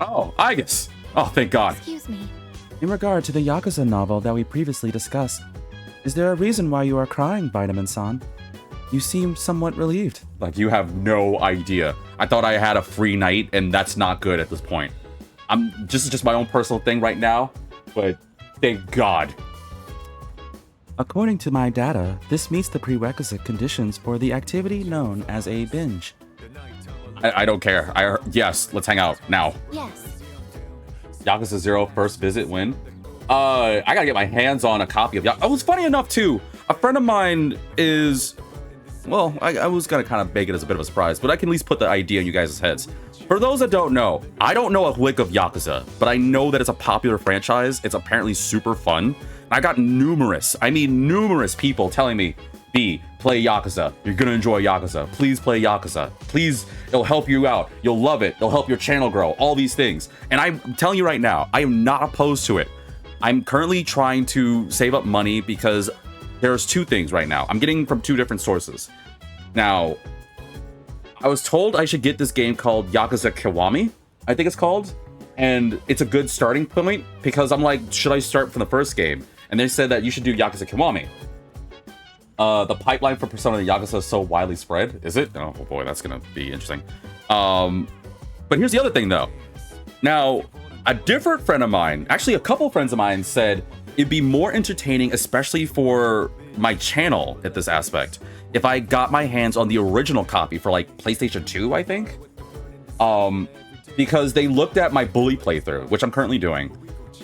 Oh, Aigis. Oh, thank God. Excuse me. In regard to the Yakuza novel that we previously discussed, is there a reason why you are crying, Vitamin-san? You seem somewhat relieved. Like, you have no idea. I thought I had a free night, and that's not good at this point. This is just my own personal thing right now, but thank God. According to my data, this meets the prerequisite conditions for the activity known as a binge. I don't care. Yes, let's hang out now. Yes. Yakuza 0 first visit win. I gotta get my hands on a copy of Yakuza. Oh, it's funny enough too. A friend of mine is, well, I was gonna kind of make it as a bit of a surprise, but I can at least put the idea in you guys' heads. For those that don't know, I don't know a lick of Yakuza, but I know that it's a popular franchise. It's apparently super fun. I got numerous people telling me, B, play Yakuza. You're gonna enjoy Yakuza. Please play Yakuza. Please, it'll help you out. You'll love it. It'll help your channel grow. All these things. And I'm telling you right now, I am not opposed to it. I'm currently trying to save up money because there's two things right now. I'm getting from two different sources. Now, I was told I should get this game called Yakuza Kiwami, I think it's called. And it's a good starting point because I'm like, should I start from the first game? And they said that you should do Yakuza Kiwami. The pipeline for Persona and Yakuza is so widely spread. Is it? Oh boy, that's gonna be interesting. But here's the other thing though. Now, a different friend of mine, actually a couple friends of mine, said it'd be more entertaining, especially for my channel at this aspect, if I got my hands on the original copy for like PlayStation 2, I think. Because they looked at my Bully playthrough, which I'm currently doing.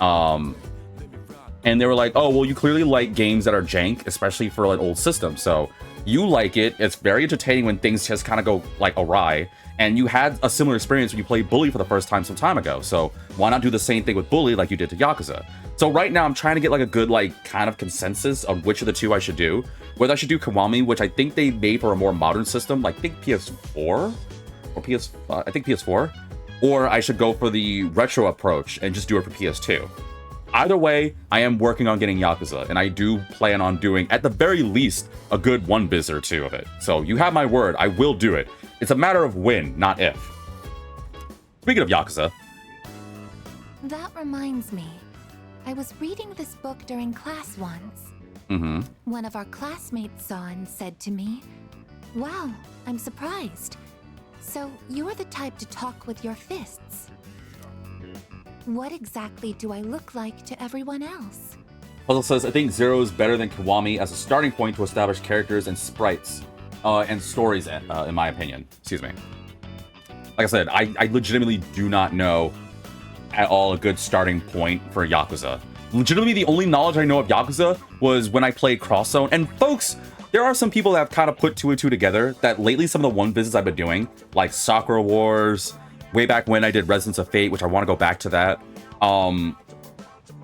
And they were like, oh, well, you clearly like games that are jank, especially for an old system. So you like it. It's very entertaining when things just kind of go like awry. And you had a similar experience when you played Bully for the first time some time ago. So why not do the same thing with Bully like you did to Yakuza? So right now I'm trying to get like a good like kind of consensus on which of the two I should do. Whether I should do Kiwami, which I think they made for a more modern system, like I think PS4 or I think PS4, or I should go for the retro approach and just do it for PS2. Either way, I am working on getting Yakuza, and I do plan on doing, at the very least, a good one biz or two of it. So you have my word, I will do it. It's a matter of when, not if. Speaking of Yakuza. That reminds me. I was reading this book during class once. Mm-hmm. One of our classmates saw and said to me, "Wow, I'm surprised. So you're the type to talk with your fists. What exactly do I look like to everyone else?" Puzzle says, I think Zero is better than Kiwami as a starting point to establish characters and sprites and stories, in my opinion. Excuse me. Like I said, I legitimately do not know at all a good starting point for Yakuza. Legitimately, the only knowledge I know of Yakuza was when I played Cross Zone. And folks, there are some people that have kind of put two and two together that lately some of the one business I've been doing, like Sakura Wars, way back when I did Residence of Fate, which I want to go back to that.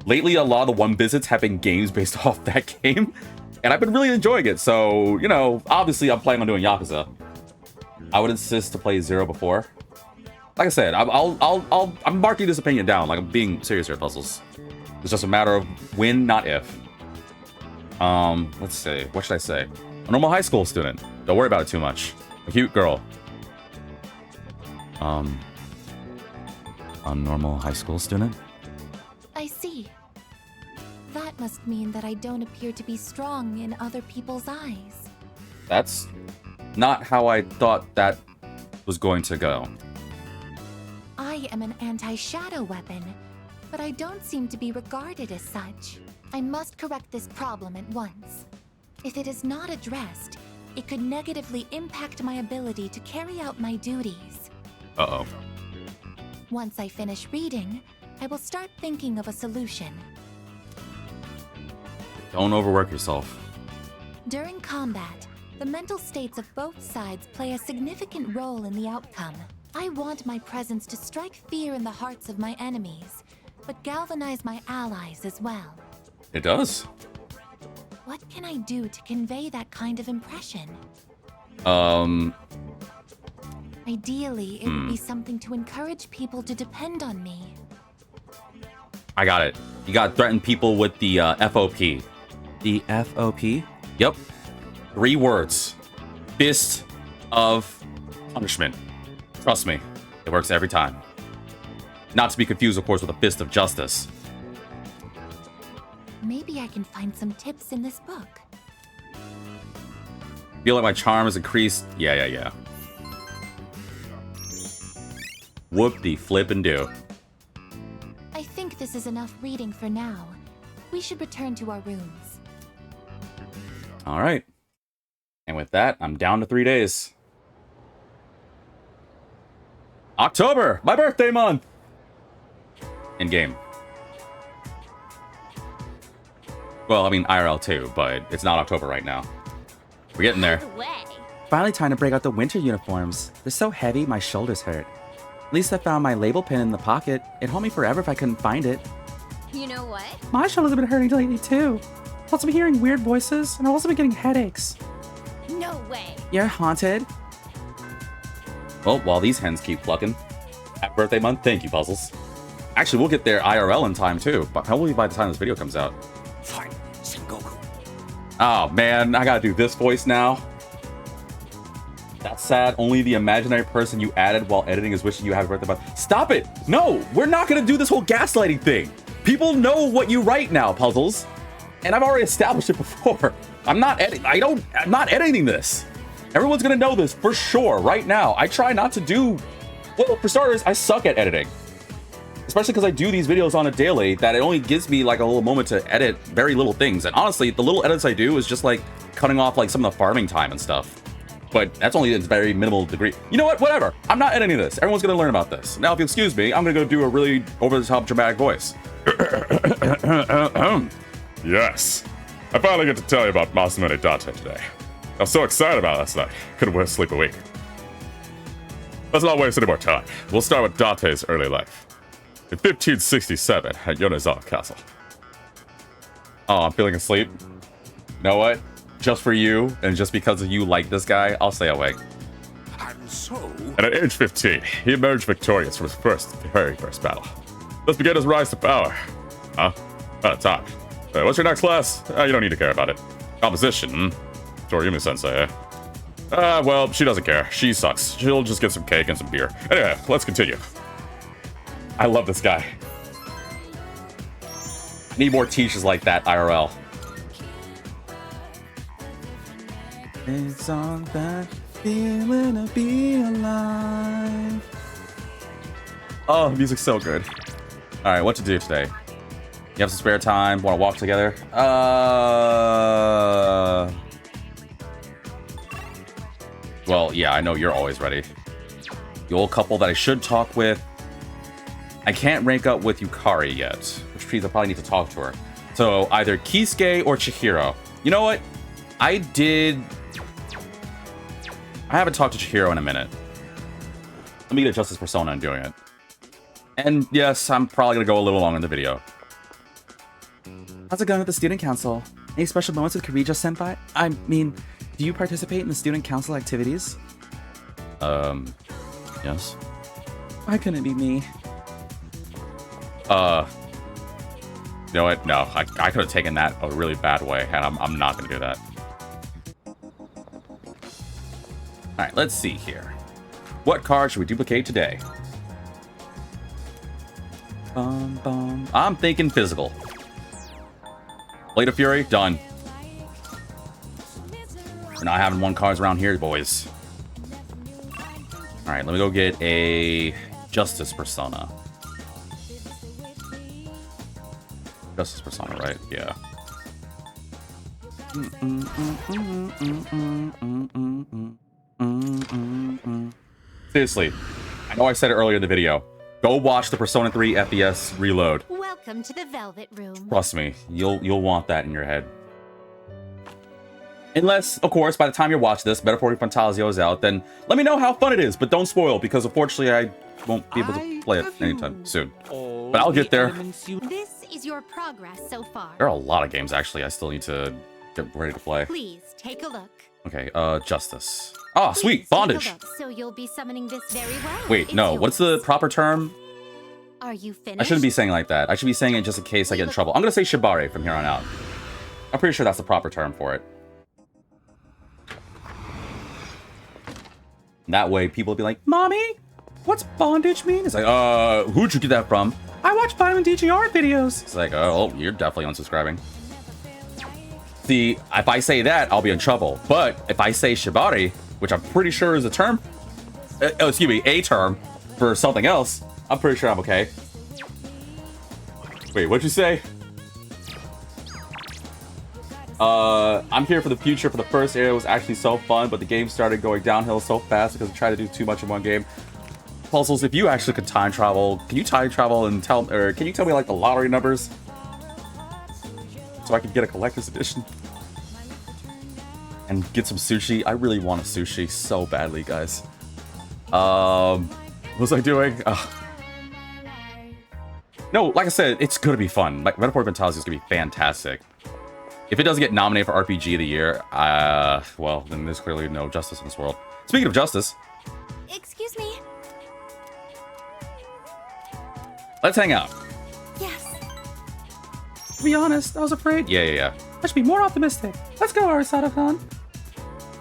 Lately, a lot of the one visits have been games based off that game, and I've been really enjoying it. So, you know, obviously I'm planning on doing Yakuza. I would insist to play Zero before. Like I said, I'm marking this opinion down. Like, I'm being serious here, Puzzles. It's just a matter of when, not if. Let's see. What should I say? A normal high school student. Don't worry about it too much. A cute girl. A normal high school student? I see. That must mean that I don't appear to be strong in other people's eyes. That's not how I thought that was going to go. I am an anti-shadow weapon, but I don't seem to be regarded as such. I must correct this problem at once. If it is not addressed, it could negatively impact my ability to carry out my duties. Uh-oh. Once I finish reading, I will start thinking of a solution. Don't overwork yourself. During combat, the mental states of both sides play a significant role in the outcome. I want my presence to strike fear in the hearts of my enemies, but galvanize my allies as well. It does. What can I do to convey that kind of impression? Ideally, it would be something to encourage people to depend on me. I got it. You got to threaten people with the FOP. The FOP? Yep. 3 words. fist of punishment. Trust me, it works every time. Not to be confused, of course, with a fist of justice. Maybe I can find some tips in this book. Feel like my charm is increased. Yeah. Whoop-de-flip-and-do. I think this is enough reading for now. We should return to our rooms. All right. And with that, I'm down to 3 days. October, my birthday month. In game. Well, I mean IRL too, but it's not October right now. We're getting there. Finally time to break out the winter uniforms. They're so heavy, my shoulders hurt. At least I found my label pin in the pocket. It'd hold me forever if I couldn't find it. You know what? My shoulders have been hurting lately too. Plus, I've been hearing weird voices, and I've also been getting headaches. No way. You're haunted? Well, while these hens keep clucking. Happy birthday month, thank you, Puzzles. Actually, we'll get there IRL in time too, but probably by the time this video comes out. Fine, Sengoku. Oh man, I gotta do this voice now. That's sad. Only the imaginary person you added while editing is wishing you happy birthday month. Stop it! No, we're not gonna do this whole gaslighting thing. People know what you write now, Puzzles, and I've already established it before. I'm not editing this. Everyone's gonna know this for sure right now. I try not to do. Well, for starters, I suck at editing. Especially because I do these videos on a daily that it only gives me like a little moment to edit very little things. And honestly, the little edits I do is just like cutting off like some of the farming time and stuff. But that's only in a very minimal degree. You know what? Whatever. I'm not editing this. Everyone's going to learn about this. Now, if you excuse me, I'm going to go do a really over-the-top dramatic voice. Yes. I finally get to tell you about Masamune Date today. I was so excited about it last night. Couldn't sleep a week. Let's not waste any more time. We'll start with Date's early life. In 1567, at Yonezawa Castle. Oh, I'm feeling asleep. You know what? Just for you, and just because you like this guy, I'll stay awake. And so... And at age 15, he emerged victorious from his very first battle. Thus began his rise to power. Huh? Out of time. What's your next class? You don't need to care about it. Composition, Toriumi-sensei, well, she doesn't care. She sucks. She'll just get some cake and some beer. Anyway, let's continue. I love this guy. Need more teachers like that, IRL. It's all that feeling to be alive. Oh, the music's so good. All right, what to do today? You have some spare time? Want to walk together? Well, yeah, I know you're always ready. The old couple that I should talk with. I can't rank up with Yukari yet, which means I probably need to talk to her. So either Kisuke or Chihiro. You know what? I haven't talked to Chihiro in a minute. Let me get a Justice Persona and doing it. And yes, I'm probably gonna go a little long in the video. How's it going with the student council? Any special moments with Kirijo-senpai? I mean, do you participate in the student council activities? Yes. Why couldn't it be me? You know what? No, I could have taken that a really bad way, and I'm not gonna do that. All right, let's see here. What card should we duplicate today? I'm thinking physical. Blade of Fury, done. We're not having one cards around here, boys. All right, let me go get a Justice Persona. Justice Persona, right? Yeah. Seriously, I know I said it earlier in the video. Go watch the Persona 3 FPS reload. Welcome to the Velvet Room. Trust me, you'll want that in your head. Unless, of course, by the time you watch this, Metaphoric Fantasio is out, then let me know how fun it is, but don't spoil, because unfortunately I won't be able to play it anytime soon. But I'll get there. This is your progress so far. There are a lot of games, actually, I still need to get ready to play. Please take a look. Okay, Justice. Oh, sweet, Bondage. So you'll be summoning this very well. Wait, no, what's the proper term? Are you finished? I shouldn't be saying it like that. I should be saying it just in case I get in trouble. I'm gonna say Shibari from here on out. I'm pretty sure that's the proper term for it. That way people will be like, Mommy, what's bondage mean? it's like, who'd you get that from? I watch Vitamin DGR videos. It's like, oh, you're definitely unsubscribing. See, if I say that, I'll be in trouble. But if I say shibari, which I'm pretty sure is a term, excuse me, a term for something else, I'm pretty sure I'm okay. Wait, what'd you say? I'm here for the future. For the first area was actually so fun, but the game started going downhill so fast because I tried to do too much in one game. Puzzles, if you actually could time travel, can you time travel and tell, or can you tell me like the lottery numbers? So I can get a collector's edition. And get some sushi. I really want a sushi so badly, guys. What was I doing? No, like I said, it's gonna be fun. Like, Metaphor Fantasia is gonna be fantastic. If it doesn't get nominated for RPG of the year, well, then there's clearly no justice in this world. Speaking of justice, Excuse me. let's hang out. Yes. To be honest, I was afraid. Yeah. I should be more optimistic. Let's go, Arasada-san.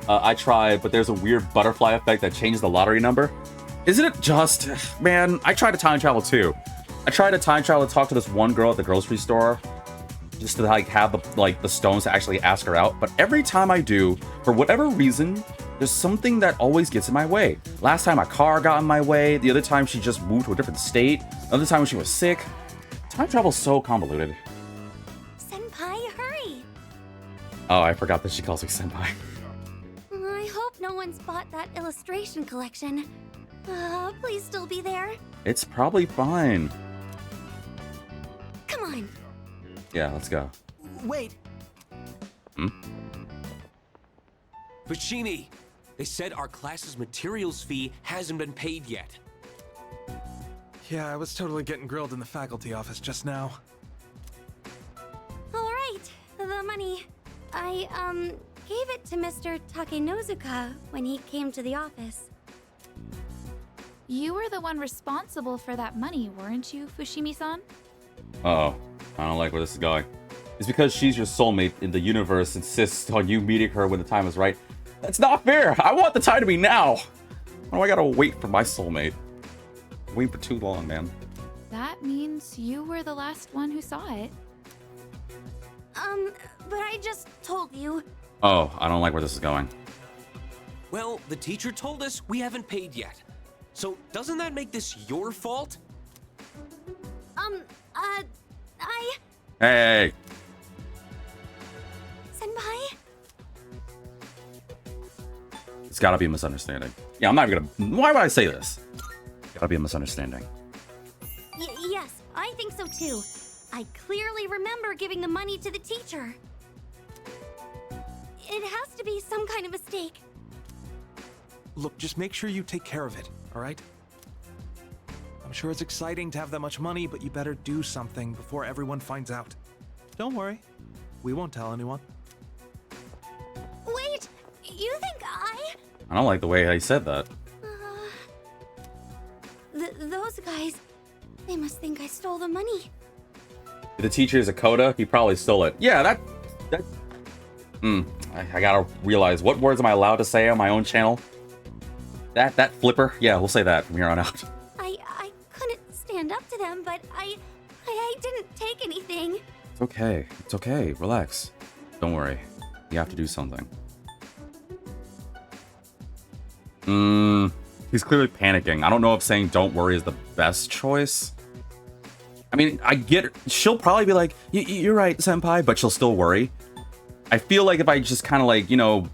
I tried, but there's a weird butterfly effect that changes the lottery number. Isn't it just... Man, I tried to time travel too. I tried to time travel to talk to this one girl at the grocery store. Just to like have the stones to actually ask her out. But every time I do, for whatever reason, there's something that always gets in my way. Last time my car got in my way. The other time she just moved to a different state. Another time when she was sick. Time travel's so convoluted. Senpai, hurry. Oh, I forgot that she calls me senpai. I hope no one's bought that illustration collection. Please still be there. It's probably fine. Come on. Yeah, let's go. Wait. Hmm? Fushimi, they said our class's materials fee hasn't been paid yet. Yeah, I was totally getting grilled in the faculty office just now. All right, the money. I, gave it to Mr. Takenozuka when he came to the office. You were the one responsible for that money, weren't you, Fushimi-san? Uh-oh. I don't like where this is going. It's because she's your soulmate in the universe insists on you meeting her when the time is right. That's not fair! I want the time to be now! Why do I gotta wait for my soulmate? Wait for too long, man. That means you were the last one who saw it. But I just told you. Oh, I don't like where this is going. Well, the teacher told us we haven't paid yet. So doesn't that make this your fault? Hey! Senpai? It's gotta be a misunderstanding. Yeah, I'm not even gonna... Why would I say this? Gotta be a misunderstanding. Yes, I think so too. I clearly remember giving the money to the teacher. It has to be some kind of mistake. Look, just make sure you take care of it, all right? I'm sure it's exciting to have that much money, but you better do something before everyone finds out. Don't worry. We won't tell anyone. Wait! You think I don't like the way I said that. those guys, they must think I stole the money. If the teacher is a coda, he probably stole it. Yeah, that... I gotta realize, what words am I allowed to say on my own channel? That flipper? Yeah, we'll say that from here on out. I couldn't stand up to them, but I didn't take anything. It's okay. It's okay. Relax. Don't worry. You have to do something. He's clearly panicking. I don't know if saying don't worry is the best choice. I mean, I get it. She'll probably be like, you're right, senpai, but she'll still worry. I feel like if I just kind of like, you know,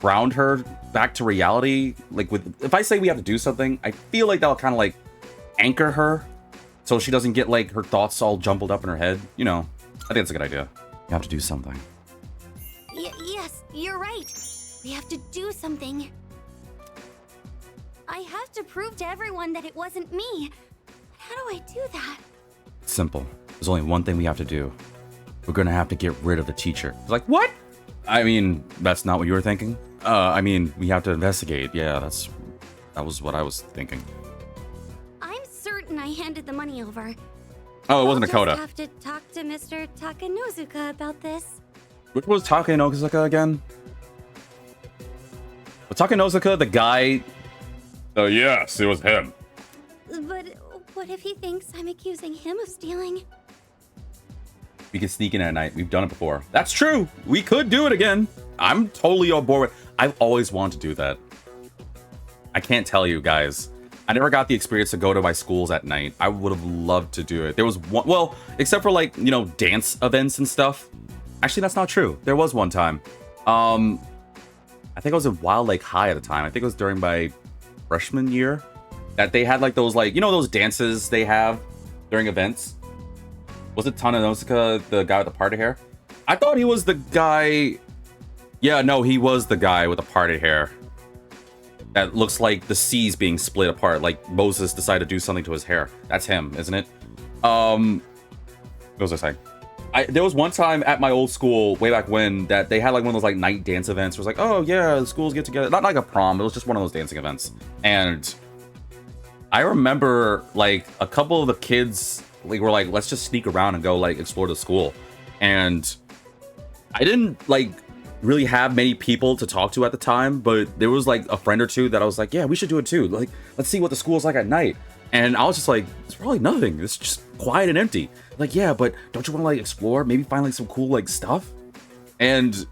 ground her back to reality, like if I say we have to do something, I feel like that'll kind of like anchor her so she doesn't get like her thoughts all jumbled up in her head. You know, I think it's a good idea. You have to do something. Yes, you're right. We have to do something. I have to prove to everyone that it wasn't me. How do I do that? It's simple. There's only one thing we have to do. We're gonna have to get rid of the teacher. It's like, what? I mean, that's not what you were thinking? I mean, we have to investigate. Yeah, that was what I was thinking. I'm certain I handed the money over. Oh, it wasn't a I'll coda. just have to talk to Mr. Takenozuka about this. Which was Takenozuka again? Was Takenozuka the guy So yes, it was him. But what if he thinks I'm accusing him of stealing? We can sneak in at night. We've done it before. That's true. We could do it again. I'm totally on board with. I've always wanted to do that. I can't tell you guys. I never got the experience to go to my schools at night. I would have loved to do it. There was one, well, except for like, you know, dance events and stuff. Actually, that's not true. There was one time. I think I was in Wild Lake High at the time. I think it was during my freshman year that they had like those, like, you know, those dances they have during events. Was it Tananosuke, the guy with the parted hair? I thought he was the guy. Yeah, no, he was the guy with the parted hair. That looks like the seas being split apart, like Moses decided to do something to his hair. That's him, isn't it? What was I saying? There was one time at my old school way back when that they had like one of those like night dance events. It was like, oh yeah, the schools get together. Not like a prom, it was just one of those dancing events. And I remember like a couple of the kids like were like, let's just sneak around and go like explore the school. And I didn't like really have many people to talk to at the time, but there was like a friend or two that I was like, yeah, we should do it too. Like, let's see what the school's like at night. And I was just like, it's probably nothing. It's just quiet and empty. Like, yeah, but don't you want to like explore? Maybe find like some cool like stuff? And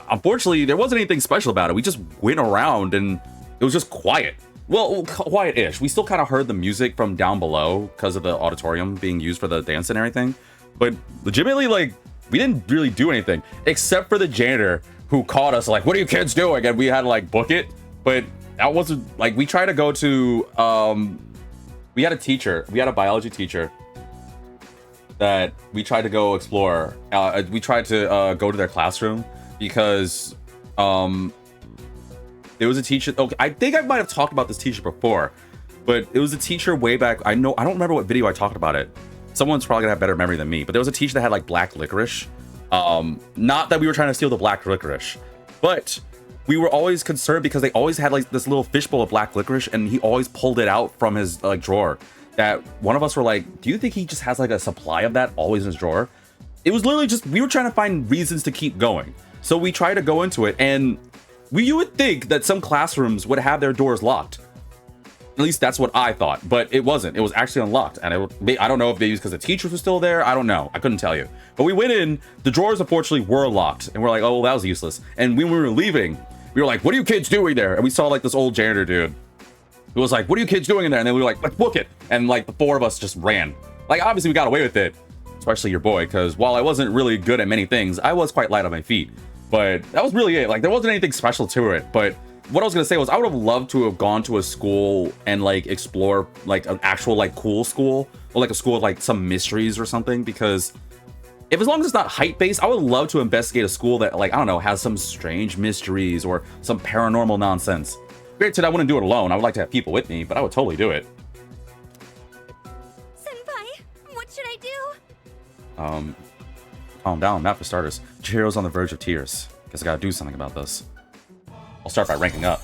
unfortunately, there wasn't anything special about it. We just went around and it was just quiet. Well, quiet-ish. We still kind of heard the music from down below because of the auditorium being used for the dance and everything. But legitimately, like, we didn't really do anything except for the janitor who caught us like, what are you kids doing? And we had to like book it. But that wasn't like, we tried to go to, we had a teacher, we had a biology teacher that we tried to go explore. We tried to go to their classroom because there was a teacher. Okay, I think I might have talked about this teacher before, but it was a teacher way back. I don't remember what video I talked about it. Someone's probably gonna have better memory than me, but there was a teacher that had like black licorice. Not that we were trying to steal the black licorice, but we were always concerned because they always had like this little fishbowl of black licorice, and he always pulled it out from his like drawer. That one of us were like, do you think he just has like a supply of that always in his drawer? It was literally just, we were trying to find reasons to keep going. So we tried to go into it, and you would think that some classrooms would have their doors locked. At least that's what I thought, but it wasn't. It was actually unlocked, and I don't know if they used because the teachers were still there. I don't know. I couldn't tell you. But we went in. The drawers unfortunately were locked, and we're like, oh, well, that was useless. And when we were leaving, we were like, what are you kids doing there? And we saw like this old janitor dude who was like, what are you kids doing in there? And then we were like, let's book it. And like the four of us just ran. Like obviously we got away with it, especially your boy, because while I wasn't really good at many things, I was quite light on my feet. But that was really it. Like there wasn't anything special to it, but what I was gonna say was I would have loved to have gone to a school and like explore like an actual like cool school, or like a school with like some mysteries or something, because if as long as it's not height based, I would love to investigate a school that like, I don't know, has some strange mysteries or some paranormal nonsense. Granted, I wouldn't do it alone. I would like to have people with me, but I would totally do it. Senpai, what should I do? Calm down, not for starters. Chihiro's on the verge of tears. Guess I gotta do something about this. I'll start by ranking up.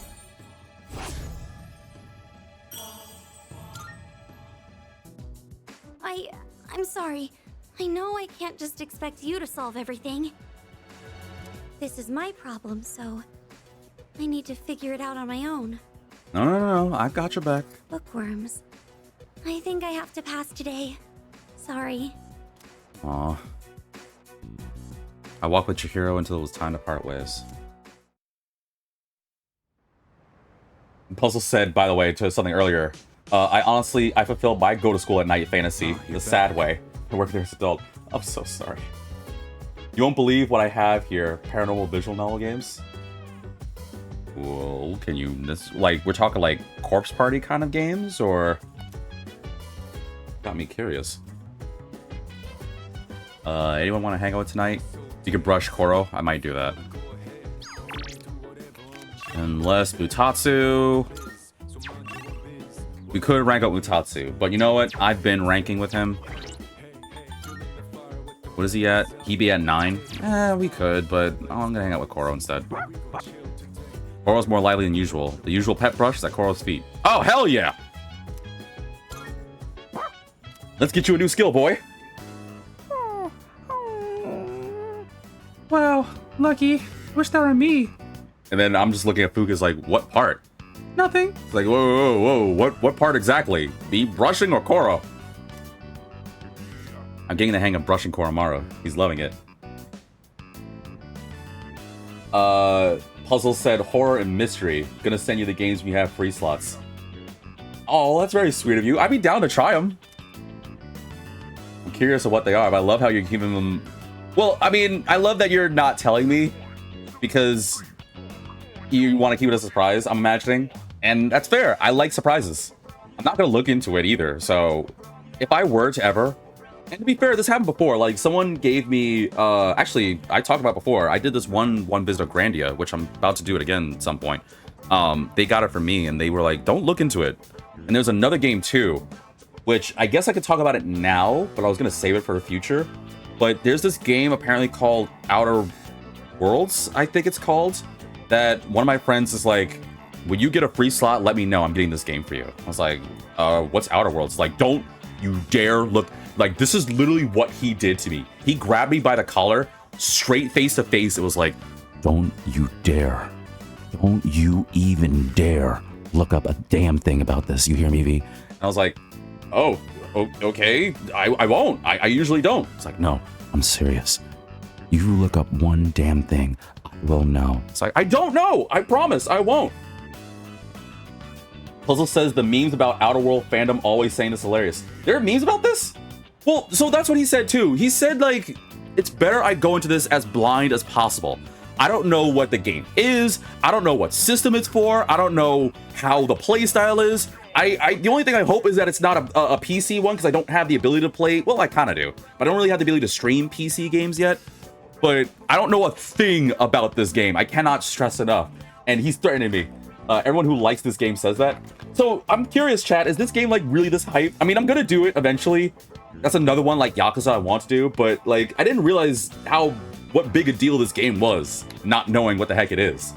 I'm sorry. I know I can't just expect you to solve everything. This is my problem, so I need to figure it out on my own. No, I've got your back. Bookworms. I think I have to pass today. Sorry. Aw. I walked with Chihiro until it was time to part ways. Puzzle said, by the way, to something earlier, I fulfilled my go to school at night fantasy the sad way. I work there as an adult. I'm so sorry. You won't believe what I have here. Paranormal visual novel games. Well, can you, like, we're talking like corpse party kind of games, or? Got me curious. Anyone want to hang out tonight? You could brush Koro. I might do that. Unless Mutatsu. We could rank up Mutatsu, but you know what? I've been ranking with him. What is he at? He be at 9? We could, but I'm gonna hang out with Koro instead. Koro's more lively than usual. The usual pet brush is at Koro's feet. Oh, hell yeah! Let's get you a new skill, boy. Wow, lucky. Wish that were me. And then I'm just looking at Fuka's like, what part? Nothing. It's like, whoa. What part exactly? Me brushing or Koro? I'm getting the hang of brushing Koromaru. He's loving it. Puzzle said horror and mystery. Gonna send you the games when you have free slots. Oh, that's very sweet of you. I'd be down to try them. I'm curious of what they are, but I love how you're keeping them. Well, I mean, I love that you're not telling me because you want to keep it a surprise, I'm imagining. And that's fair. I like surprises. I'm not gonna look into it either. So if I were to ever, and to be fair, this happened before. Like someone gave me, actually, I talked about before. I did this one visit of Grandia, which I'm about to do it again at some point. They got it from me, and they were like, "Don't look into it." And there's another game too, which I guess I could talk about it now, but I was gonna save it for the future. But there's this game apparently called Outer Worlds, I think it's called. That one of my friends is like, "When you get a free slot, let me know. I'm getting this game for you." I was like, "What's Outer Worlds?" Like, don't you dare look. Like, this is literally what he did to me. He grabbed me by the collar, straight face to face. It was like, don't you dare. Don't you even dare look up a damn thing about this. You hear me, V? And I was like, oh, okay. I won't. I usually don't. It's like, no, I'm serious. You look up one damn thing, I will know. It's like, I don't know. I promise I won't. Puzzle says the memes about Outer World fandom always saying this hilarious. There are memes about this? Well, so that's what he said too. He said, like, it's better I go into this as blind as possible. I don't know what the game is. I don't know what system it's for. I don't know how the play style is. The only thing I hope is that it's not a PC one, because I don't have the ability to play. Well, I kind of do, but I don't really have the ability to stream PC games yet. But I don't know a thing about this game. I cannot stress enough. And he's threatening me. Everyone who likes this game says that. So I'm curious, chat, is this game like really this hype? I mean, I'm gonna do it eventually. That's another one like Yakuza I want to do, but like I didn't realize what big a deal this game was, not knowing what the heck it is.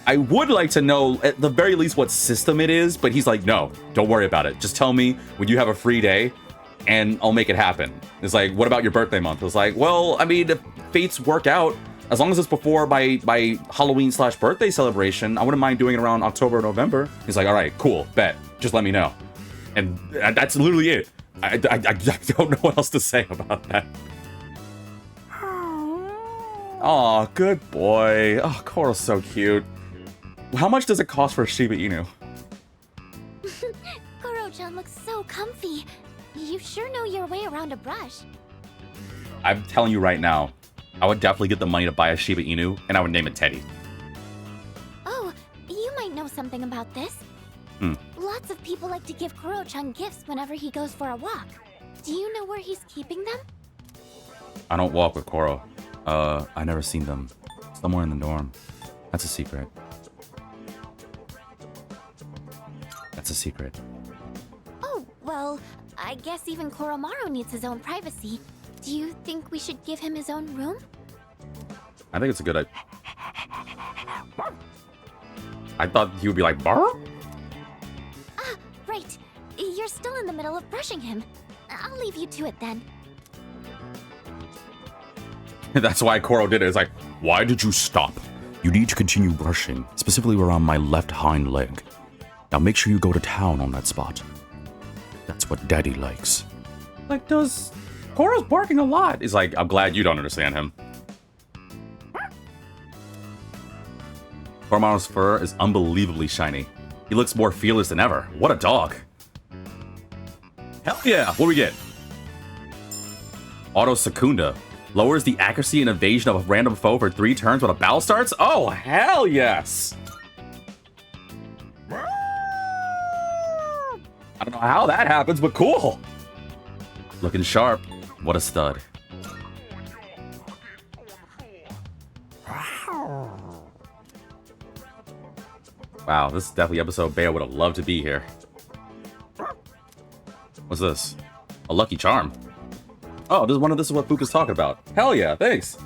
I would like to know at the very least what system it is, but he's like, no, don't worry about it. Just tell me when you have a free day and I'll make it happen. It's like, what about your birthday month? It's like, well, I mean, if fates work out, as long as it's before my Halloween/birthday celebration, I wouldn't mind doing it around October or November. He's like, all right, cool, bet. Just let me know. And that's literally it. I don't know what else to say about that. Oh, good boy. Oh, Koro's so cute. How much does it cost for a Shiba Inu? Koro-chan looks so comfy. You sure know your way around a brush. I'm telling you right now, I would definitely get the money to buy a Shiba Inu, and I would name it Teddy. Oh, you might know something about this. Lots of people like to give Koro-chan gifts whenever he goes for a walk. Do you know where he's keeping them? I don't walk with Koro. I never seen them. Somewhere in the dorm. That's a secret. That's a secret. Oh, well, I guess even Koromaru needs his own privacy. Do you think we should give him his own room? I think it's a good idea. I thought he would be like, Bar? Ah, right. You're still in the middle of brushing him. I'll leave you to it then. That's why Koro did it. It's like, why did you stop? You need to continue brushing, specifically around my left hind leg. Now make sure you go to town on that spot. That's what Daddy likes. Like, Koro's barking a lot. He's like, I'm glad you don't understand him. Koromaru's fur is unbelievably shiny. He looks more fearless than ever. What a dog. Hell yeah. What do we get? Auto Secunda. Lowers the accuracy and evasion of a random foe for 3 turns when a battle starts? Oh, hell yes. I don't know how that happens, but cool. Looking sharp. What a stud. Wow, this is definitely episode Bear would have loved to be here. What's this? A lucky charm. Oh, this is what Fuka's talking about. Hell yeah, thanks.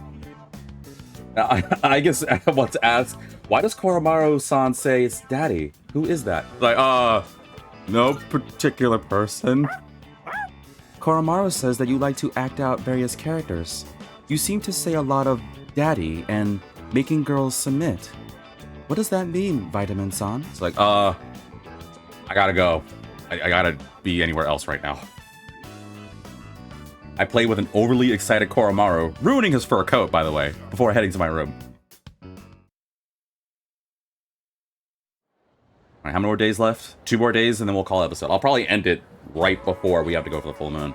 I guess I want to ask, why does Koromaru-san say it's daddy? Who is that? Like, no particular person. Koromaru says that you like to act out various characters. You seem to say a lot of daddy and making girls submit. What does that mean, Vitamin-san? It's like, I gotta go. I gotta be anywhere else right now. I play with an overly excited Koromaru, ruining his fur coat, by the way, before heading to my room. Alright, how many more days left? 2 more days, and then we'll call it episode. I'll probably end it right before we have to go for the full moon.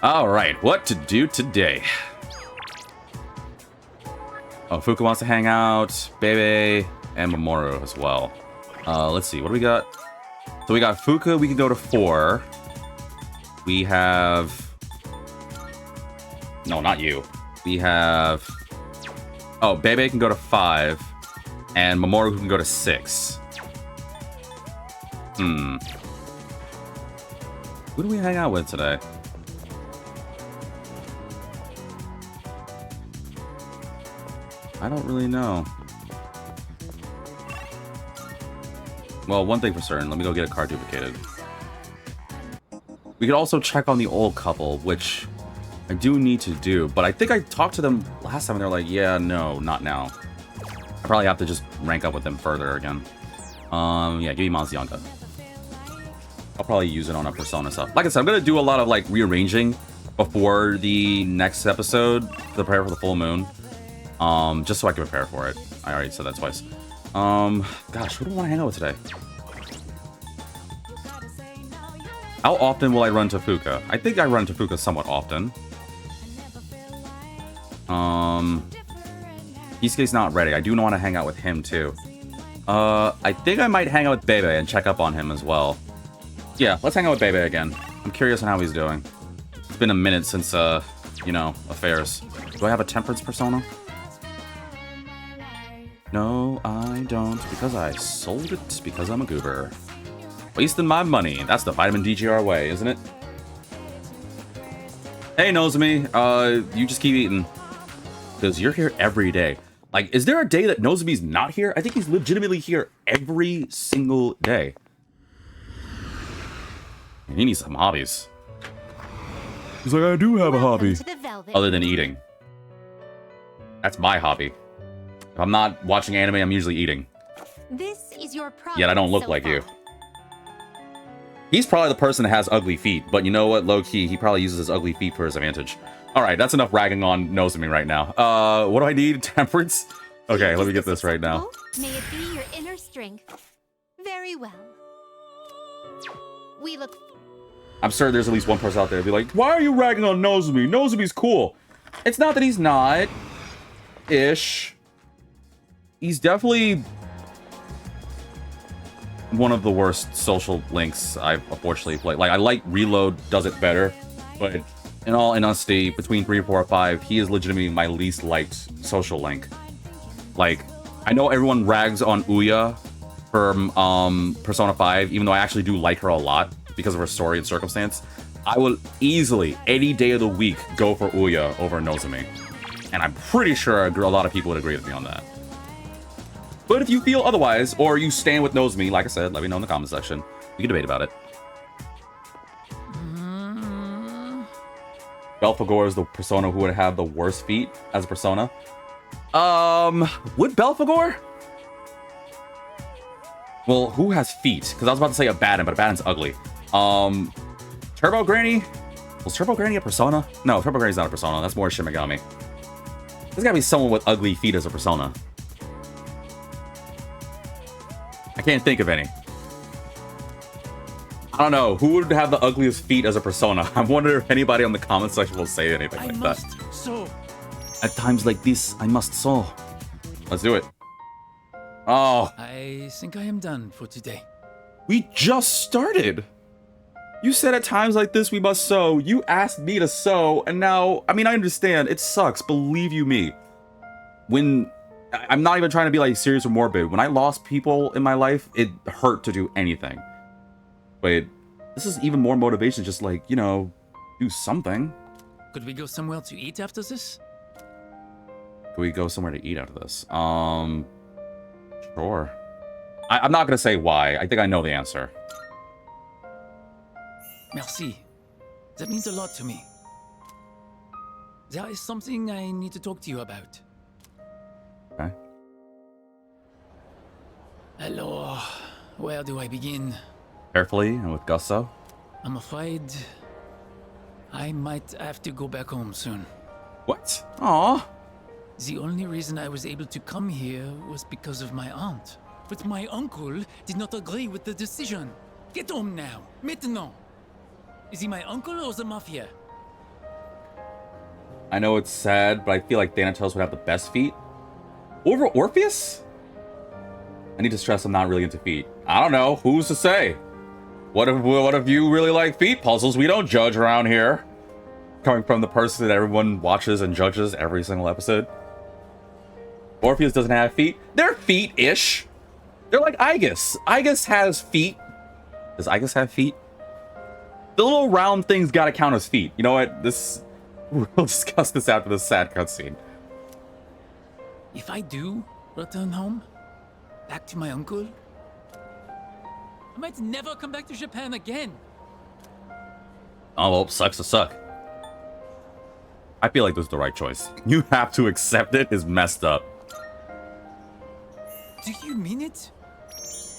Alright, what to do today? Oh, Fuka wants to hang out, Bebe, and Mamoru as well. Let's see, what do we got? So we got Fuka, we can go to 4. We have... No, not you. We have... Oh, Bebe can go to 5. And Mamoru can go to 6. Who do we hang out with today? I don't really know. Well, one thing for certain. Let me go get a card duplicated. We could also check on the old couple, which I do need to do. But I think I talked to them last time and they're like, yeah, no, not now. I probably have to just rank up with them further again. Yeah, give me Mazionka. I'll probably use it on a Persona stuff. Like I said, I'm going to do a lot of like rearranging before the next episode to prepare for the full moon. Just so I can prepare for it. I already said that twice. Gosh, who do I want to hang out with today? How often will I run to Fuka? I think I run to Fuka somewhat often. Kisuke's not ready. I do want to hang out with him too. I think I might hang out with Bebe and check up on him as well. Yeah, let's hang out with Bebe again. I'm curious on how he's doing. It's been a minute since, you know, affairs. Do I have a temperance persona? No, I don't, because I sold it because I'm a goober. Wasting my money. That's the Vitamin DGR way, isn't it? Hey, Nozomi, you just keep eating. Because you're here every day. Like, is there a day that Nozomi's not here? I think he's legitimately here every single day. He needs some hobbies. He's like, I do have a hobby. Other than eating. That's my hobby. If I'm not watching anime, I'm usually eating. This is your problem. Yet I don't look like you. He's probably the person that has ugly feet, but you know what? Low-key, he probably uses his ugly feet for his advantage. Alright, that's enough ragging on Nozomi right now. What do I need? Temperance? Okay, let me get this right now. May it be your inner strength. Very well. We look... I'm sure there's at least one person out there be like, why are you ragging on Nozomi? Nozomi's cool. It's not that he's not. Ish. He's definitely one of the worst social links I've unfortunately played. Like, I like Reload does it better, but in all honesty, between 3, 4, 5, he is legitimately my least liked social link. Like, I know everyone rags on Ouya from Persona 5, even though I actually do like her a lot because of her story and circumstance. I will easily, any day of the week, go for Ouya over Nozomi. And I'm pretty sure a lot of people would agree with me on that. But if you feel otherwise, or you stand with Nozomi, like I said, let me know in the comment section. We can debate about it. Belphegor is the persona who would have the worst feet as a persona. Would Belphegor? Well, who has feet? Because I was about to say Abaddon, but Abaddon's ugly. Turbo Granny? Was Turbo Granny a persona? No, Turbo Granny's not a persona. That's more Shin Megami. There's gotta be someone with ugly feet as a persona. I can't think of any. I don't know. Who would have the ugliest feet as a persona? I wonder if anybody on the comment section will say anything like that. So, At times like this, I must sew. Let's do it. Oh. I think I am done for today. We just started. You said at times like this we must sew. You asked me to sew, and now, I mean, I understand. It sucks, believe you me. When, I'm not even trying to be like serious or morbid. When I lost people in my life, it hurt to do anything. But this is even more motivation, just like, you know, do something. Could we go somewhere to eat after this? Could we go somewhere to eat after this? Sure. I'm not gonna say why. I think I know the answer. Merci. That means a lot to me. There is something I need to talk to you about. Okay. Alors, where do I begin? Carefully and with gusto. I'm afraid I might have to go back home soon. What? Aw. The only reason I was able to come here was because of my aunt. But my uncle did not agree with the decision. Get home now, maintenant. Is he my uncle or the mafia? I know it's sad, but I feel like Thanatos would have the best feet. Over Orpheus? I need to stress I'm not really into feet. I don't know. Who's to say? What if you really like feet puzzles? We don't judge around here. Coming from the person that everyone watches and judges every single episode. Orpheus doesn't have feet. They're feet-ish. They're like Aigis. Aigis has feet. Does Aigis have feet? The little round things gotta count as feet. You know what? We'll discuss this after this sad cutscene. If I do return home, back to my uncle, I might never come back to Japan again. Oh, well, sucks to suck. I feel like this is the right choice. You have to accept it is messed up. Do you mean it?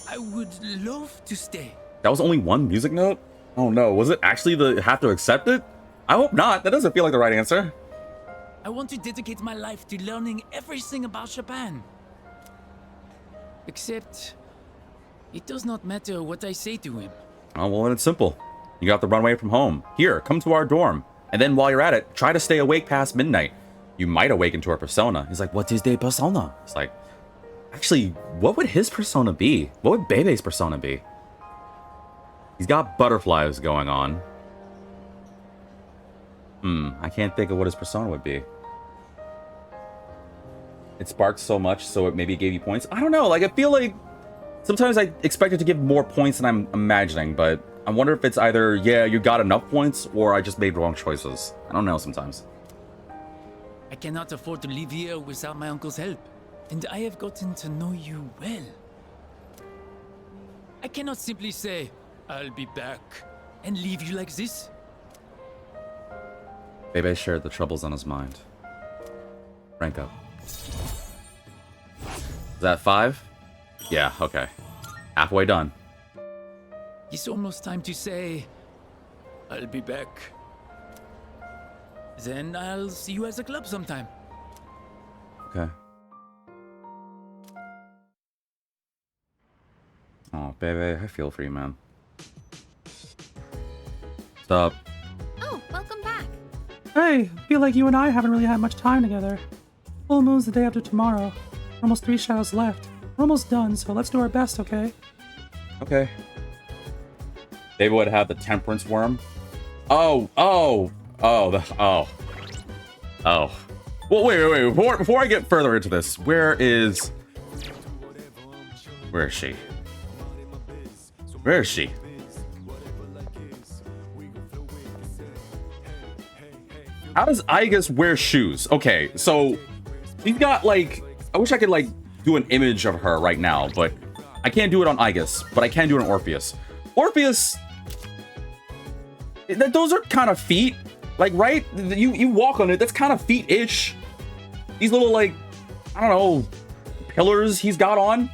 I would love to stay. That was only one music note? Oh no, was it actually the have to accept it? I hope not. That doesn't feel like the right answer. I want to dedicate my life to learning everything about Japan. Except, it does not matter what I say to him. Oh, well, then it's simple. You have to run away from home. Here, come to our dorm. And then while you're at it, try to stay awake past midnight. You might awaken to a persona. He's like, what is their persona? It's like, actually, what would his persona be? What would Bebe's persona be? He's got butterflies going on. I can't think of what his persona would be. It sparked so much, so it maybe gave you points. I don't know, like, I feel like sometimes I expect it to give more points than I'm imagining, but I wonder if it's either, yeah, you got enough points, or I just made wrong choices. I don't know sometimes. I cannot afford to leave here without my uncle's help, and I have gotten to know you well. I cannot simply say, I'll be back, and leave you like this. Bebe shared the troubles on his mind. Rank up. Is that 5? Yeah, okay. Halfway done. It's almost time to say, I'll be back. Then I'll see you at the club sometime. Okay. Oh, Bebe, I feel for you, man. What's up? Oh, welcome back. Hey, feel like you and I haven't really had much time together. Full moon's the day after tomorrow. Almost 3 shadows left. We're almost done, so let's do our best, okay? Okay. They would have the temperance worm. Oh. Well, wait. Before I get further into this, where is she? Where is she? How does Aigis wear shoes? Okay, so he's got like, I wish I could like do an image of her right now, but I can't do it on Aigis, but I can do it on Orpheus. Orpheus, those are kind of feet, like, right? You walk on it, that's kind of feet-ish. These little, like, I don't know, pillars he's got on.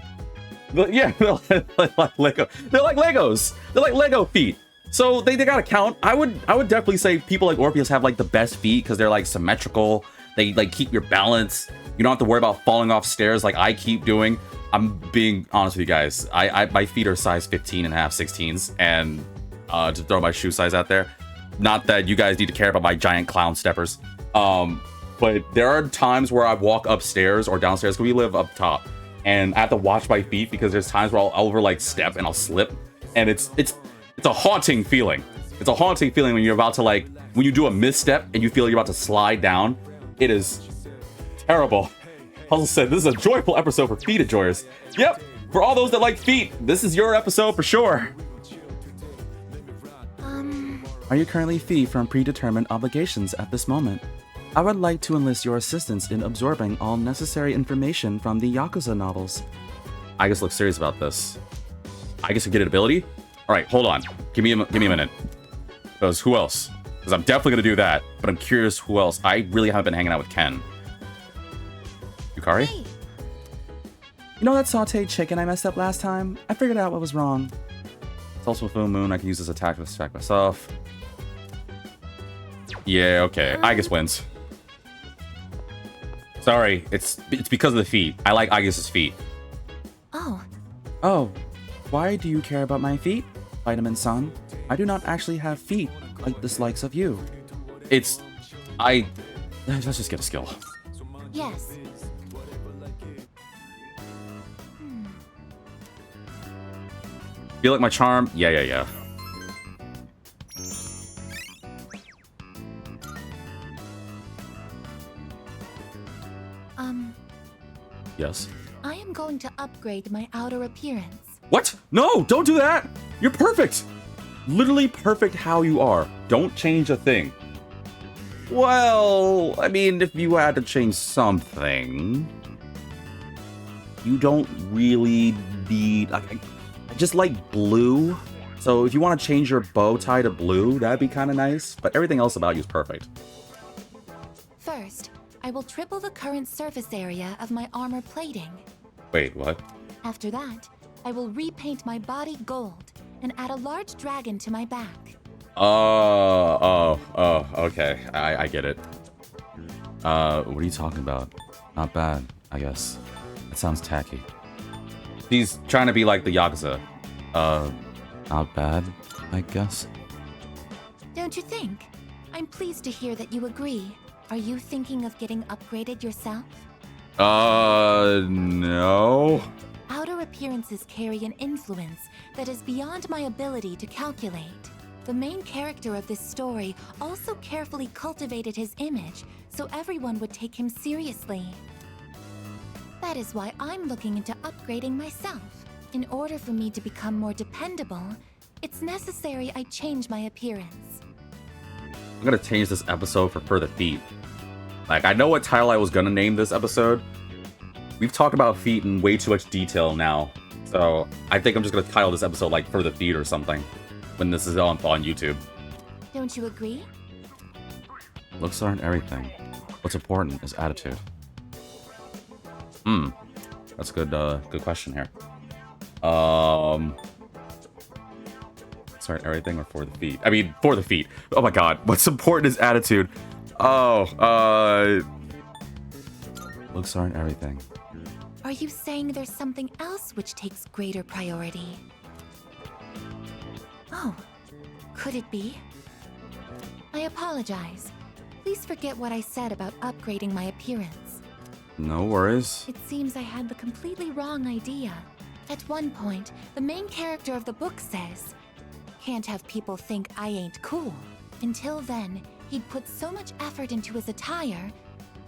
But yeah, they're like Lego. They're like Legos. They're like Lego feet. So they gotta count. I would definitely say people like Orpheus have like the best feet because they're like symmetrical. They like keep your balance. You don't have to worry about falling off stairs like I keep doing. I'm being honest with you guys. My feet are size 15 and a half, 16s, and to throw my shoe size out there. Not that you guys need to care about my giant clown steppers. But there are times where I walk upstairs or downstairs because we live up top, and I have to watch my feet because there's times where I'll over like step and I'll slip, and it's a haunting feeling. It's a haunting feeling when you're about to like, when you do a misstep and you feel you're about to slide down. It is terrible. Puzzle said, this is a joyful episode for feet enjoyers. Yep, for all those that like feet, this is your episode for sure. Are you currently free from predetermined obligations at this moment? I would like to enlist your assistance in absorbing all necessary information from the Yakuza novels. I guess look serious about this. I guess I get an ability? Alright, hold on. Give me a minute. Because who else? Because I'm definitely going to do that, but I'm curious who else. I really haven't been hanging out with Ken. Yukari? Hey. You know that sauteed chicken I messed up last time? I figured out what was wrong. It's also a full moon. I can use this attack to distract myself. Yeah, okay. Aigis wins. Sorry, it's because of the feet. I like Aigis' feet. Oh. Oh, why do you care about my feet, Vitamin-san? I do not actually have feet like the likes of you. Let's just get a skill. Yes. Feel like my charm? Yeah. Yes. I am going to upgrade my outer appearance. What? No, don't do that! You're perfect! Literally perfect how you are. Don't change a thing. Well, I mean, if you had to change something, you don't really need... I just like blue. So if you want to change your bow tie to blue, that'd be kind of nice. But everything else about you is perfect. First, I will triple the current surface area of my armor plating. Wait, what? After that, I will repaint my body gold and add a large dragon to my back. Okay. I get it. What are you talking about? Not bad, I guess. That sounds tacky. He's trying to be like the Yakuza. Not bad, I guess. Don't you think? I'm pleased to hear that you agree. Are you thinking of getting upgraded yourself? No. Outer appearances carry an influence that is beyond my ability to calculate. The main character of this story also carefully cultivated his image so everyone would take him seriously. That is why I'm looking into upgrading myself. In order for me to become more dependable, it's necessary I change my appearance. I'm gonna change this episode for Further Feet. Like, I know what title I was gonna name this episode. We've talked about feet in way too much detail now. So, I think I'm just gonna title this episode like Further Feet or something. When this is on YouTube. Don't you agree? Looks aren't everything. What's important is attitude. That's a good question here. Sorry, everything or for the feet? I mean, for the feet. Oh my god, what's important is attitude. Looks aren't everything. Are you saying there's something else which takes greater priority? Oh, could it be? I apologize. Please forget what I said about upgrading my appearance. No worries. It seems I had the completely wrong idea. At one point, the main character of the book says, "Can't have people think I ain't cool." Until then, he'd put so much effort into his attire,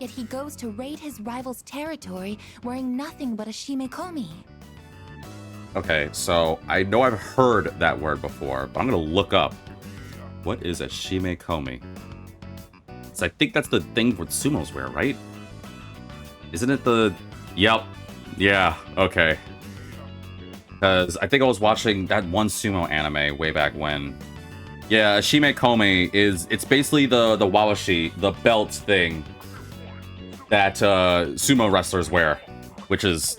yet he goes to raid his rival's territory wearing nothing but a shimekomi. Okay, so I know I've heard that word before, but I'm gonna look up what is a shimekomi. So I think that's the thing what sumos wear, right? Isn't it the... Yep. Yeah, okay. Because I think I was watching that one sumo anime way back when. Yeah, a shimekomi it's basically the wawashi, the belt thing that sumo wrestlers wear, which is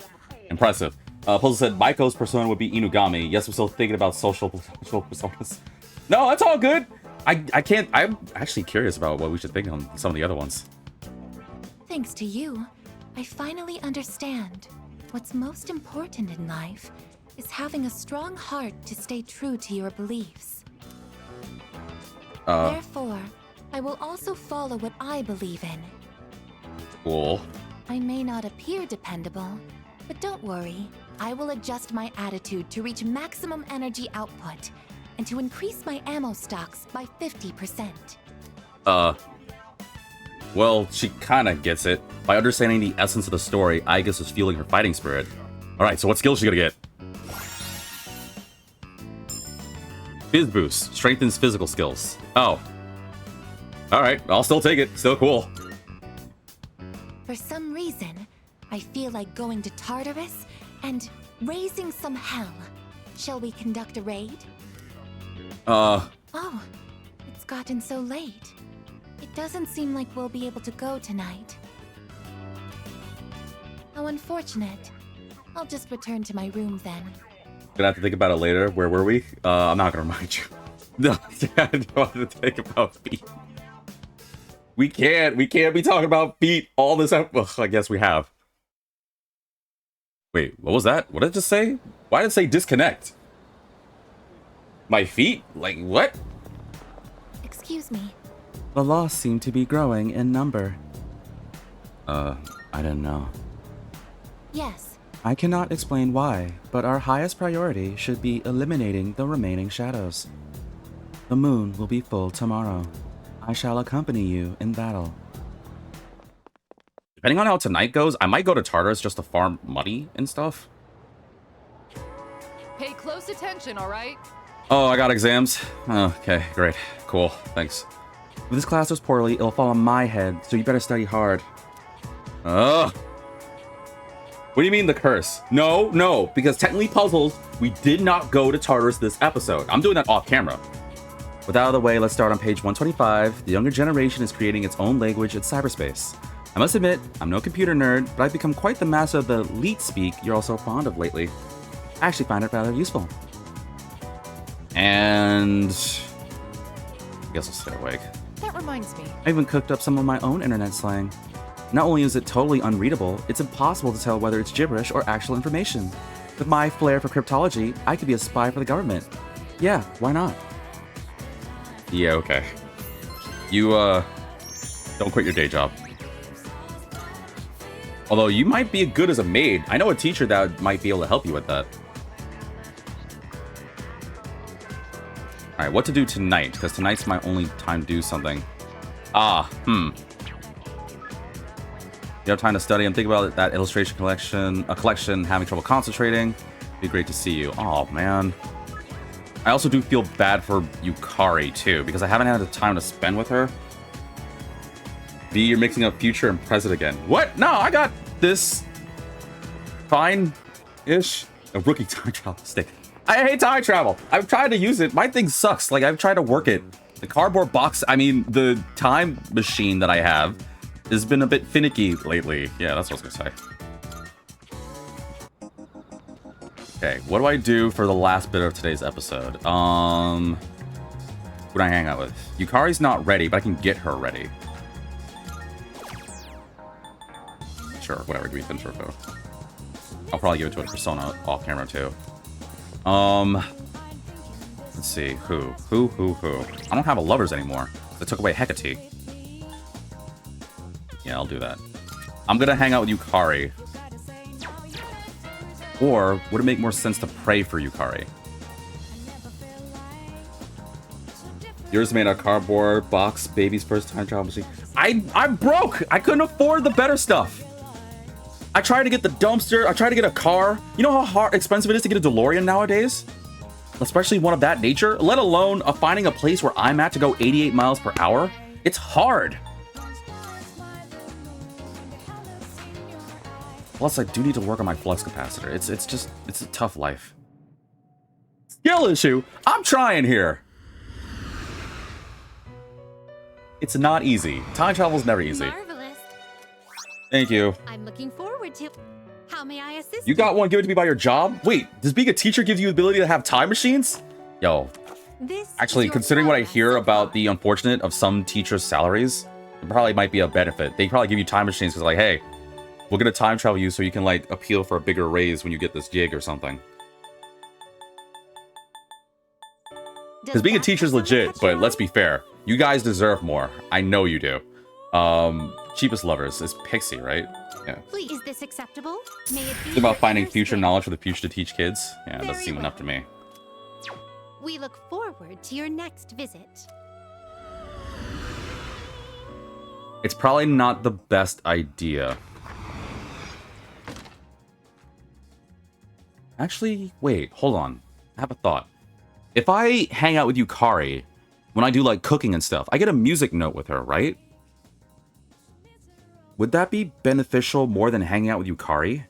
impressive. Puzzle said, Maiko's persona would be Inugami. Yes, I'm still thinking about social personas. No, that's all good. I'm actually curious about what we should think on some of the other ones. Thanks to you, I finally understand. What's most important in life is having a strong heart to stay true to your beliefs. Therefore, I will also follow what I believe in. Cool. I may not appear dependable, but don't worry. I will adjust my attitude to reach maximum energy output and to increase my ammo stocks by 50%. Well, she kinda gets it. By understanding the essence of the story, Aigis is fueling her fighting spirit. Alright, so what skills is she gonna get? Fizz boost. Strengthens physical skills. Oh. Alright, I'll still take it. Still cool. For some reason, I feel like going to Tartarus and raising some hell. Shall we conduct a raid? Oh, it's gotten so late. It doesn't seem like we'll be able to go tonight. How unfortunate. I'll just return to my room then. Gonna have to think about it later. Where were we? I'm not gonna remind you. No, I don't want to think about feet. We can't be talking about feet all this time. Well, I guess we have. Wait, what was that? What did it just say? Why did it say disconnect? My feet? Like, what? Excuse me. The loss seemed to be growing in number. I didn't know. Yes. I cannot explain why, but our highest priority should be eliminating the remaining shadows. The moon will be full tomorrow. I shall accompany you in battle. Depending on how tonight goes, I might go to Tartarus just to farm money and stuff. Pay close attention, all right? Oh, I got exams? Okay, great. Cool, thanks. If this class goes poorly, it'll fall on my head, so you better study hard. Ugh. What do you mean the curse? No, because technically puzzles, we did not go to Tartarus this episode. I'm doing that off camera. With that out of the way, let's start on page 125. The younger generation is creating its own language in cyberspace. I must admit, I'm no computer nerd, but I've become quite the master of the leet speak you're all so fond of lately. I actually find it rather useful. And I guess I'll stay awake. That reminds me. I even cooked up some of my own internet slang. Not only is it totally unreadable, it's impossible to tell whether it's gibberish or actual information. With my flair for cryptology, I could be a spy for the government. Yeah, why not? Yeah, okay. You, don't quit your day job. Although you might be good as a maid. I know a teacher that might be able to help you with that. Alright, what to do tonight? Because tonight's my only time to do something. You have time to study and think about that illustration collection. A collection, having trouble concentrating. Be great to see you. Oh, man. I also do feel bad for Yukari, too, because I haven't had the time to spend with her. B, you're mixing up future and present again. What? No, I got this. Fine-ish. A rookie time travel stick. I hate time travel. I've tried to use it. My thing sucks. Like, I've tried to work it. The cardboard box, I mean, the time machine that I have has been a bit finicky lately. Yeah, that's what I was gonna say. Okay, what do I do for the last bit of today's episode? Who do I hang out with? Yukari's not ready, but I can get her ready. Sure, whatever, give me Finster Info. I'll probably give it to a Persona off camera too. Let's see, who? I don't have a lovers anymore. They took away Hecate. Yeah, I'll do that. I'm gonna hang out with Yukari. Or would it make more sense to pray for Yukari? Yours made a cardboard box, baby's first time travel machine. I'm broke! I couldn't afford the better stuff. I tried to get the dumpster, I tried to get a car. You know how expensive it is to get a DeLorean nowadays? Especially one of that nature, let alone finding a place where I'm at to go 88 miles per hour. It's hard. Plus, I do need to work on my flux capacitor. It's a tough life. Skill issue? I'm trying here. It's not easy. Time travel's never easy. Marvelous. Thank you. I'm looking forward to. How may I assist You got one given to me by your job? Wait, does being a teacher give you the ability to have time machines? Yo. Actually, considering what I hear about the unfortunate of some teachers' salaries, it probably might be a benefit. They probably give you time machines because, like, hey, we're gonna time travel you so you can, like, appeal for a bigger raise when you get this gig or something. Because being a teacher is legit, but let's be fair. You guys deserve more. I know you do. Cheapest lovers is Pixie, right? Yeah. Please, is this acceptable? May it be It's about finding future knowledge for the future to teach kids. Yeah, that doesn't seem enough to me. We look forward to your next visit. It's probably not the best idea. Actually, wait, hold on. I have a thought. If I hang out with Yukari, when I do, like, cooking and stuff, I get a music note with her, right? Would that be beneficial more than hanging out with Yukari?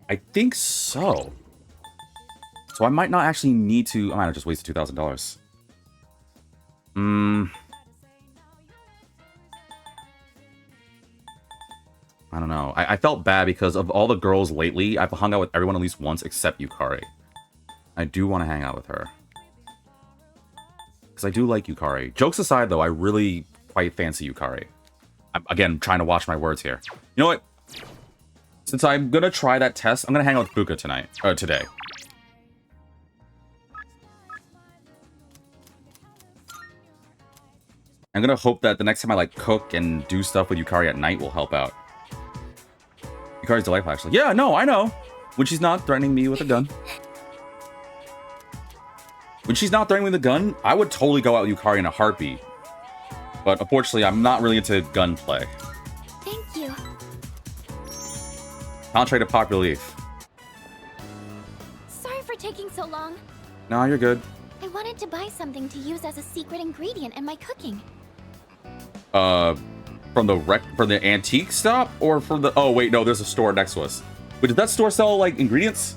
I think so. So I might not actually need to... I might have just wasted $2,000. I I don't know. I felt bad because of all the girls lately, I've hung out with everyone at least once except Yukari. I do want to hang out with her. Because I do like Yukari. Jokes aside, though, I really quite fancy Yukari. I'm, again, trying to watch my words here. You know what? Since I'm going to try that test, I'm going to hang out with Fuka today. I'm going to hope that the next time I, like, cook and do stuff with Yukari at night will help out. Yukari's delightful, actually. Yeah, no, I know. When she's not threatening me with a gun. When she's not threatening me with a gun, I would totally go out with Yukari in a heartbeat. But unfortunately, I'm not really into gunplay. Thank you. Contrary to popular belief. Sorry for taking so long. No, you're good. I wanted to buy something to use as a secret ingredient in my cooking. From the antique stop or from the... Oh, wait, no, there's a store next to us. Wait, did that store sell, like, ingredients?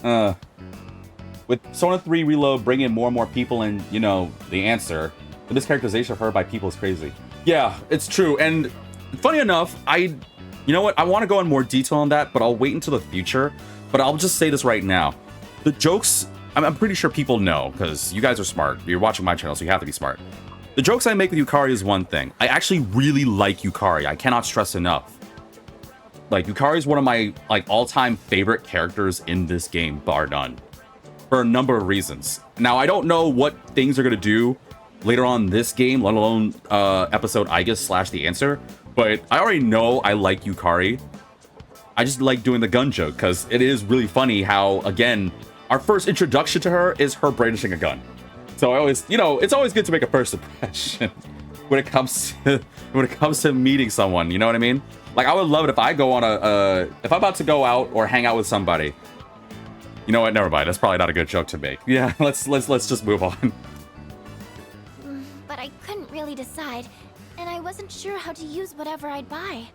With Persona 3 Reload bringing in more and more people and, you know, the answer, the mischaracterization of her by people is crazy. Yeah, it's true. And funny enough, you know what? I want to go in more detail on that, but I'll wait until the future. But I'll just say this right now. The jokes, I'm pretty sure people know, because you guys are smart. You're watching my channel, so you have to be smart. The jokes I make with Yukari is one thing. I actually really like Yukari. I cannot stress enough. Like, Yukari is one of my, like, all-time favorite characters in this game, bar none. For a number of reasons. Now, I don't know what things they're going to do later on in this game, let alone episode Aigis / The Answer. But I already know I like Yukari. I just like doing the gun joke, because it is really funny how, again, our first introduction to her is her brandishing a gun. So I always, you know, it's always good to make a first impression when it comes to meeting someone, you know what I mean? Like, I would love it if I go on if I'm about to go out or hang out with somebody. You know what? Never mind. That's probably not a good joke to make. Yeah, let's just move on. But I couldn't really decide, and I wasn't sure how to use whatever I'd buy.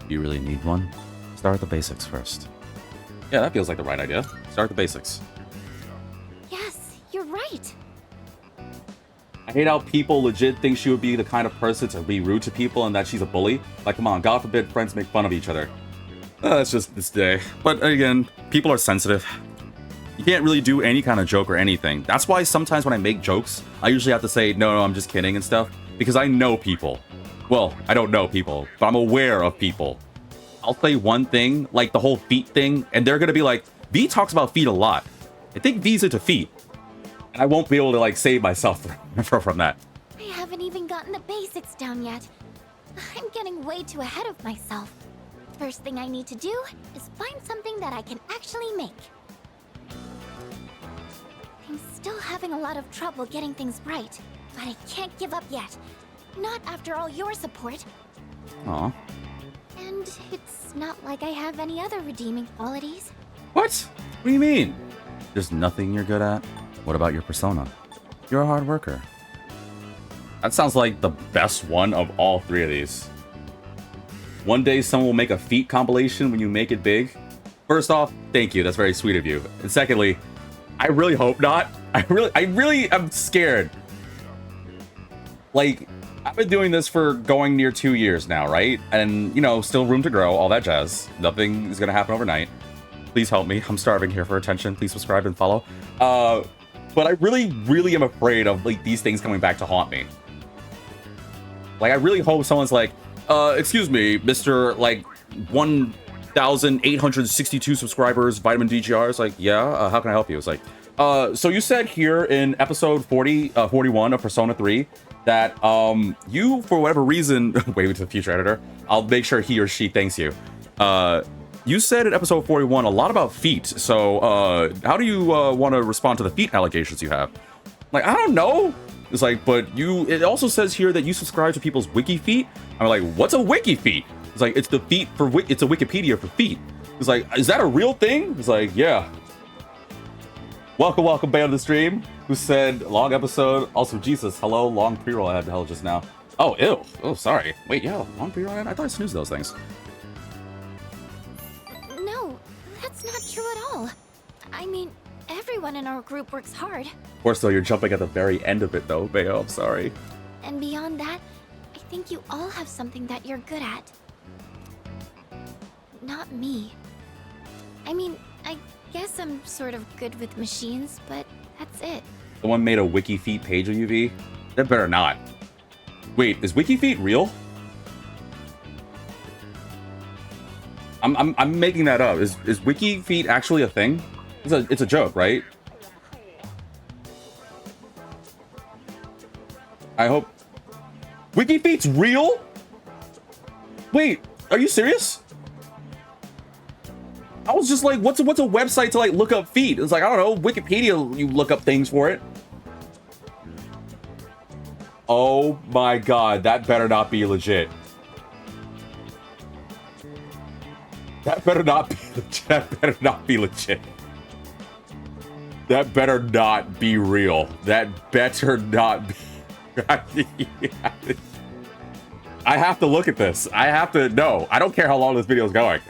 You really need one? Start with the basics first. Yeah, that feels like the right idea. Start with the basics. Yes, you're right. I hate how people legit think she would be the kind of person to be rude to people and that she's a bully. Like, come on, God forbid friends make fun of each other. It's just this day. But again, people are sensitive. You can't really do any kind of joke or anything. That's why sometimes when I make jokes, I usually have to say, no, I'm just kidding and stuff. Because I know people. Well, I don't know people, but I'm aware of people. I'll say one thing, like the whole feet thing, and they're going to be like, V talks about feet a lot. I think V's into feet. And I won't be able to, like, save myself from that. I haven't even gotten the basics down yet. I'm getting way too ahead of myself. First thing I need to do is find something that I can actually make. I'm still having a lot of trouble getting things right, but I can't give up yet. Not after all your support. Aw. And it's not like I have any other redeeming qualities. What? What do you mean? There's nothing you're good at? What about your persona? You're a hard worker. That sounds like the best one of all three of these. One day someone will make a feat compilation when you make it big. First off, thank you. That's very sweet of you. And secondly, I really hope not. I really am scared. Like, I've been doing this for going near 2 years now, right? And, you know, still room to grow, all that jazz. Nothing is going to happen overnight. Please help me. I'm starving here for attention. Please subscribe and follow. But I really am afraid of, like, these things coming back to haunt me. Like, I really hope someone's like, excuse me, Mr. like 1,862 subscribers, Vitamin DGR. It's like, yeah, how can I help you? It's like, so you said here in episode 41 of Persona 3 that you, for whatever reason, wait to the future editor, I'll make sure he or she thanks you. You said in episode 41 a lot about feet, so how do you want to respond to the feet allegations you have? Like, I don't know. It's like, but it also says here that you subscribe to people's wiki feet. I'm like, what's a wiki feet? It's like, it's the feet for it's a Wikipedia for feet. It's like, is that a real thing? It's like, yeah. Welcome back to the stream. Who said long episode? Also, Jesus, hello, long pre-roll I had to hell just now. Oh, ew. Oh, sorry. Wait, yeah, long pre-roll I thought I snoozed those things. No, that's not true at all. I mean, everyone in our group works hard. Of course, though, you're jumping at the very end of it, though, Bayo. I'm sorry. And beyond that, I think you all have something that you're good at. not me. I mean, I guess I'm sort of good with machines, but that's it. Someone made a WikiFeet page of UV? That better not. Wait, is WikiFeet real? I'm making that up. Is WikiFeet actually a thing? It's a joke, right? I hope WikiFeet's real? Wait, are you serious? I was just like, what's a website to like look up feet? It's like, I don't know, Wikipedia, you look up things for it. Oh my god, that better not be legit. That better not be legit. That better not be legit. That better not be real. That better not be. I have to look at this. I have to know. I don't care how long this video is going.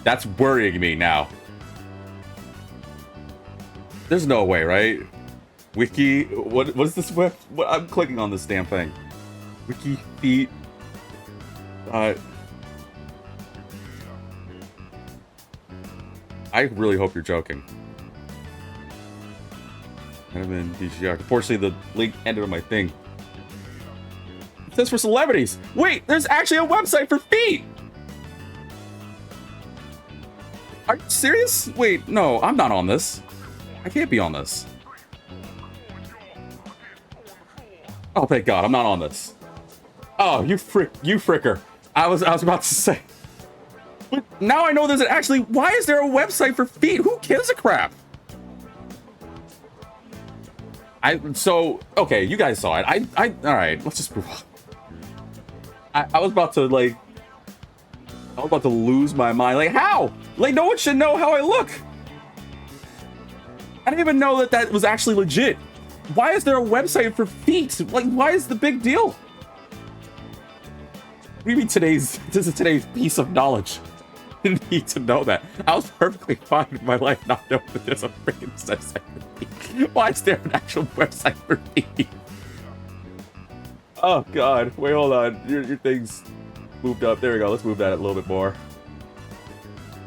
That's worrying me now. There's no way, right? Wiki, what is this web? What, I'm clicking on this damn thing. WikiFeet. I really hope you're joking. Vitamin DGR. Unfortunately, the link ended on my thing. It says for celebrities. Wait, there's actually a website for feet. Are you serious? Wait, no, I'm not on this. I can't be on this. Oh, thank God, I'm not on this. Oh, you fricker. I was about to say. But now I know there's actually. Why is there a website for feet? Who gives a crap? Okay, you guys saw it. All right, let's just move on. I was about to like. I was about to lose my mind. Like, how? Like, no one should know how I look. I didn't even know that was actually legit. Why is there a website for feet? Like, why is the big deal? What do you mean this is today's piece of knowledge? I didn't need to know that. I was perfectly fine with my life not knowing that there's a freaking website for feet. Why is there an actual website for feet? Oh, God. Wait, hold on. Your thing's moved up. There we go. Let's move that a little bit more.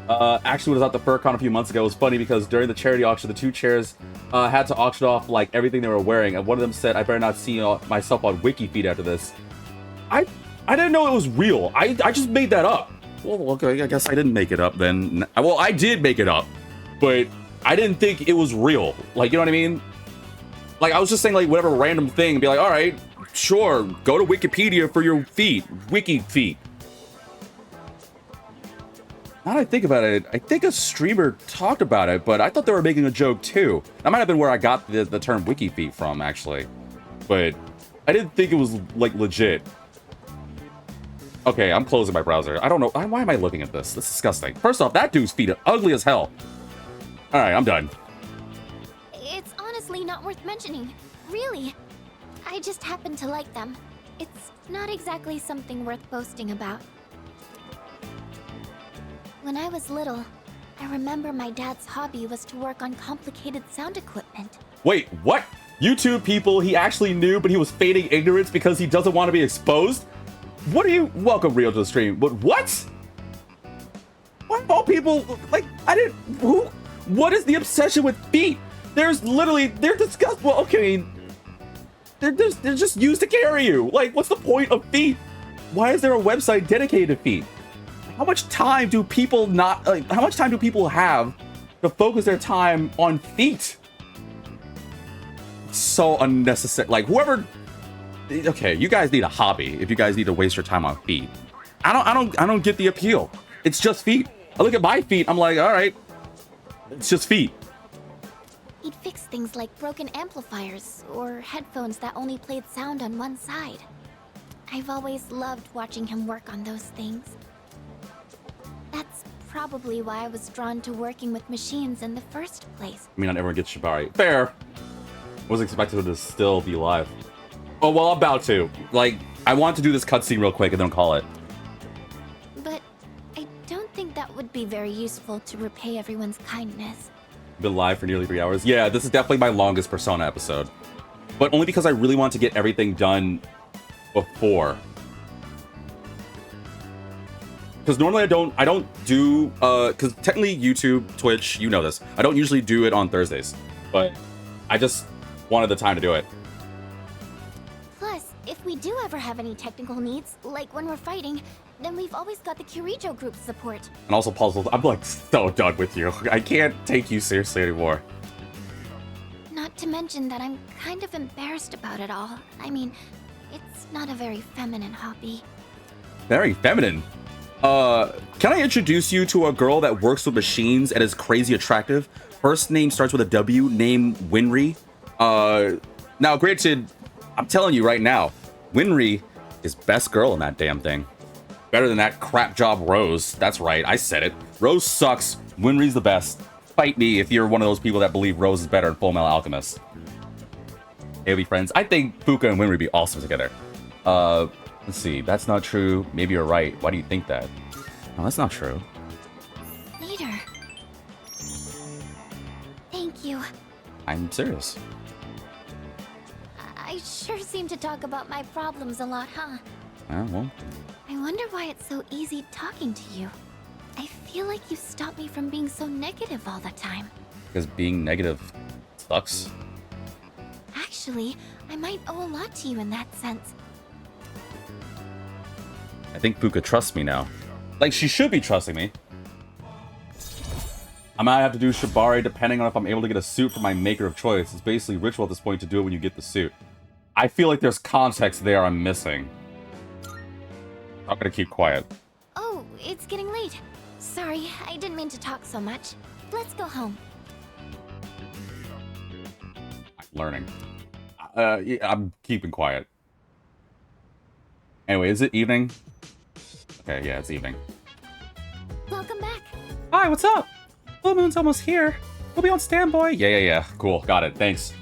Actually, when I was at the FurCon a few months ago, it was funny because during the charity auction, the two chairs had to auction off like everything they were wearing, and one of them said, "I better not see myself on WikiFeet after this." I didn't know it was real. I just made that up. Well, okay, I guess I didn't make it up then. Well, I did make it up, but I didn't think it was real. Like, you know what I mean? Like, I was just saying like whatever random thing and be like, all right, sure, go to Wikipedia for your feet, WikiFeet. Now that I think about it, I think a streamer talked about it, but I thought they were making a joke too. That might have been where I got the term WikiFeet from, actually. But I didn't think it was, like, legit. Okay, I'm closing my browser. I don't know. Why am I looking at this? That's disgusting. First off, that dude's feet are ugly as hell. Alright, I'm done. It's honestly not worth mentioning. Really. I just happen to like them. It's not exactly something worth boasting about. When I was little, I remember my dad's hobby was to work on complicated sound equipment. Wait, what? YouTube people he actually knew, but he was feigning ignorance because he doesn't want to be exposed? What are you? Welcome, Rio, to the stream. But what? Why of all people, like, what is the obsession with feet? There's literally, they're disgusting. Well, okay, they're just used to carry you. Like, what's the point of feet? Why is there a website dedicated to feet? How much time do people how much time do people have to focus their time on feet? It's so unnecessary. Like, whoever, okay, you guys need a hobby if you guys need to waste your time on feet. I don't get the appeal. It's just feet. I look at my feet, I'm like, all right, it's just feet. He'd fix things like broken amplifiers or headphones that only played sound on one side. I've always loved watching him work on those things. That's probably why I was drawn to working with machines in the first place. I mean, not everyone gets Shibari. Fair. Wasn't expecting to still be alive. Oh, well, I'm about to. Like, I want to do this cutscene real quick and then call it. But I don't think that would be very useful to repay everyone's kindness. Been live for nearly 3 hours. Yeah, this is definitely my longest Persona episode. But only because I really want to get everything done before. because normally I don't do because technically YouTube, Twitch, you know this. I don't usually do it on Thursdays, but I just wanted the time to do it. Plus, if we do ever have any technical needs, like when we're fighting, then we've always got the Kirijo group's support. And also puzzles. I'm like so done with you. I can't take you seriously anymore. Not to mention that I'm kind of embarrassed about it all. I mean, it's not a very feminine hobby. Very feminine. Can I introduce you to a girl that works with machines and is crazy attractive? First name starts with a W, name Winry. Now granted, I'm telling you right now, Winry is best girl in that damn thing. Better than that crap job Rose. That's right, I said it. Rose sucks, Winry's the best. Fight me if you're one of those people that believe Rose is better in Full Metal Alchemist. They'll be friends. I think Fuka and Winry would be awesome together. Let's see, that's not true. Maybe you're right. Why do you think that? No, that's not true. Leader. Thank you. I'm serious. I sure seem to talk about my problems a lot, huh? Well. I wonder why it's so easy talking to you. I feel like you stop me from being so negative all the time. Because being negative sucks. Actually, I might owe a lot to you in that sense. I think Fuka trusts me now. Like, she should be trusting me. I might have to do Shibari depending on if I'm able to get a suit from my maker of choice. It's basically ritual at this point to do it when you get the suit. I feel like there's context there I'm missing. I'm gonna keep quiet. Oh, it's getting late. Sorry, I didn't mean to talk so much. Let's go home. I'm learning. Yeah, I'm keeping quiet. Anyway, is it evening? Okay, yeah, it's evening. Welcome back. Hi, what's up? Full moon's almost here. We'll be on standby. Yeah. Cool, got it. Thanks.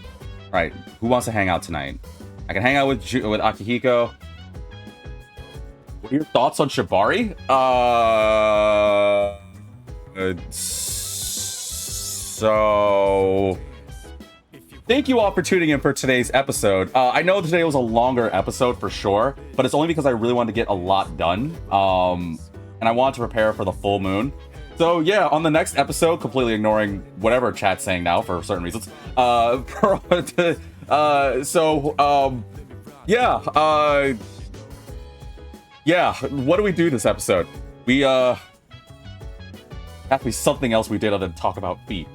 All right, who wants to hang out tonight? I can hang out with Akihiko. What are your thoughts on Shibari? So... Thank you all for tuning in for today's episode. I know today was a longer episode for sure, but it's only because I really wanted to get a lot done. And I wanted to prepare for the full moon. So yeah, on the next episode, completely ignoring whatever chat's saying now for certain reasons. Yeah, what do we do this episode? We have to be something else we did other than talk about feet.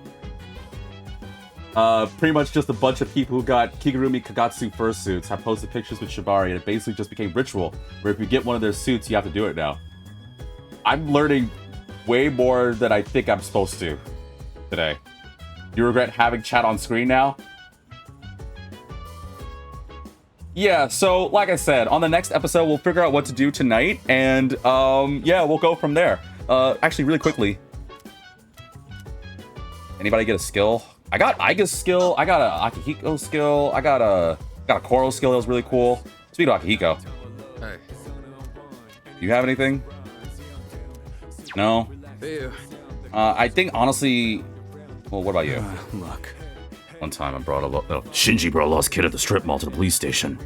Pretty much just a bunch of people who got Kigurumi Kagatsu fursuits have posted pictures with Shibari, and it basically just became ritual, where if you get one of their suits, you have to do it now. I'm learning way more than I think I'm supposed to today. You regret having chat on screen now? Yeah, so like I said, on the next episode, we'll figure out what to do tonight, and yeah, we'll go from there. Actually, really quickly, anybody get a skill? I got Aiga's skill, I got a Akihiko skill, I got a Koro skill that was really cool. Speaking of Akihiko, Hey. you have anything? No? I think honestly, well, what about you? Look. One time I brought a Shinji brought a lost kid at the strip mall to the police station.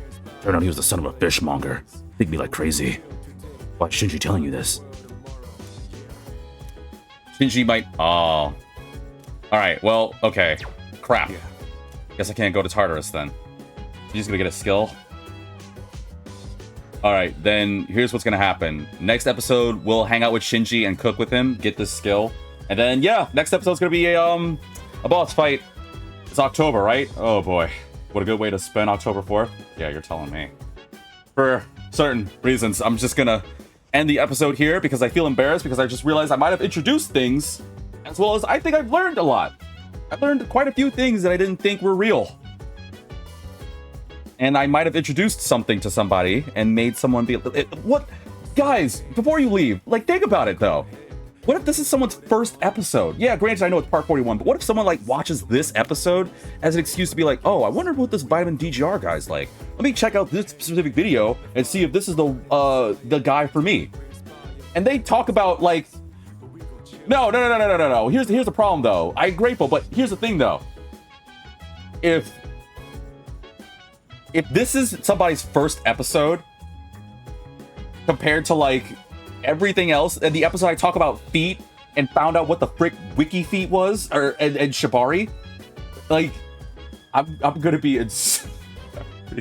Turned out he was the son of a fishmonger. Think me like crazy. Why is Shinji telling you this? Shinji might... Oh. Alright, well, okay. Crap. Guess I can't go to Tartarus then. She's gonna get a skill. Alright, then here's what's gonna happen. Next episode, we'll hang out with Shinji and cook with him, get this skill. And then, yeah, next episode's gonna be a boss fight. It's October, right? Oh boy. What a good way to spend October 4th. Yeah, you're telling me. For certain reasons, I'm just gonna end the episode here because I feel embarrassed because I just realized I might have introduced things as well as I think I've learned a lot. I've learned quite a few things that I didn't think were real. And I might have introduced something to somebody and made someone be... What? Guys, before you leave, like, think about it, though. What if this is someone's first episode? Yeah, granted, I know it's part 41, but what if someone, like, watches this episode as an excuse to be like, oh, I wonder what this Vitamin DGR guy's like. Let me check out this specific video and see if this is the guy for me. And they talk about, like... No. Here's the problem, though. I'm grateful, but here's the thing, though. If this is somebody's first episode, compared to, like, everything else. In the episode I talk about feet and found out what the frick Wiki Feet was, and Shibari. Like, I'm gonna be in so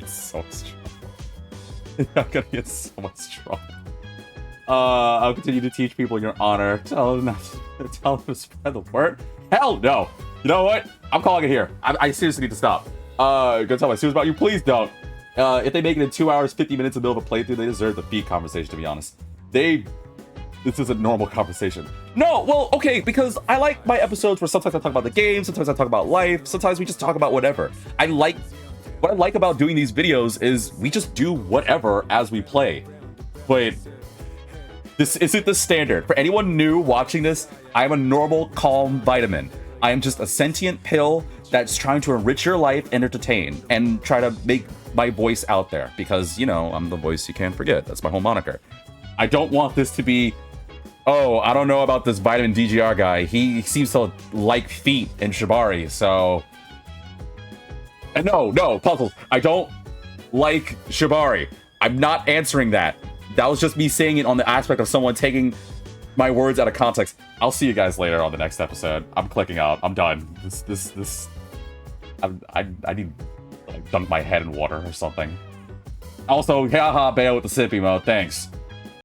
strong. I'm gonna get so much strong. I'll continue to teach people in your honor. Tell them to spread the word. Hell no. You know what? I'm calling it here. I seriously need to stop. Gonna tell my students about you. Please don't. If they make it in 2 hours, 50 minutes in the middle of a playthrough, they deserve the feet conversation, to be honest. This is a normal conversation. No, well, okay, because I like my episodes where sometimes I talk about the game, sometimes I talk about life, sometimes we just talk about whatever. What I like about doing these videos is we just do whatever as we play. But this isn't the standard. For anyone new watching this, I'm a normal, calm vitamin. I am just a sentient pill that's trying to enrich your life and entertain and try to make my voice out there because, you know, I'm the voice you can't forget. That's my whole moniker. I don't want this to be, oh, I don't know about this Vitamin DGR guy. He seems to like feet and Shibari, so... And no, Puzzles. I don't like Shibari. I'm not answering that. That was just me saying it on the aspect of someone taking my words out of context. I'll see you guys later on the next episode. I'm clicking out. I'm done. I need to like, dunk my head in water or something. Also, haha, bail with the sippy mode. Thanks.